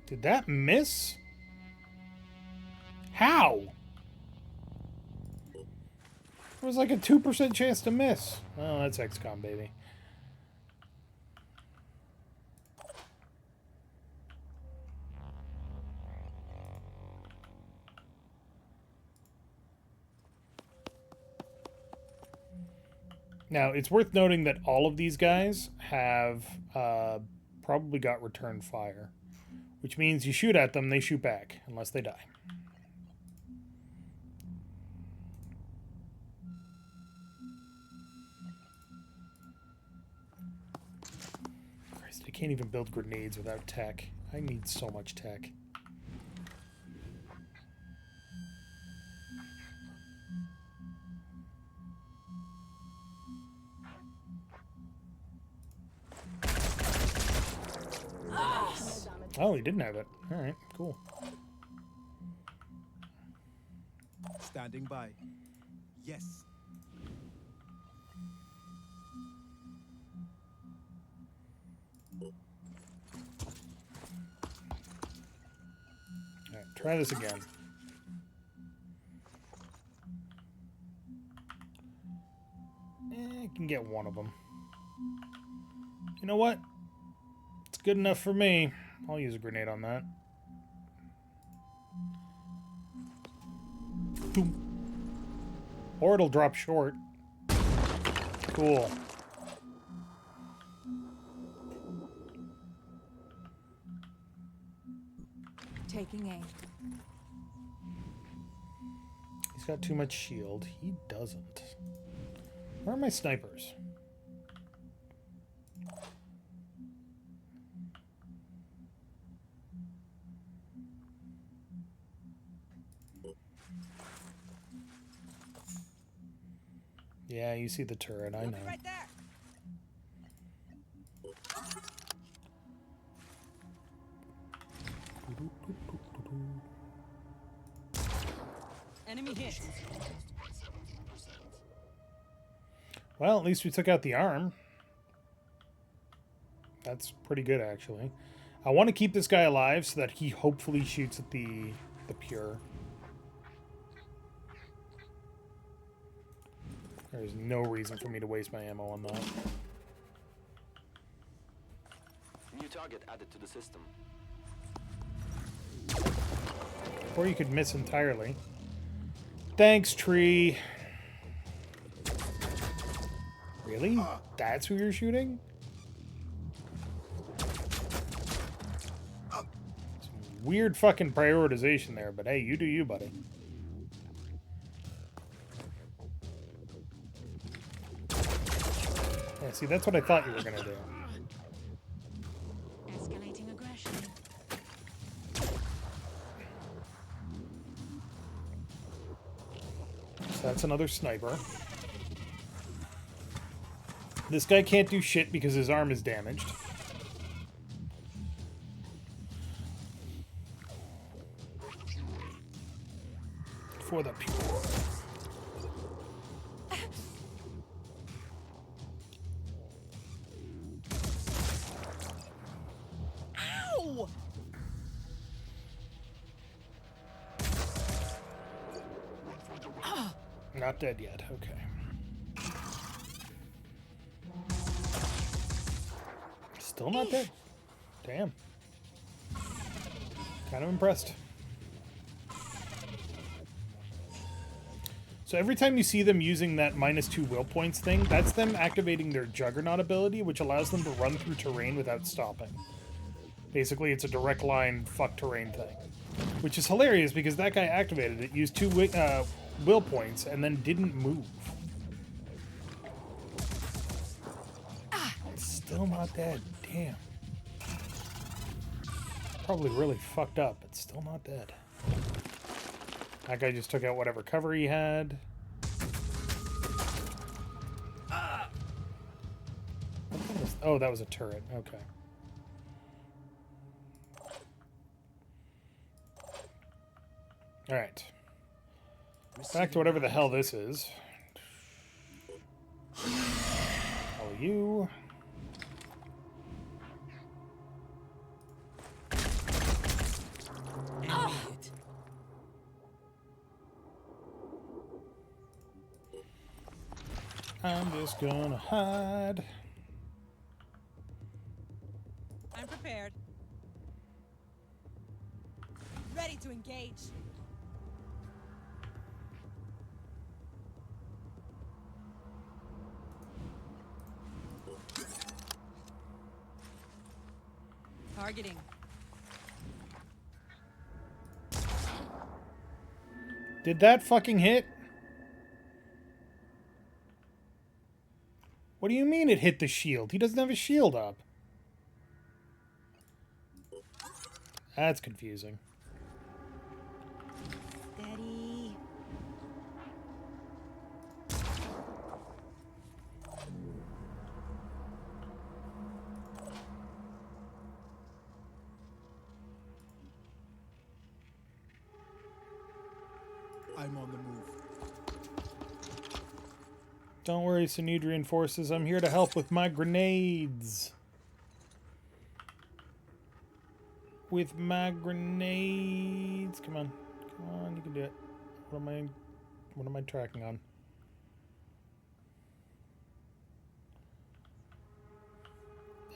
Did that miss? How? There was like a 2% chance to miss. Oh, that's XCOM, baby. Now, it's worth noting that all of these guys have probably got return fire, which means you shoot at them, they shoot back, unless they die. Christ, I can't even build grenades without tech. I need so much tech. Oh, he didn't have it. All right, cool. Standing by. Yes. All right, try this again. I can get one of them. You know what? It's good enough for me. I'll use a grenade on that. Boom. Or it'll drop short. Cool. Taking aim. He's got too much shield. He doesn't. Where are my snipers? Yeah, you see the turret, I know. Right there. Enemy hit. Well, at least we took out the arm. That's pretty good, actually. I want to keep this guy alive so that he hopefully shoots at the pure. There's no reason for me to waste my ammo on that. New target added to the system. Or you could miss entirely. Thanks, tree. Really? That's who you're shooting? Some weird fucking prioritization there, but hey, you do you, buddy. Yeah, see, that's what I thought you were gonna do. Escalating aggression. So that's another sniper. This guy can't do shit because his arm is damaged. For the pure. Ow! Not dead yet, okay. Still not dead. Damn. Kind of impressed. So every time you see them using that -2 will points thing, that's them activating their Juggernaut ability, which allows them to run through terrain without stopping. Basically, it's a direct line fuck terrain thing. Which is hilarious because that guy activated it, used 2 will points, and then didn't move. It's still not dead. Damn. Probably really fucked up, but still not dead. That guy just took out whatever cover he had. Oh, that was a turret. Okay. Alright. Back to whatever the hell this is. Follow you. I'm just gonna hide. I'm prepared. Ready to engage. Targeting. Did that fucking hit? What do you mean it hit the shield? He doesn't have a shield up. That's confusing. Steady. I'm on the move. Don't worry, Sanudrian forces. I'm here to help with my grenades. With my grenades. Come on. Come on, you can do it. What am I tracking on?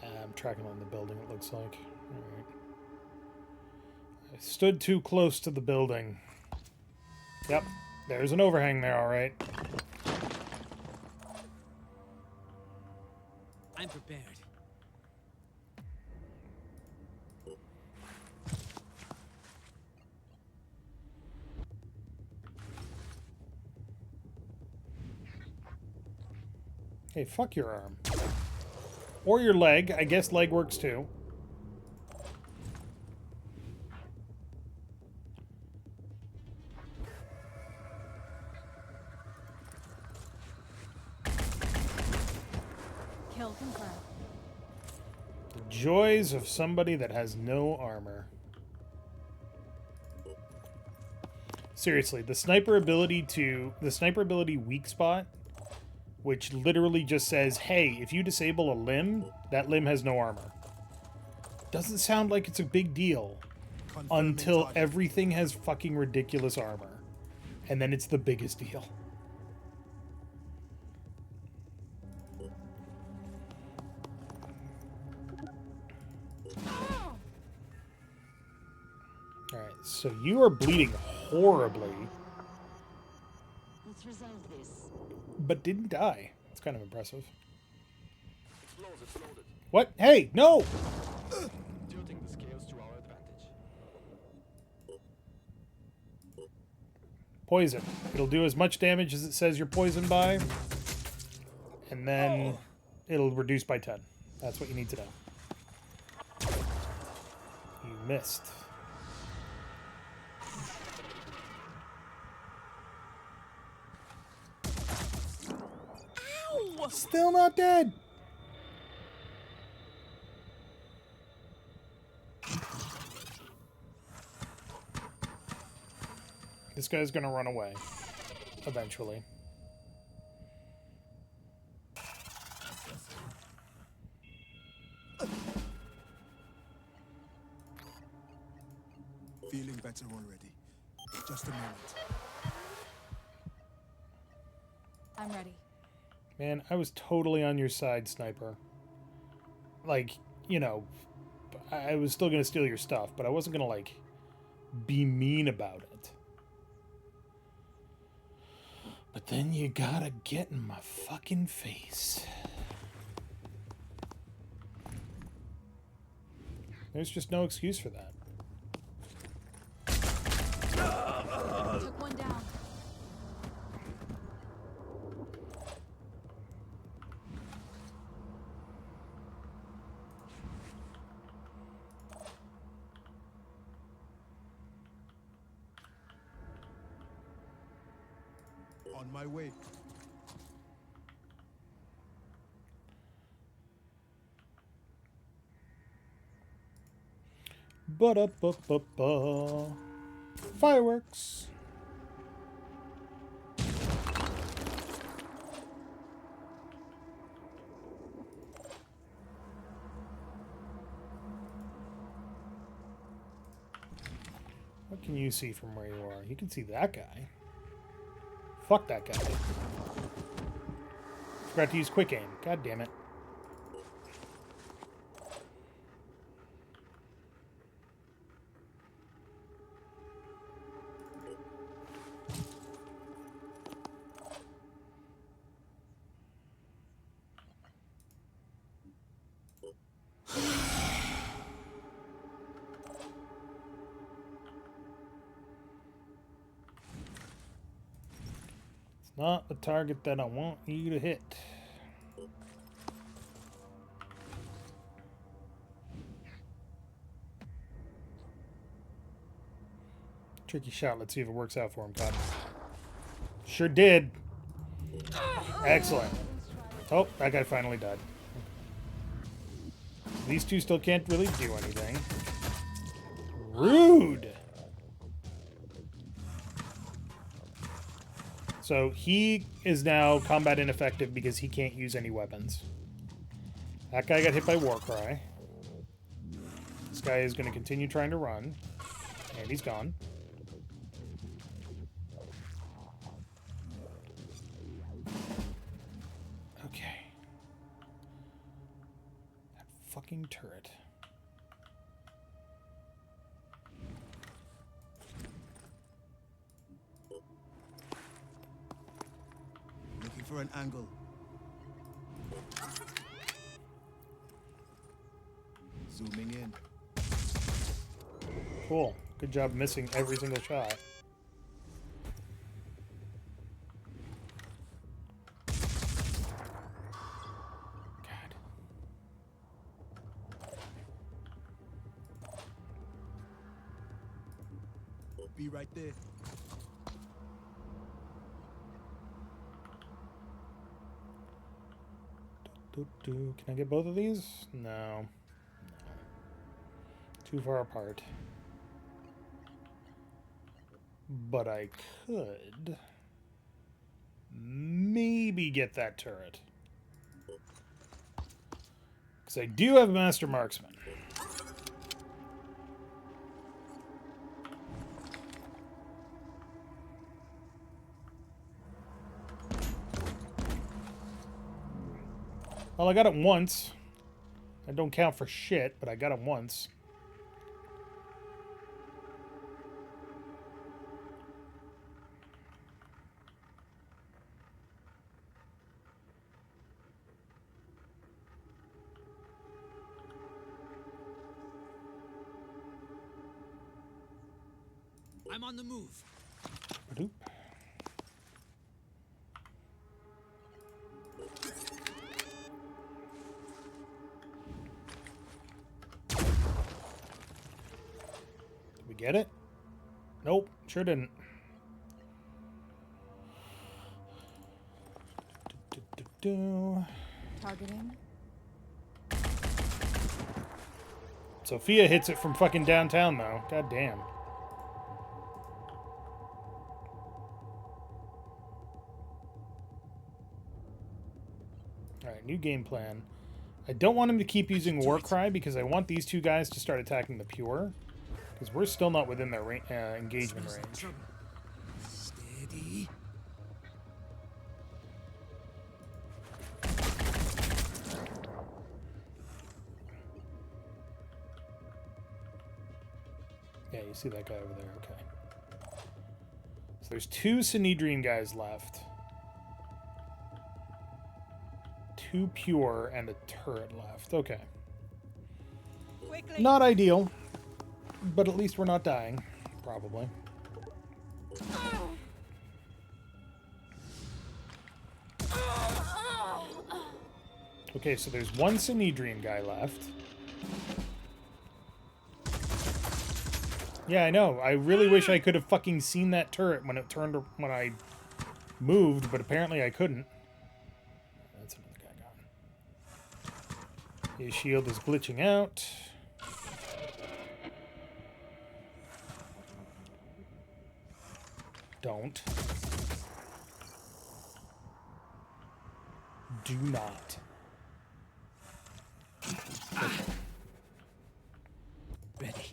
I'm tracking on the building, it looks like. Alright. I stood too close to the building. Yep. There's an overhang there, alright. I'm prepared. Hey, fuck your arm. Or your leg. I guess leg works too. Kill confirmed. The joys of somebody that has no armor. Seriously, the sniper ability weak spot, which literally just says, hey, if you disable a limb, that limb has no armor. Doesn't sound like it's a big deal until everything has fucking ridiculous armor. And then it's the biggest deal. Alright, so you are bleeding horribly. Let's resolve this. But didn't die. It's kind of impressive. It's loaded. What? Hey, no! Tilting the scales to our advantage. Poison. It'll do as much damage as it says you're poisoned by. And then it'll reduce by 10. That's what you need to know. You missed. Still not dead. This guy's gonna run away eventually. Feeling better already. Just a moment. I'm ready. Man, I was totally on your side, Sniper. Like, you know, I was still gonna steal your stuff, but I wasn't gonna, like, be mean about it. But then you gotta get in my fucking face. There's just no excuse for that. Took one down. On my way. Ba-da-ba-ba-ba. Fireworks. What can you see from where you are? You can see that guy. Fuck that guy. Forgot to use quick aim. God damn it. Not the target that I want you to hit. Tricky shot. Let's see if it works out for him, Cotton. Sure did. Excellent. Oh, that guy finally died. These two still can't really do anything. Rude! So he is now combat ineffective because he can't use any weapons. That guy got hit by Warcry. This guy is going to continue trying to run. And he's gone. Okay. That fucking turret. Looking for an angle. Zooming in. Cool. Good job missing every single shot. God. Be right there. Can I get both of these? No. Too far apart. But I could maybe get that turret. Because I do have a Master Marksman. Well, I got it once. I don't count for shit, but I got it once. I'm on the move. Ba-doop. Did we get it? Nope, sure didn't. Targeting. Sophia hits it from fucking downtown, though. God damn. Alright, new game plan. I don't want him to keep using Warcry because I want these two guys to start attacking the Pure. Because we're still not within their engagement range. Steady. Yeah, you see that guy over there. Okay. So there's two Sinedrian guys left. 2 pure and a turret left. Okay. Quickly. Not ideal, but at least we're not dying. Probably. Okay, so there's one Sinedrian guy left. Yeah, I know. I really wish I could have fucking seen that turret when it turned when I moved, but apparently I couldn't. That's another guy gone. His shield is glitching out. Don't. Do not. Ready.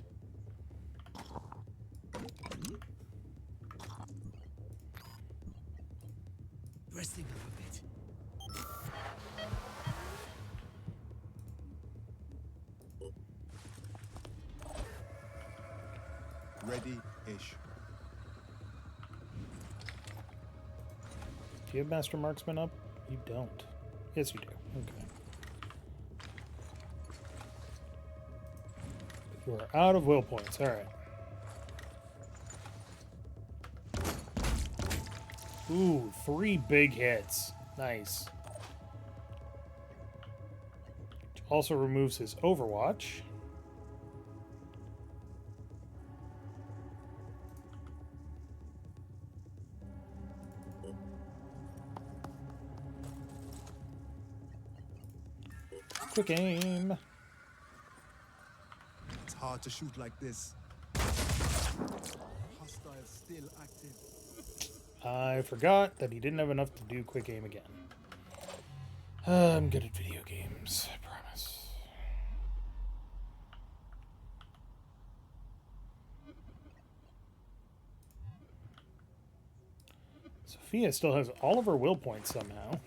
Resting up a bit. Ready-ish. Do you have Master Marksman up? You don't. Yes, you do. Okay. You are out of will points. All right. Ooh, 3 big hits. Nice. Which also removes his Overwatch. Quick aim. It's hard to shoot like this. Hostile still active. I forgot that he didn't have enough to do quick aim again. I'm good at video games, I promise. Sophia still has all of her will points somehow.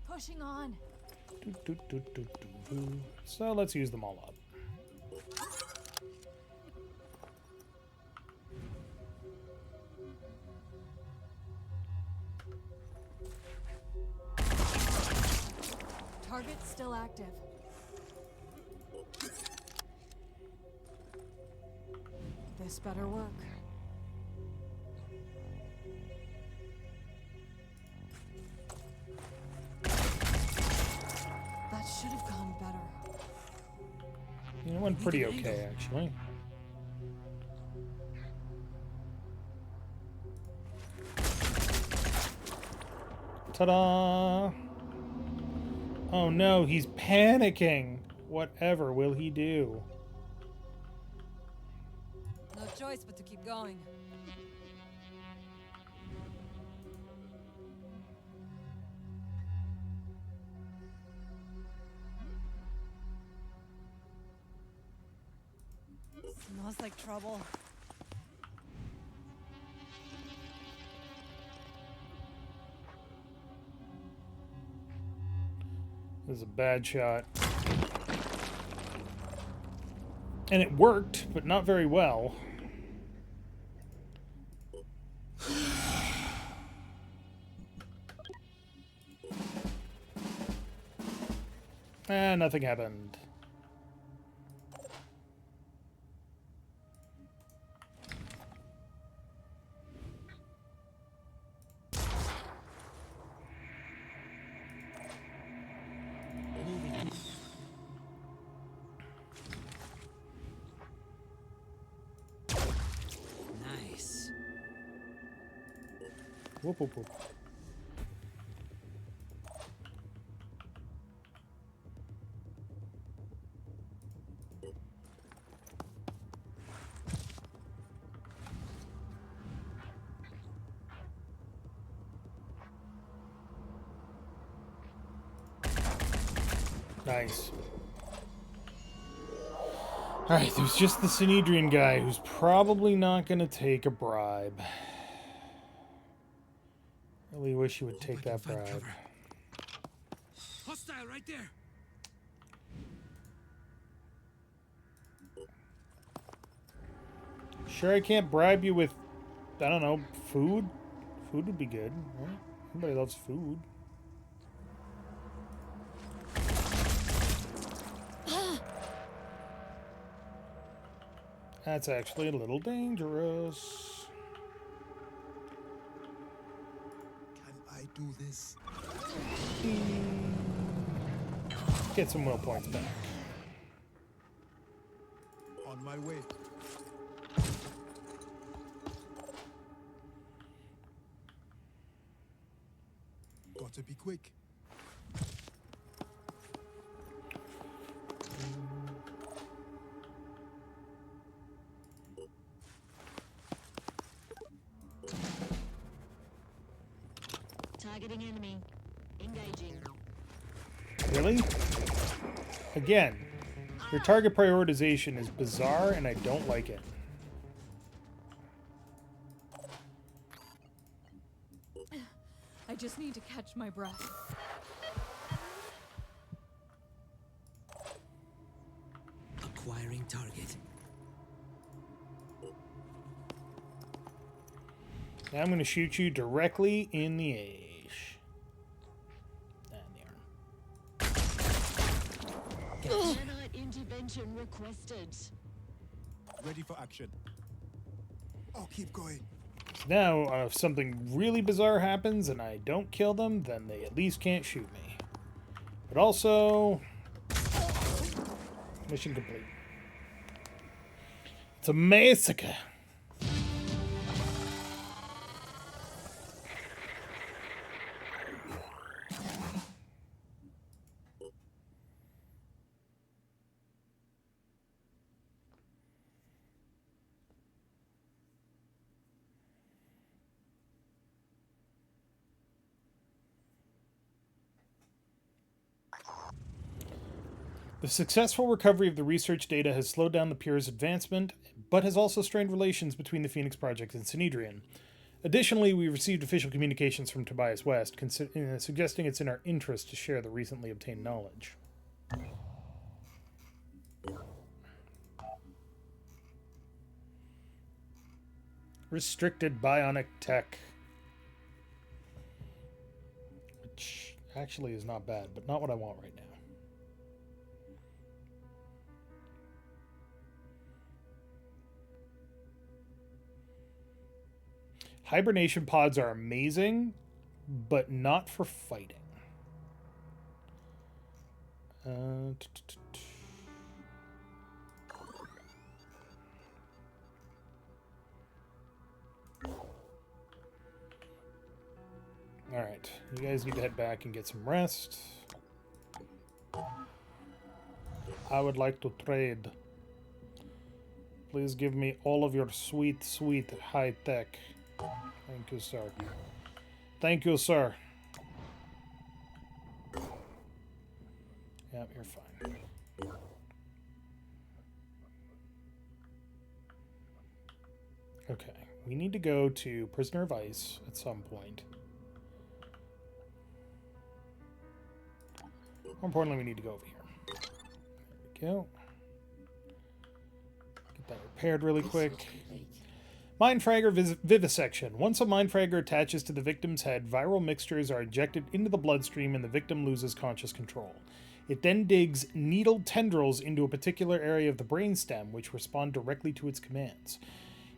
Pushing on. So let's use them all up. Target still active. This better work. That should have gone better. It went pretty okay, actually. Ta-da! Oh no, he's panicking. Whatever will he do? No choice but to keep going. Smells like trouble. This is a bad shot. And it worked, but not very well. Nothing happened. Nice. Whoop, whoop, whoop. Nice. Alright, there's just the Sinedrian guy who's probably not going to take a bribe. Really wish he would take that bribe. Hostile right there. Sure I can't bribe you with I don't know, food? Food would be good, right? Everybody loves food. That's actually a little dangerous. Can I do this? Get some will points back. On my way. Gotta be quick. Targeting enemy. Engaging. Really? Again, your target prioritization is bizarre and I don't like it. I just need to catch my breath. Acquiring target. Now I'm going to shoot you directly in the ash. And the arm. Nanite intervention requested. Ready for action. Oh, keep going. So now, if something really bizarre happens and I don't kill them, then they at least can't shoot me. But also, mission complete. It's a massacre. The successful recovery of the research data has slowed down the Pure's advancement, but has also strained relations between the Phoenix Project and Synedrian. Additionally, we received official communications from Tobias West, suggesting it's in our interest to share the recently obtained knowledge. Restricted bionic tech. Which actually is not bad, but not what I want right now. Hibernation pods are amazing, but not for fighting. Alright, you guys need to head back and get some rest. I would like to trade. Please give me all of your sweet, sweet high tech. Thank you, sir. Thank you, sir. Yep, you're fine. Okay, we need to go to Prisoner of Ice at some point. More importantly, we need to go over here. There we go. Get that repaired really quick. Mindfragger vivisection. Once a mindfragger attaches to the victim's head, viral mixtures are injected into the bloodstream and the victim loses conscious control. It then digs needled tendrils into a particular area of the brainstem, which respond directly to its commands.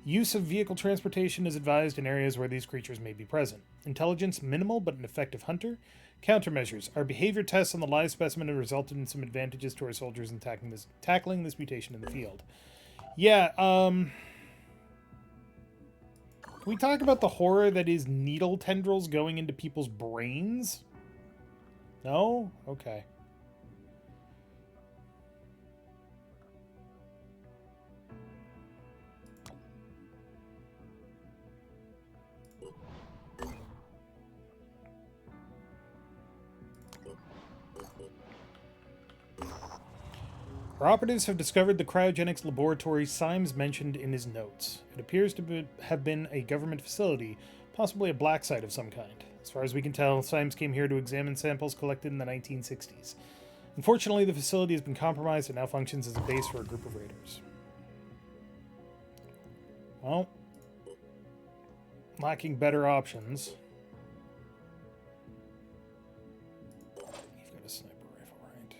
Use of vehicle transportation is advised in areas where these creatures may be present. Intelligence minimal but an effective hunter. Countermeasures. Our behavior tests on the live specimen have resulted in some advantages to our soldiers in tackling this mutation in the field. Yeah, Can we talk about the horror that is needle tendrils going into people's brains? No? Okay. Our operatives have discovered the cryogenics laboratory Symes mentioned in his notes. It appears to have been a government facility, possibly a black site of some kind. As far as we can tell, Symes came here to examine samples collected in the 1960s. Unfortunately, the facility has been compromised and now functions as a base for a group of raiders. Well, lacking better options. You've got a sniper rifle, right?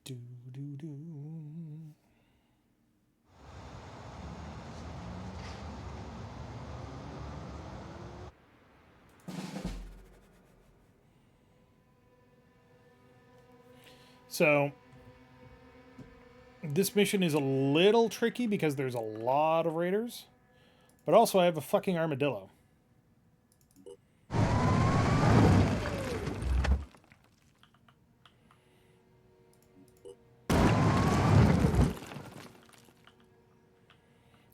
Do do do. So this mission is a little tricky because there's a lot of raiders, but also I have a fucking armadillo.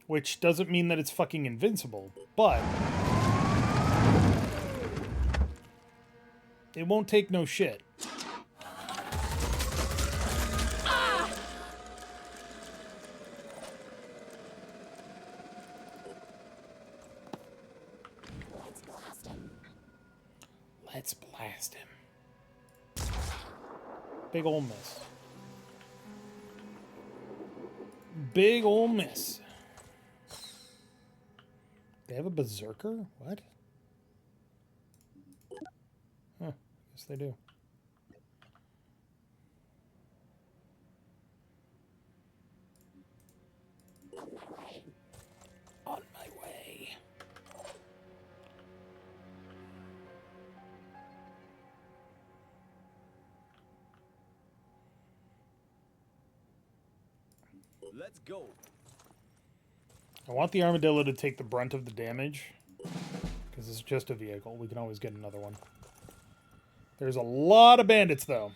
Which doesn't mean that it's fucking invincible, but it won't take no shit. Let's blast him. Big ol' miss. Big ol' miss. They have a berserker? What? Huh, yes they do. On my way. Let's go. I want the armadillo to take the brunt of the damage, because it's just a vehicle. We can always get another one. There's a lot of bandits, though.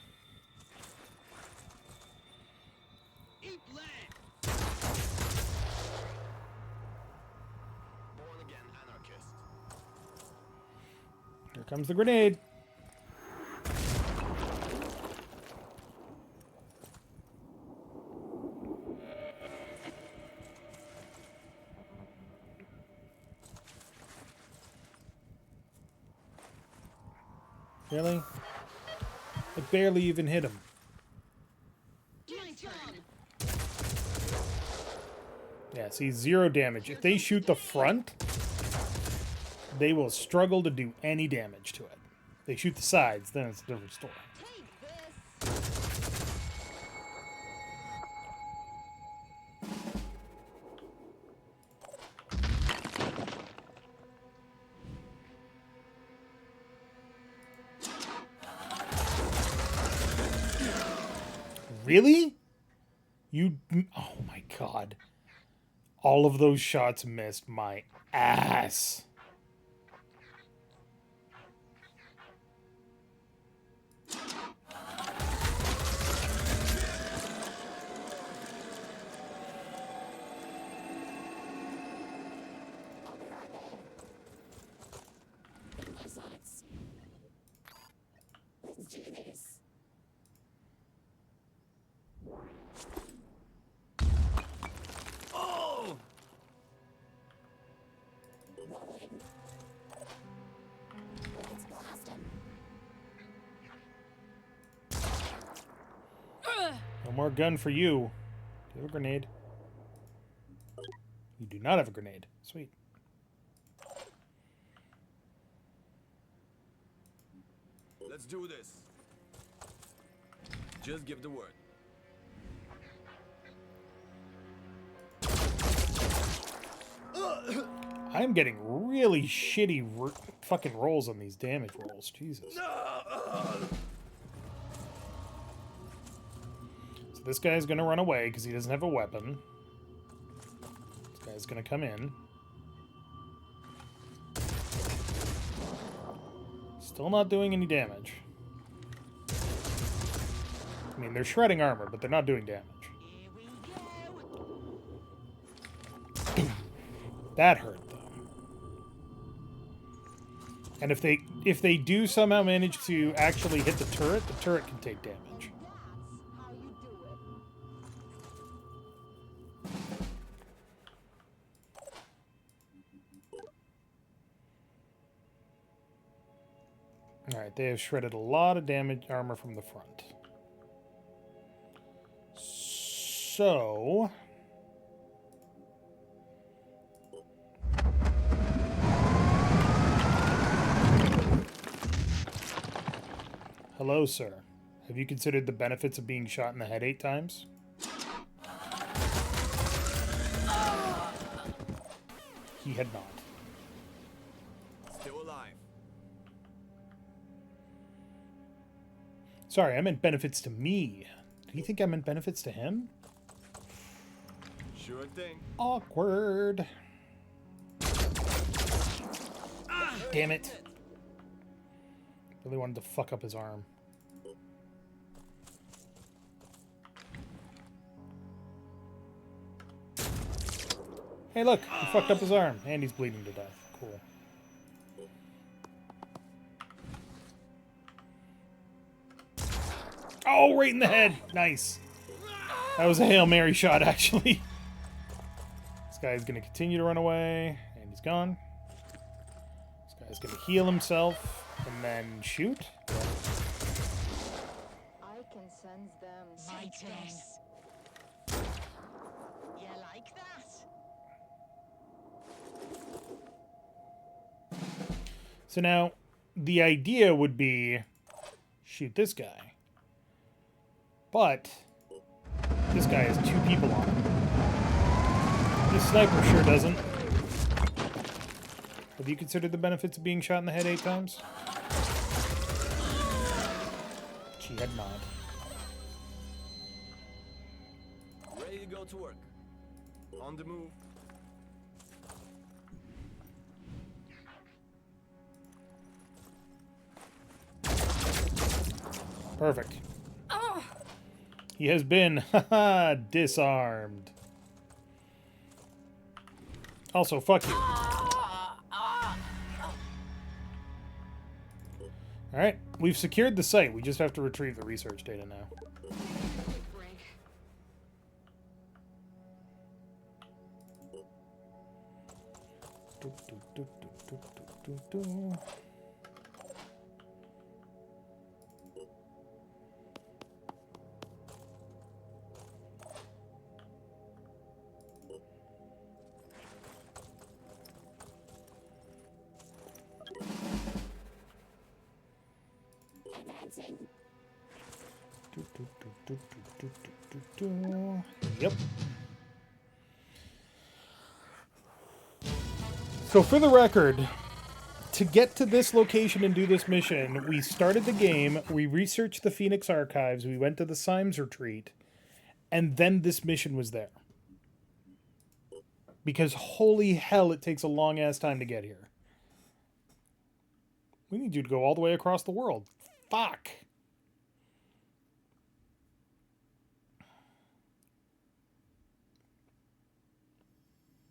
Eat lead. Born again anarchist. Here comes the grenade. Really? I barely even hit him. Yeah, see, 0 damage. If they shoot the front, they will struggle to do any damage to it. If they shoot the sides, then it's a different story. Really? You... Oh my god. All of those shots missed my ass. Let's do this. Oh! Let's blast him. No more gun for you. Do you have a grenade? You do not have a grenade. Sweet. Let's do this. Just give the word. I'm getting really shitty fucking rolls on these damage rolls. Jesus. So this guy's gonna run away because he doesn't have a weapon. This guy's gonna come in. Still not doing any damage. I mean, they're shredding armor, but they're not doing damage. That hurt, though. And if they do somehow manage to actually hit the turret can take damage. Alright, they have shredded a lot of damage armor from the front. So... Hello, sir. Have you considered the benefits of being shot in the head 8 times? He had not. Still alive. Sorry, I meant benefits to me. Do you think I meant benefits to him? Sure thing. Awkward. Damn it. Really wanted to fuck up his arm. Hey, look! He fucked up his arm. And he's bleeding to death. Cool. Oh, right in the head! Nice. That was a Hail Mary shot, actually. This guy is going to continue to run away. And he's gone. This guy's going to heal himself. And then shoot. I can sense them. My turn. You like that? So now, the idea would be shoot this guy. But this guy has 2 people on him. This sniper sure doesn't. Have you considered the benefits of being shot in the head 8 times? She had not. Ready to go to work. On the move. Perfect. He has been disarmed. Also, fuck you. Alright, we've secured the site. We just have to retrieve the research data now. Yep. So for the record, to get to this location and do this mission, we started the game, we researched the Phoenix archives, we went to the Symes retreat, and then this mission was there. Because holy hell, it takes a long ass time to get here. We need you to go all the way across the world. Fuck.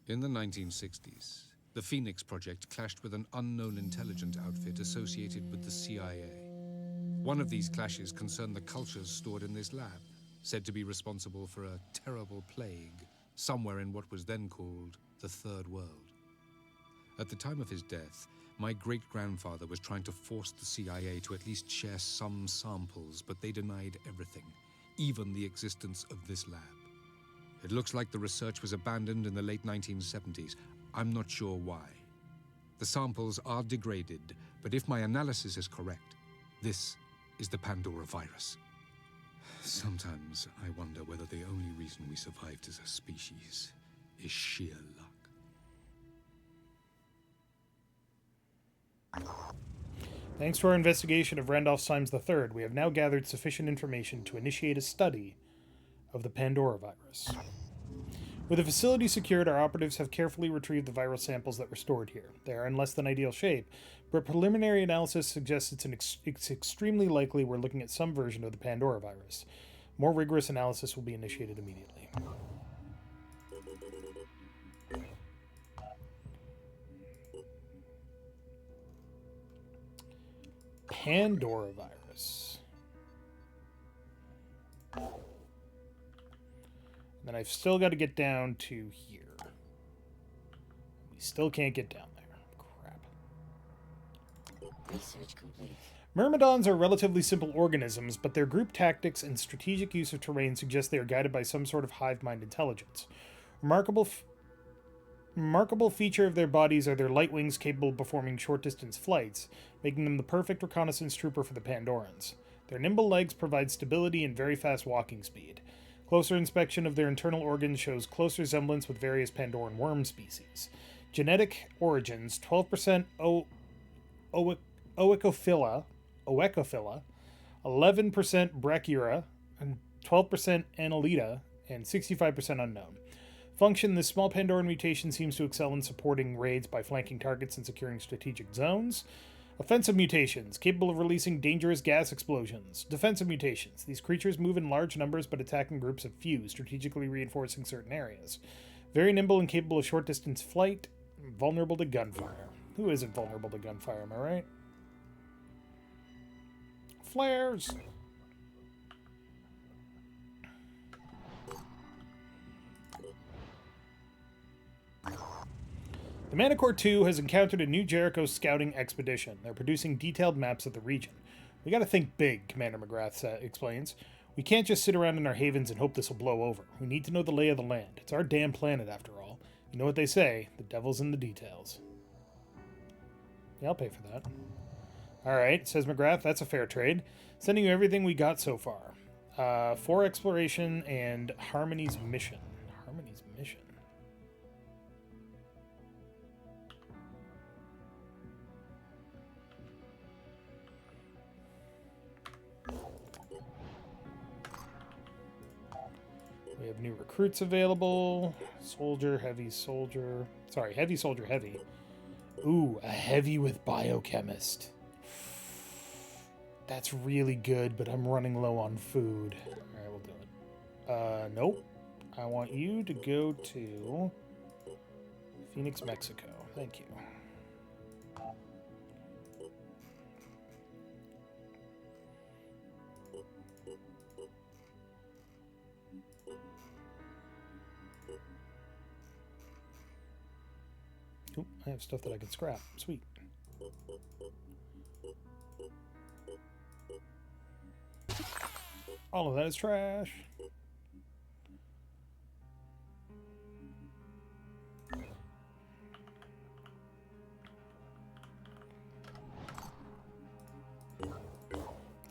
In the 1960s, the Phoenix Project clashed with an unknown intelligence outfit associated with the CIA. One of these clashes concerned the cultures stored in this lab, said to be responsible for a terrible plague somewhere in what was then called the Third World. At the time of his death, my great-grandfather was trying to force the CIA to at least share some samples, but they denied everything, even the existence of this lab. It looks like the research was abandoned in the late 1970s. I'm not sure why. The samples are degraded, but if my analysis is correct, this is the Pandora virus. Sometimes I wonder whether the only reason we survived as a species is sheer luck. Thanks to our investigation of Randolph Symes III, we have now gathered sufficient information to initiate a study of the Pandora virus. With the facility secured, our operatives have carefully retrieved the viral samples that were stored here. They are in less than ideal shape, but preliminary analysis suggests it's extremely likely we're looking at some version of the Pandora virus. More rigorous analysis will be initiated immediately. Pandora virus. Then I've still got to get down to here. We still can't get down there. Crap. Research complete. Myrmidons are relatively simple organisms, but their group tactics and strategic use of terrain suggest they are guided by some sort of hive-mind intelligence. Remarkable feature of their bodies are their light wings capable of performing short-distance flights, making them the perfect reconnaissance trooper for the Pandorans. Their nimble legs provide stability and very fast walking speed. Closer inspection of their internal organs shows close resemblance with various Pandoran worm species. Genetic origins: 12% Oecophila, 11% Brachyura, and 12% Annelida, and 65% unknown. Function: this small Pandoran mutation seems to excel in supporting raids by flanking targets and securing strategic zones. Offensive mutations, capable of releasing dangerous gas explosions. Defensive mutations, these creatures move in large numbers but attack in groups of few, strategically reinforcing certain areas. Very nimble and capable of short-distance flight. Vulnerable to gunfire. Who isn't vulnerable to gunfire, am I right? Flares! The Manticore 2 has encountered a new Jericho scouting expedition. They're producing detailed maps of the region. We gotta think big, Commander McGrath explains. We can't just sit around in our havens and hope this will blow over. We need to know the lay of the land. It's our damn planet, after all. You know what they say, the devil's in the details. Yeah, I'll pay for that. Alright, says McGrath, that's a fair trade. Sending you everything we got so far. 4 exploration and Harmony's mission. Harmony's mission. We have new recruits available. Soldier, heavy soldier. Sorry, heavy soldier, heavy. Ooh, a heavy with biochemist. That's really good, but I'm running low on food. Alright, we'll do it. Nope. I want you to go to Phoenix, Mexico. Thank you. Oop, I have stuff that I can scrap. Sweet. All of that is trash.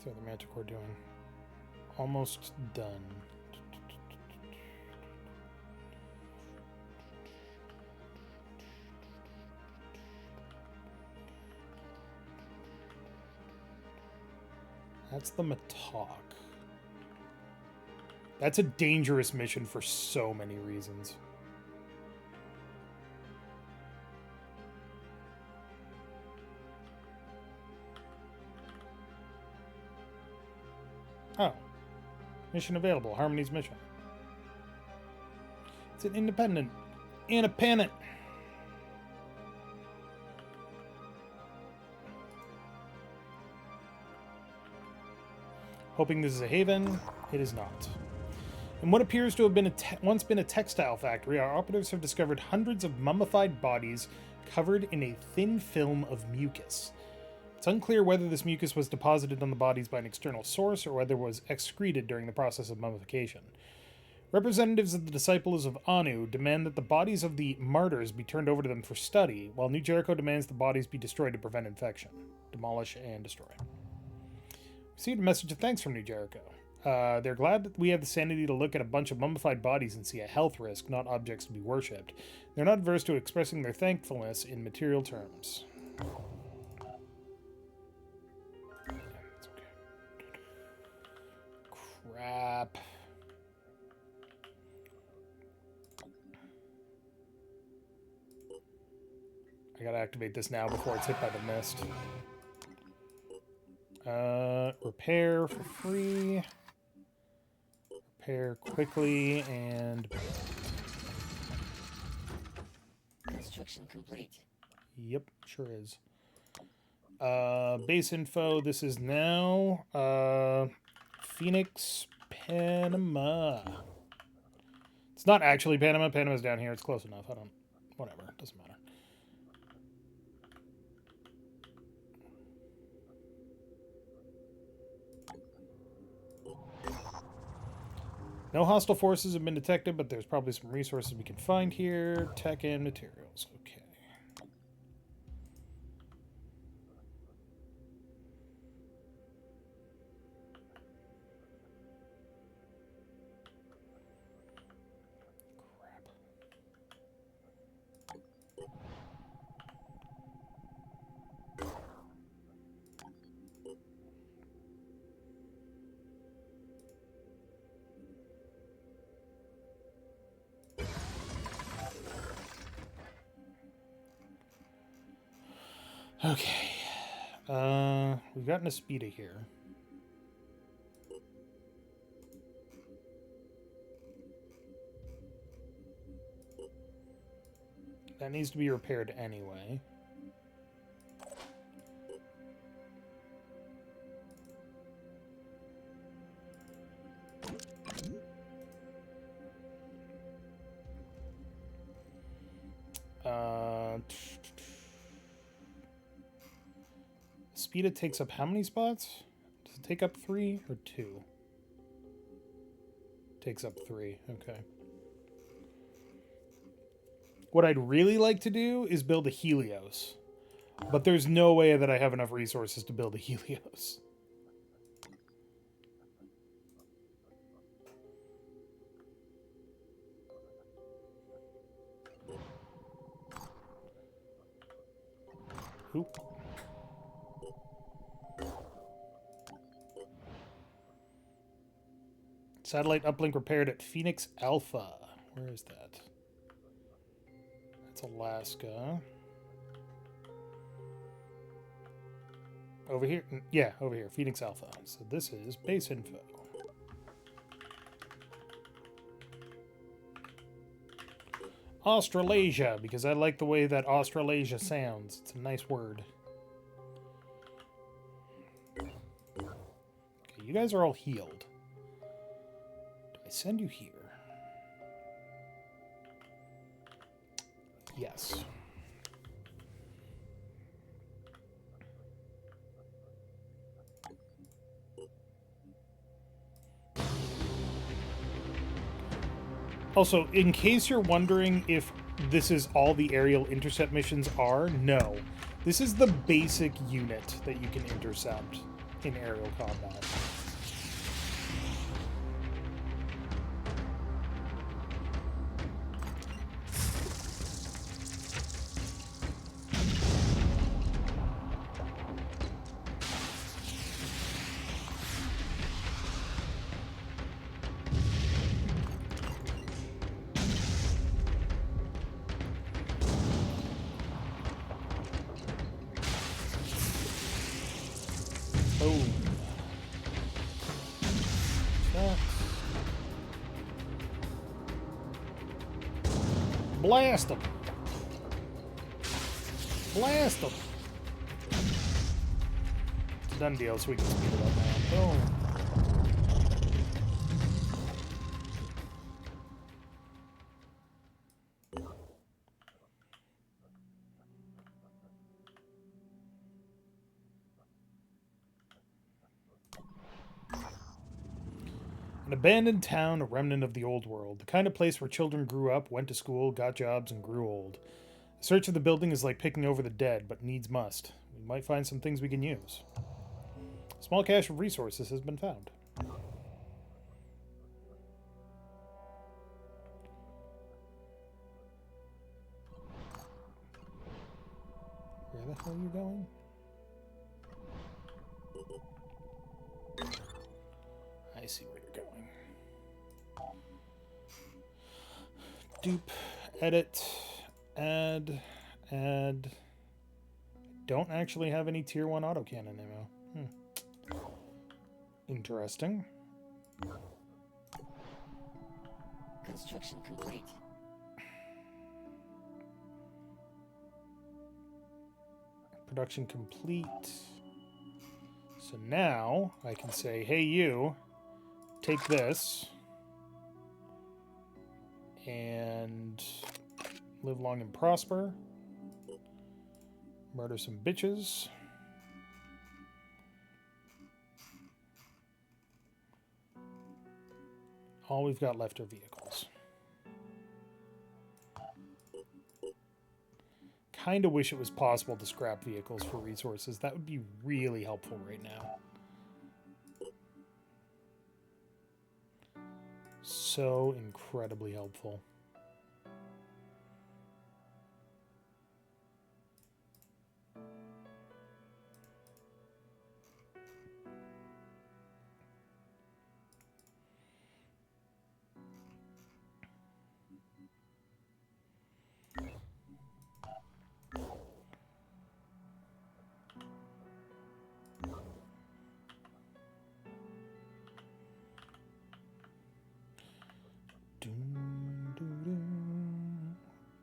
So the Manticore doing? Almost done. That's the Matok. That's a dangerous mission for so many reasons. Oh. Mission available. Harmony's mission. It's an independent. Independent. Hoping this is a haven. It is not. In what appears to have been once been a textile factory, our operatives have discovered hundreds of mummified bodies covered in a thin film of mucus. It's unclear whether this mucus was deposited on the bodies by an external source or whether it was excreted during the process of mummification. Representatives of the disciples of Anu demand that the bodies of the martyrs be turned over to them for study, while New Jericho demands the bodies be destroyed to prevent infection. Demolish and destroy. Received a message of thanks from New Jericho. They're glad that we have the sanity to look at a bunch of mummified bodies and see a health risk, not objects to be worshipped. They're not averse to expressing their thankfulness in material terms. That's okay. Crap. I gotta activate this now before it's hit by the mist. Repair for free. Repair quickly and... Construction complete. Yep, sure is. Base info, this is now Phoenix, Panama. It's not actually Panama. Panama's down here. It's close enough. Whatever. Doesn't matter. No hostile forces have been detected, but there's probably some resources we can find here. Tech and materials. Okay. Okay. We've gotten a speeder here. That needs to be repaired anyway. Speeda takes up how many spots? Does it take up 3 or 2? Takes up 3. Okay. What I'd really like to do is build a Helios. But there's no way that I have enough resources to build a Helios. Oop. Satellite uplink repaired at Phoenix Alpha. Where is that? That's Alaska. Over here? Yeah, over here. Phoenix Alpha. So this is base info. Australasia, because I like the way that Australasia sounds. It's a nice word. Okay, you guys are all healed. Do I send you here? Yes. Also, in case you're wondering if this is all the aerial intercept missions are, no. This is the basic unit that you can intercept in aerial combat. Blast them! Blast them! It's a done deal, so we can speed it up now. Boom. An abandoned town, a remnant of the old world. The kind of place where children grew up, went to school, got jobs, and grew old. The search of the building is like picking over the dead, but needs must. We might find some things we can use. A small cache of resources has been found. Where the hell are you going? I see where you're going. Dupe, edit, add. Don't actually have any tier 1 autocannon ammo. Interesting. Construction complete. Production complete. So now I can say, hey you, take this and live long and prosper. Murder some bitches. All we've got left are vehicles. Kind of wish it was possible to scrap vehicles for resources. That would be really helpful right now. So incredibly helpful.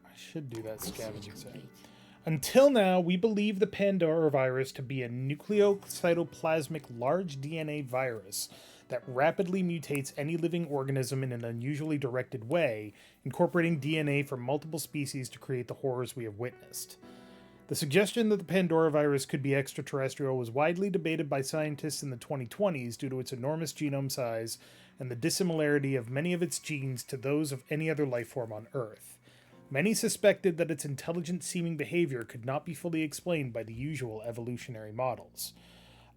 I should do that scavenging site. Until now, we believe the Pandora virus to be a nucleocytoplasmic large DNA virus that rapidly mutates any living organism in an unusually directed way, incorporating DNA from multiple species to create the horrors we have witnessed. The suggestion that the Pandora virus could be extraterrestrial was widely debated by scientists in the 2020s due to its enormous genome size and the dissimilarity of many of its genes to those of any other life form on Earth. Many suspected that its intelligent-seeming behavior could not be fully explained by the usual evolutionary models.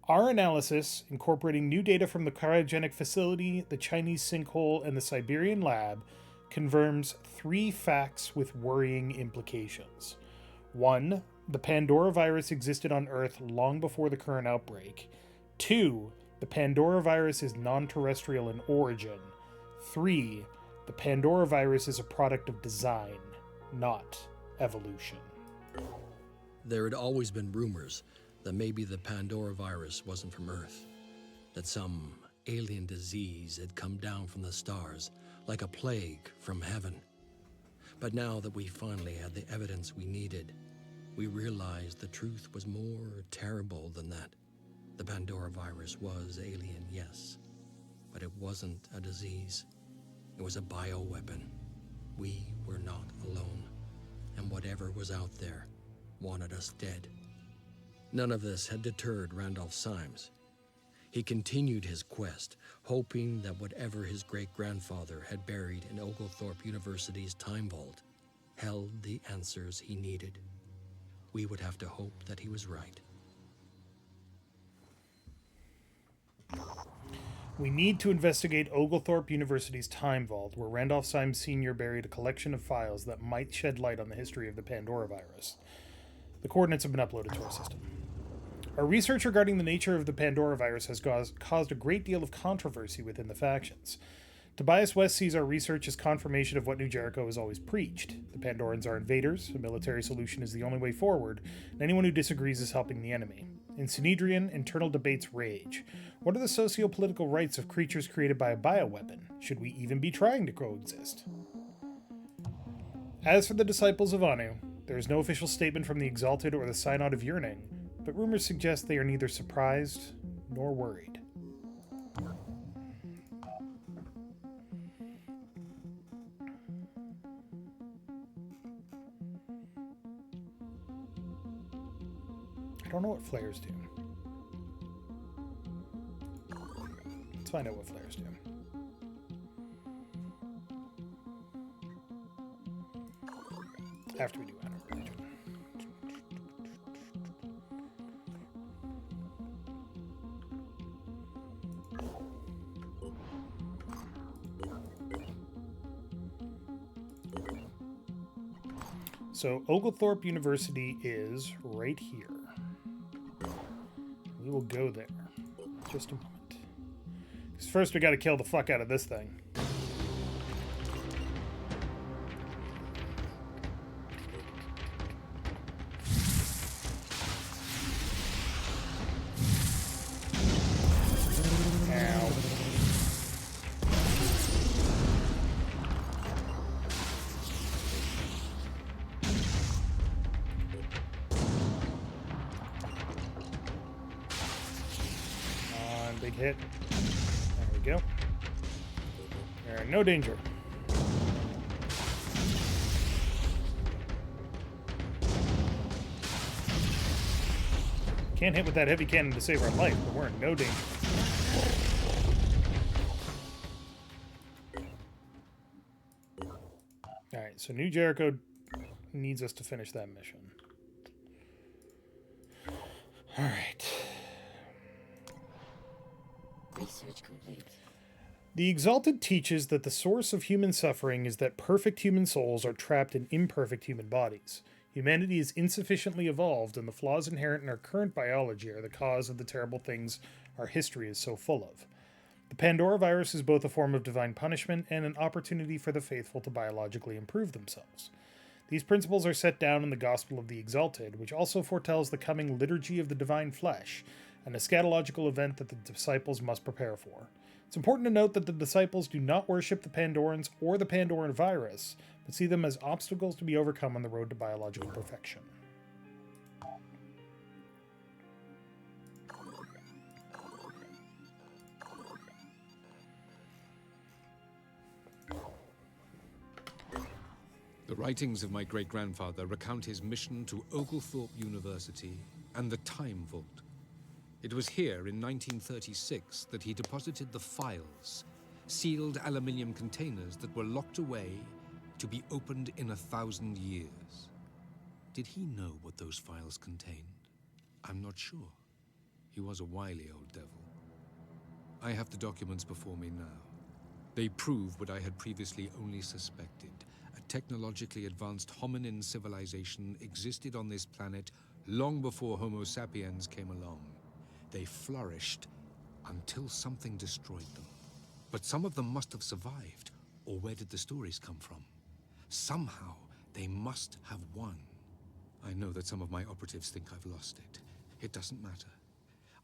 Our analysis, incorporating new data from the cryogenic facility, the Chinese sinkhole, and the Siberian lab, confirms 3 facts with worrying implications. 1. The Pandora virus existed on Earth long before the current outbreak. 2. The Pandora virus is non-terrestrial in origin. 3. The Pandora virus is a product of design, not evolution. There had always been rumors that maybe the Pandora virus wasn't from Earth, that some alien disease had come down from the stars like a plague from heaven. But now that we finally had the evidence we needed, we realized the truth was more terrible than that. The Pandora virus was alien, yes, but it wasn't a disease. It was a bioweapon. We were not alone, and whatever was out there wanted us dead. None of this had deterred Randolph Symes. He continued his quest, hoping that whatever his great-grandfather had buried in Oglethorpe University's time vault held the answers he needed. We would have to hope that he was right. We need to investigate Oglethorpe University's time vault, where Randolph Symes Sr. buried a collection of files that might shed light on the history of the Pandora virus. The coordinates have been uploaded to our system. Our research regarding the nature of the Pandora virus has caused a great deal of controversy within the factions. Tobias West sees our research as confirmation of what New Jericho has always preached. The Pandorans are invaders, a military solution is the only way forward, and anyone who disagrees is helping the enemy. In Synedrian, internal debates rage. What are the socio-political rights of creatures created by a bioweapon? Should we even be trying to coexist? As for the disciples of Anu, there is no official statement from the Exalted or the Synod of Yearning, but rumors suggest they are neither surprised nor worried. I don't know what flares do. Let's find out what flares do. After we do Anna Religion. So Oglethorpe University is right here. We will go there. Just a moment. Because first we gotta kill the fuck out of this thing. Ow. Big hit. There we go. They're in no danger. Can't hit with that heavy cannon to save our life, but we're in no danger. Alright, so New Jericho needs us to finish that mission. Alright. Research complete. The Exalted teaches that the source of human suffering is that perfect human souls are trapped in imperfect human bodies. Humanity is insufficiently evolved, and the flaws inherent in our current biology are the cause of the terrible things our history is so full of. The Pandora virus is both a form of divine punishment and an opportunity for the faithful to biologically improve themselves. These principles are set down in the Gospel of the Exalted, which also foretells the coming Liturgy of the Divine Flesh, an eschatological event that the disciples must prepare for. It's important to note that the disciples do not worship the Pandorans or the Pandoran virus, but see them as obstacles to be overcome on the road to biological perfection. The writings of my great-grandfather recount his mission to Oglethorpe University and the Time Vault. It was here in 1936 that he deposited the files, sealed aluminium containers that were locked away to be opened in 1,000 years. Did he know what those files contained? I'm not sure. He was a wily old devil. I have the documents before me now. They prove what I had previously only suspected. A technologically advanced hominin civilization existed on this planet long before Homo sapiens came along. They flourished until something destroyed them. But some of them must have survived, or where did the stories come from? Somehow, they must have won. I know that some of my operatives think I've lost it. It doesn't matter.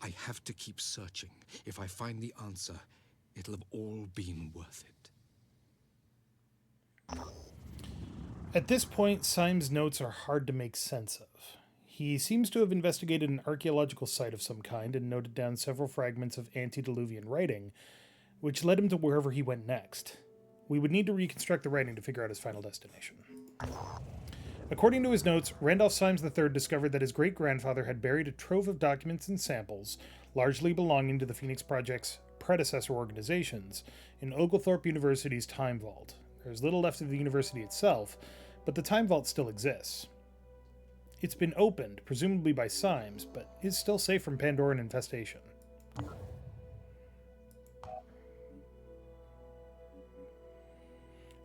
I have to keep searching. If I find the answer, it'll have all been worth it. At this point, Syme's notes are hard to make sense of. He seems to have investigated an archaeological site of some kind and noted down several fragments of antediluvian writing, which led him to wherever he went next. We would need to reconstruct the writing to figure out his final destination. According to his notes, Randolph Symes III discovered that his great-grandfather had buried a trove of documents and samples, largely belonging to the Phoenix Project's predecessor organizations, in Oglethorpe University's Time Vault. There's little left of the university itself, but the Time Vault still exists. It's been opened, presumably by Symes, but is still safe from Pandoran infestation.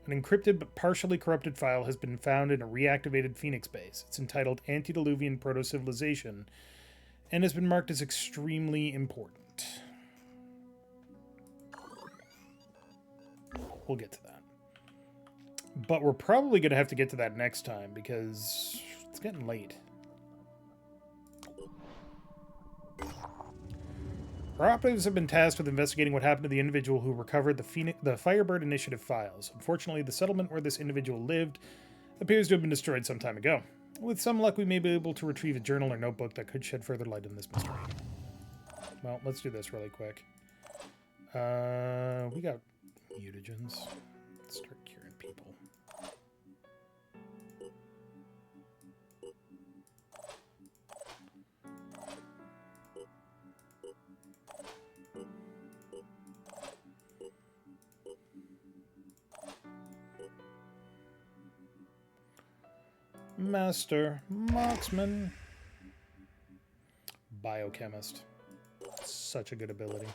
An encrypted but partially corrupted file has been found in a reactivated Phoenix base. It's entitled Antediluvian Proto-Civilization and has been marked as extremely important. We'll get to that. But we're probably going to have to get to that next time because it's getting late. Our operatives have been tasked with investigating what happened to the individual who recovered the Firebird Initiative files. Unfortunately, the settlement where this individual lived appears to have been destroyed some time ago. With some luck, we may be able to retrieve a journal or notebook that could shed further light on this mystery. Well, let's do this really quick. We got mutagens. Let's start curing people. Master Marksman. Biochemist. Such a good ability.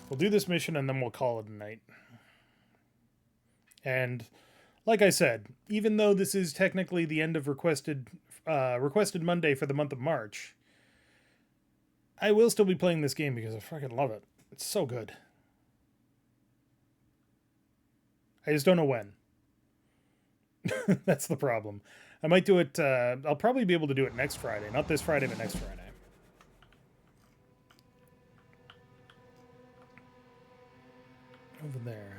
We'll do this mission and then we'll call it a night. And like I said, even though this is technically the end of requested Monday for the month of March, I will still be playing this game because I fucking love it. It's so good. I just don't know when. That's the problem. I might do it, I'll probably be able to do it next Friday. Not this Friday, but next Friday. Over there,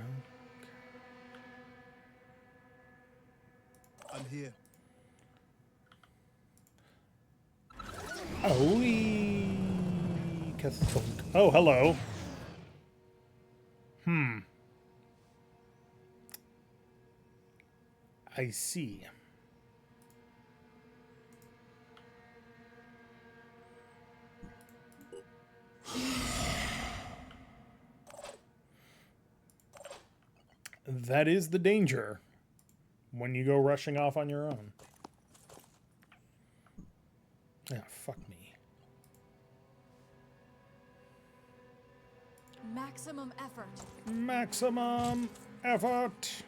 huh? I'm here. Oh, hello. I see. that is the danger when you go rushing off on your own. Ah, fuck me. Maximum effort. Maximum effort.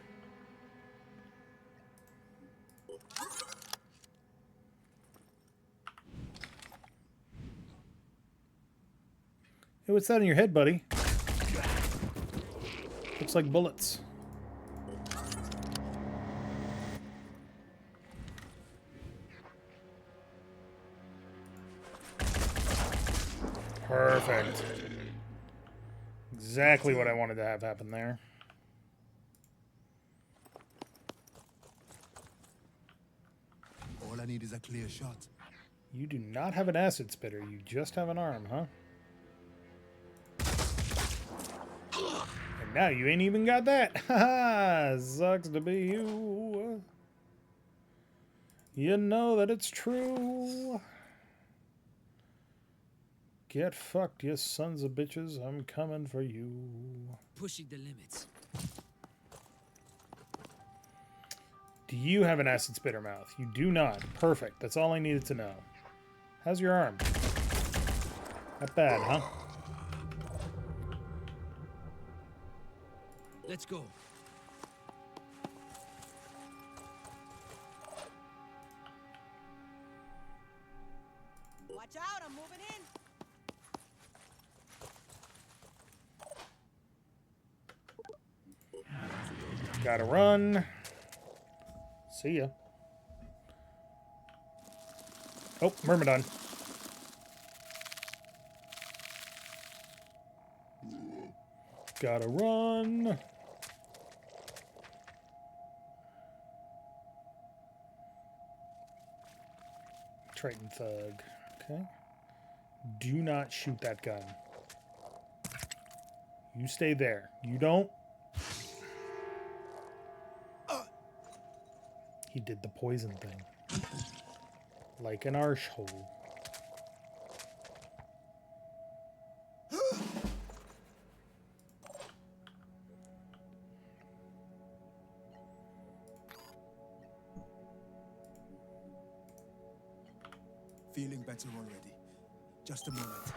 Hey, what's that in your head, buddy? Looks like bullets. Perfect. Exactly what I wanted to have happen there. All I need is a clear shot. You do not have an acid spitter. You just have an arm, huh? And now you ain't even got that. Haha, sucks to be you. You know that it's true. Get fucked, you sons of bitches. I'm coming for you. Pushing the limits. Do you have an acid spitter mouth? You do not. Perfect. That's all I needed to know. How's your arm? Not bad, huh? Let's go. Watch out, I'm moving in. Gotta run. See ya. Oh, Myrmidon. Gotta run. Triton Thug. Okay. Do not shoot that gun. You stay there. You don't. He did the poison thing. Like an arsehole. Feeling better already. Just a moment.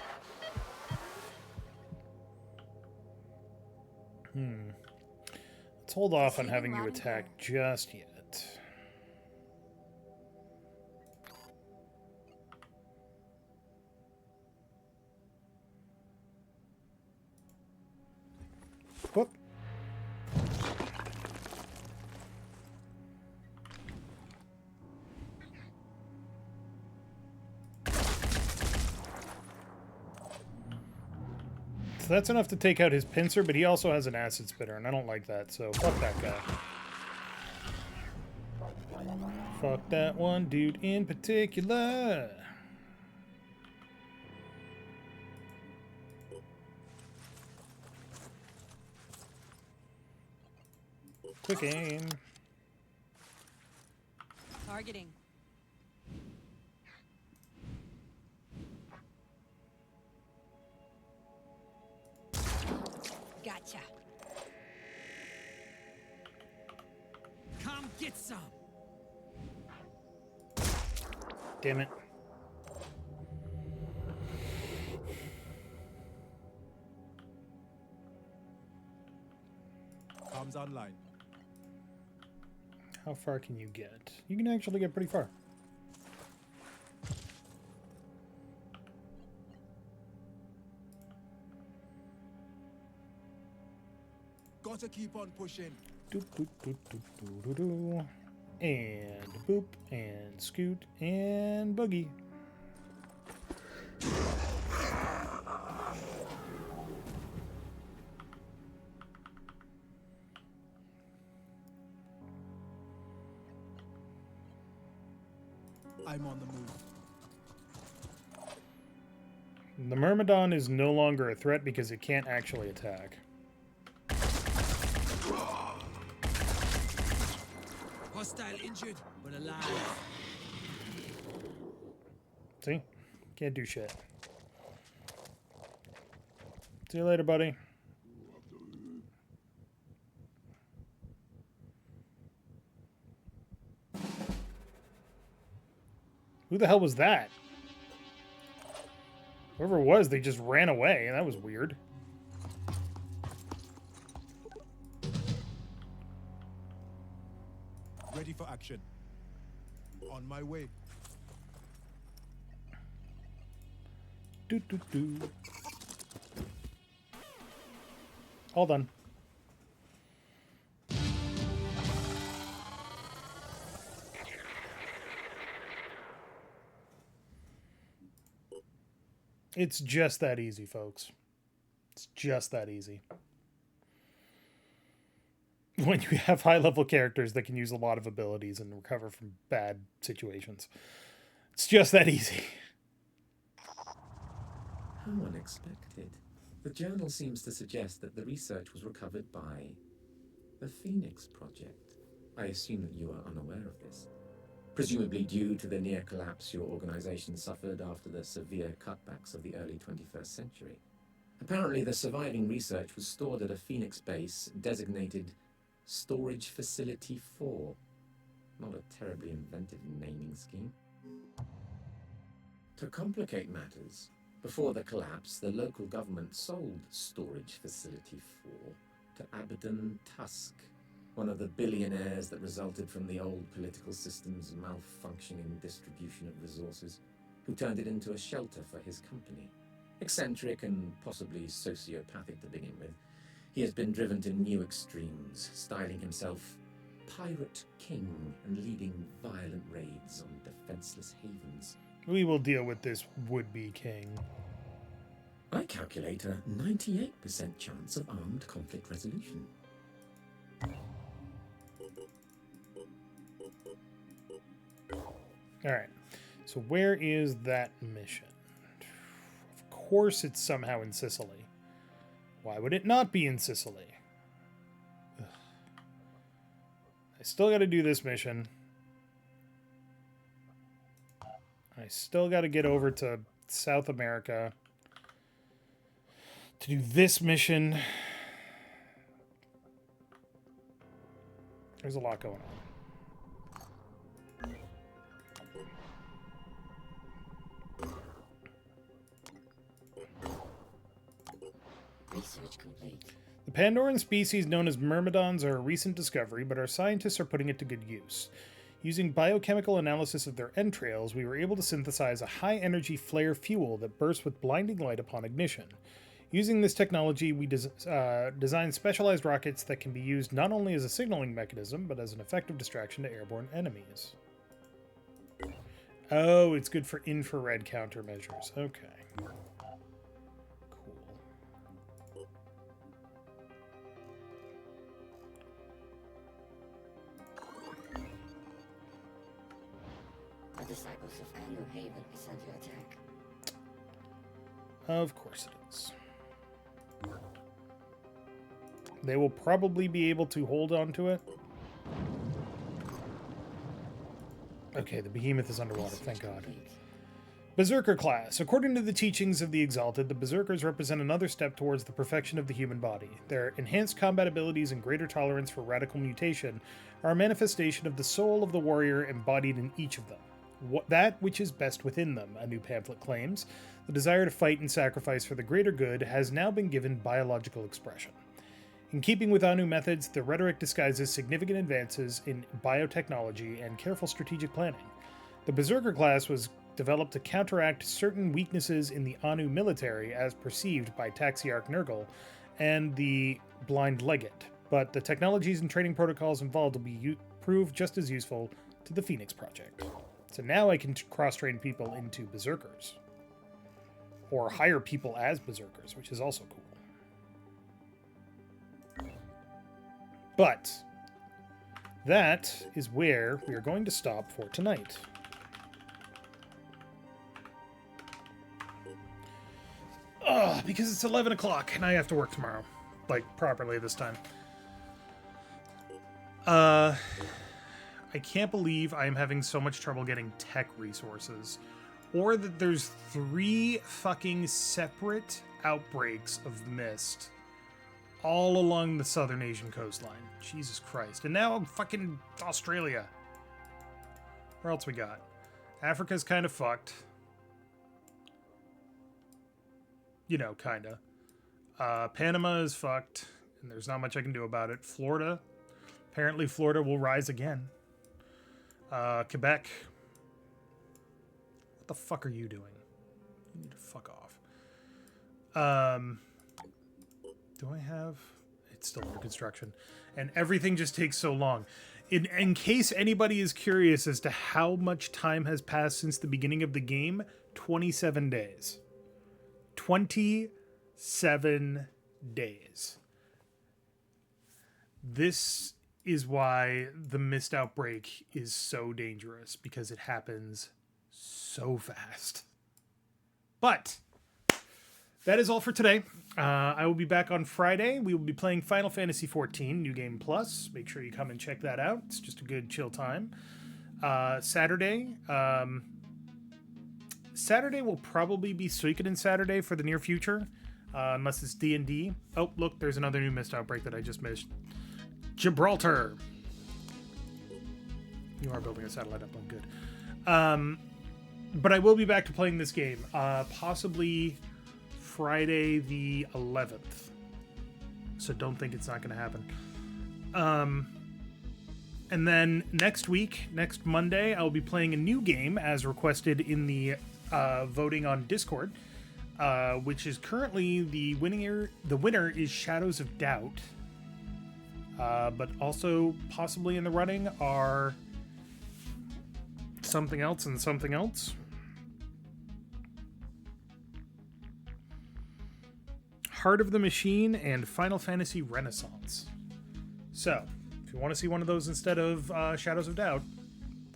Let's hold off on having you attack just yet. Whoop. So that's enough to take out his pincer, but he also has an acid spitter, and I don't like that, so fuck that guy. Fuck that one dude in particular. Quick aim. Targeting. Gotcha. Come get some. Damn it. Comms online. How far can you get? You can actually get pretty far. Gotta keep on pushing. Doop, doop, doop, doop, doo, doo, doo. And boop, and scoot, and boogie. I'm on the move. The Myrmidon is no longer a threat because it can't actually attack. Hostile injured, but alive. See? Can't do shit. See you later, buddy. Who the hell was that? Whoever it was, they just ran away. That was weird. Ready for action. On my way. Do, do, do. All done. It's just that easy, folks. It's just that easy. When you have high-level characters that can use a lot of abilities and recover from bad situations. It's just that easy. How unexpected. The journal seems to suggest that the research was recovered by the Phoenix Project. I assume that you are unaware of this. Presumably due to the near collapse your organization suffered after the severe cutbacks of the early 21st century. Apparently, the surviving research was stored at a Phoenix base designated Storage Facility 4. Not a terribly inventive naming scheme. To complicate matters, before the collapse, the local government sold Storage Facility 4 to Abaddon Tusk, one of the billionaires that resulted from the old political system's malfunctioning distribution of resources, who turned it into a shelter for his company. Eccentric and possibly sociopathic to begin with, he has been driven to new extremes, styling himself Pirate King and leading violent raids on defenseless havens. We will deal with this would-be king. I calculate a 98% chance of armed conflict resolution. Alright, so where is that mission? Of course it's somehow in Sicily. Why would it not be in Sicily? Ugh. I still gotta do this mission. I still gotta get over to South America to do this mission. There's a lot going on. Research complete. The Pandoran species known as myrmidons are a recent discovery, but our scientists are putting it to good use. Using biochemical analysis of their entrails, we were able to synthesize a high-energy flare fuel that bursts with blinding light upon ignition. Using this technology, we designed specialized rockets that can be used not only as a signaling mechanism, but as an effective distraction to airborne enemies. Oh, it's good for infrared countermeasures. Okay. The disciples of Anu Haven is under attack. Of course it is. They will probably be able to hold on to it. Okay, the behemoth is underwater, thank God. Berserker class. According to the teachings of the Exalted, the Berserkers represent another step towards the perfection of the human body. Their enhanced combat abilities and greater tolerance for radical mutation are a manifestation of the soul of the warrior embodied in each of them. That which is best within them, a new pamphlet claims. The desire to fight and sacrifice for the greater good has now been given biological expression. In keeping with Anu methods, the rhetoric disguises significant advances in biotechnology and careful strategic planning. The Berserker class was developed to counteract certain weaknesses in the Anu military as perceived by Taxiarch Nurgle and the Blind Legate, but the technologies and training protocols involved will prove just as useful to the Phoenix Project. So now I can cross-train people into Berserkers. Or hire people as Berserkers, which is also cool. But that is where we are going to stop for tonight. Because it's 11 o'clock and I have to work tomorrow. Like, properly this time. I can't believe I am having so much trouble getting tech resources. Or that there's 3 fucking separate outbreaks of mist all along the southern Asian coastline. Jesus Christ. And now I'm fucking Australia. Where else we got? Africa's kind of fucked. You know, kinda. Panama is fucked, and there's not much I can do about it. Florida. Apparently Florida will rise again. Quebec. What the fuck are you doing? You need to fuck off. Do I have... It's still under construction. And everything just takes so long. In case anybody is curious as to how much time has passed since the beginning of the game, 27 days. 27 days. This is why the mist outbreak is so dangerous, because it happens so fast. But that is all for today. I will be back on Friday. We will be playing Final Fantasy XIV New Game Plus. Make sure you come and check that out. It's just a good chill time. Saturday will probably be Suikoden Saturday for the near future, unless it's D&D. Oh, look, there's another new mist outbreak that I just missed. Gibraltar. You are building a satellite up. I'm good. But I will be back to playing this game, possibly Friday the 11th. So don't think it's not going to happen. And then next week, next Monday, I'll be playing a new game as requested in the voting on Discord, which is currently the winner is Shadows of Doubt. But also possibly in the running are something else and something else. Heart of the Machine and Final Fantasy Renaissance. So, if you want to see one of those instead of Shadows of Doubt,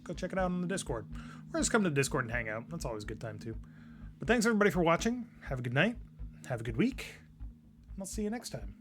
go check it out on the Discord. Or just come to the Discord and hang out. That's always a good time too. But thanks everybody for watching. Have a good night. Have a good week. And I'll see you next time.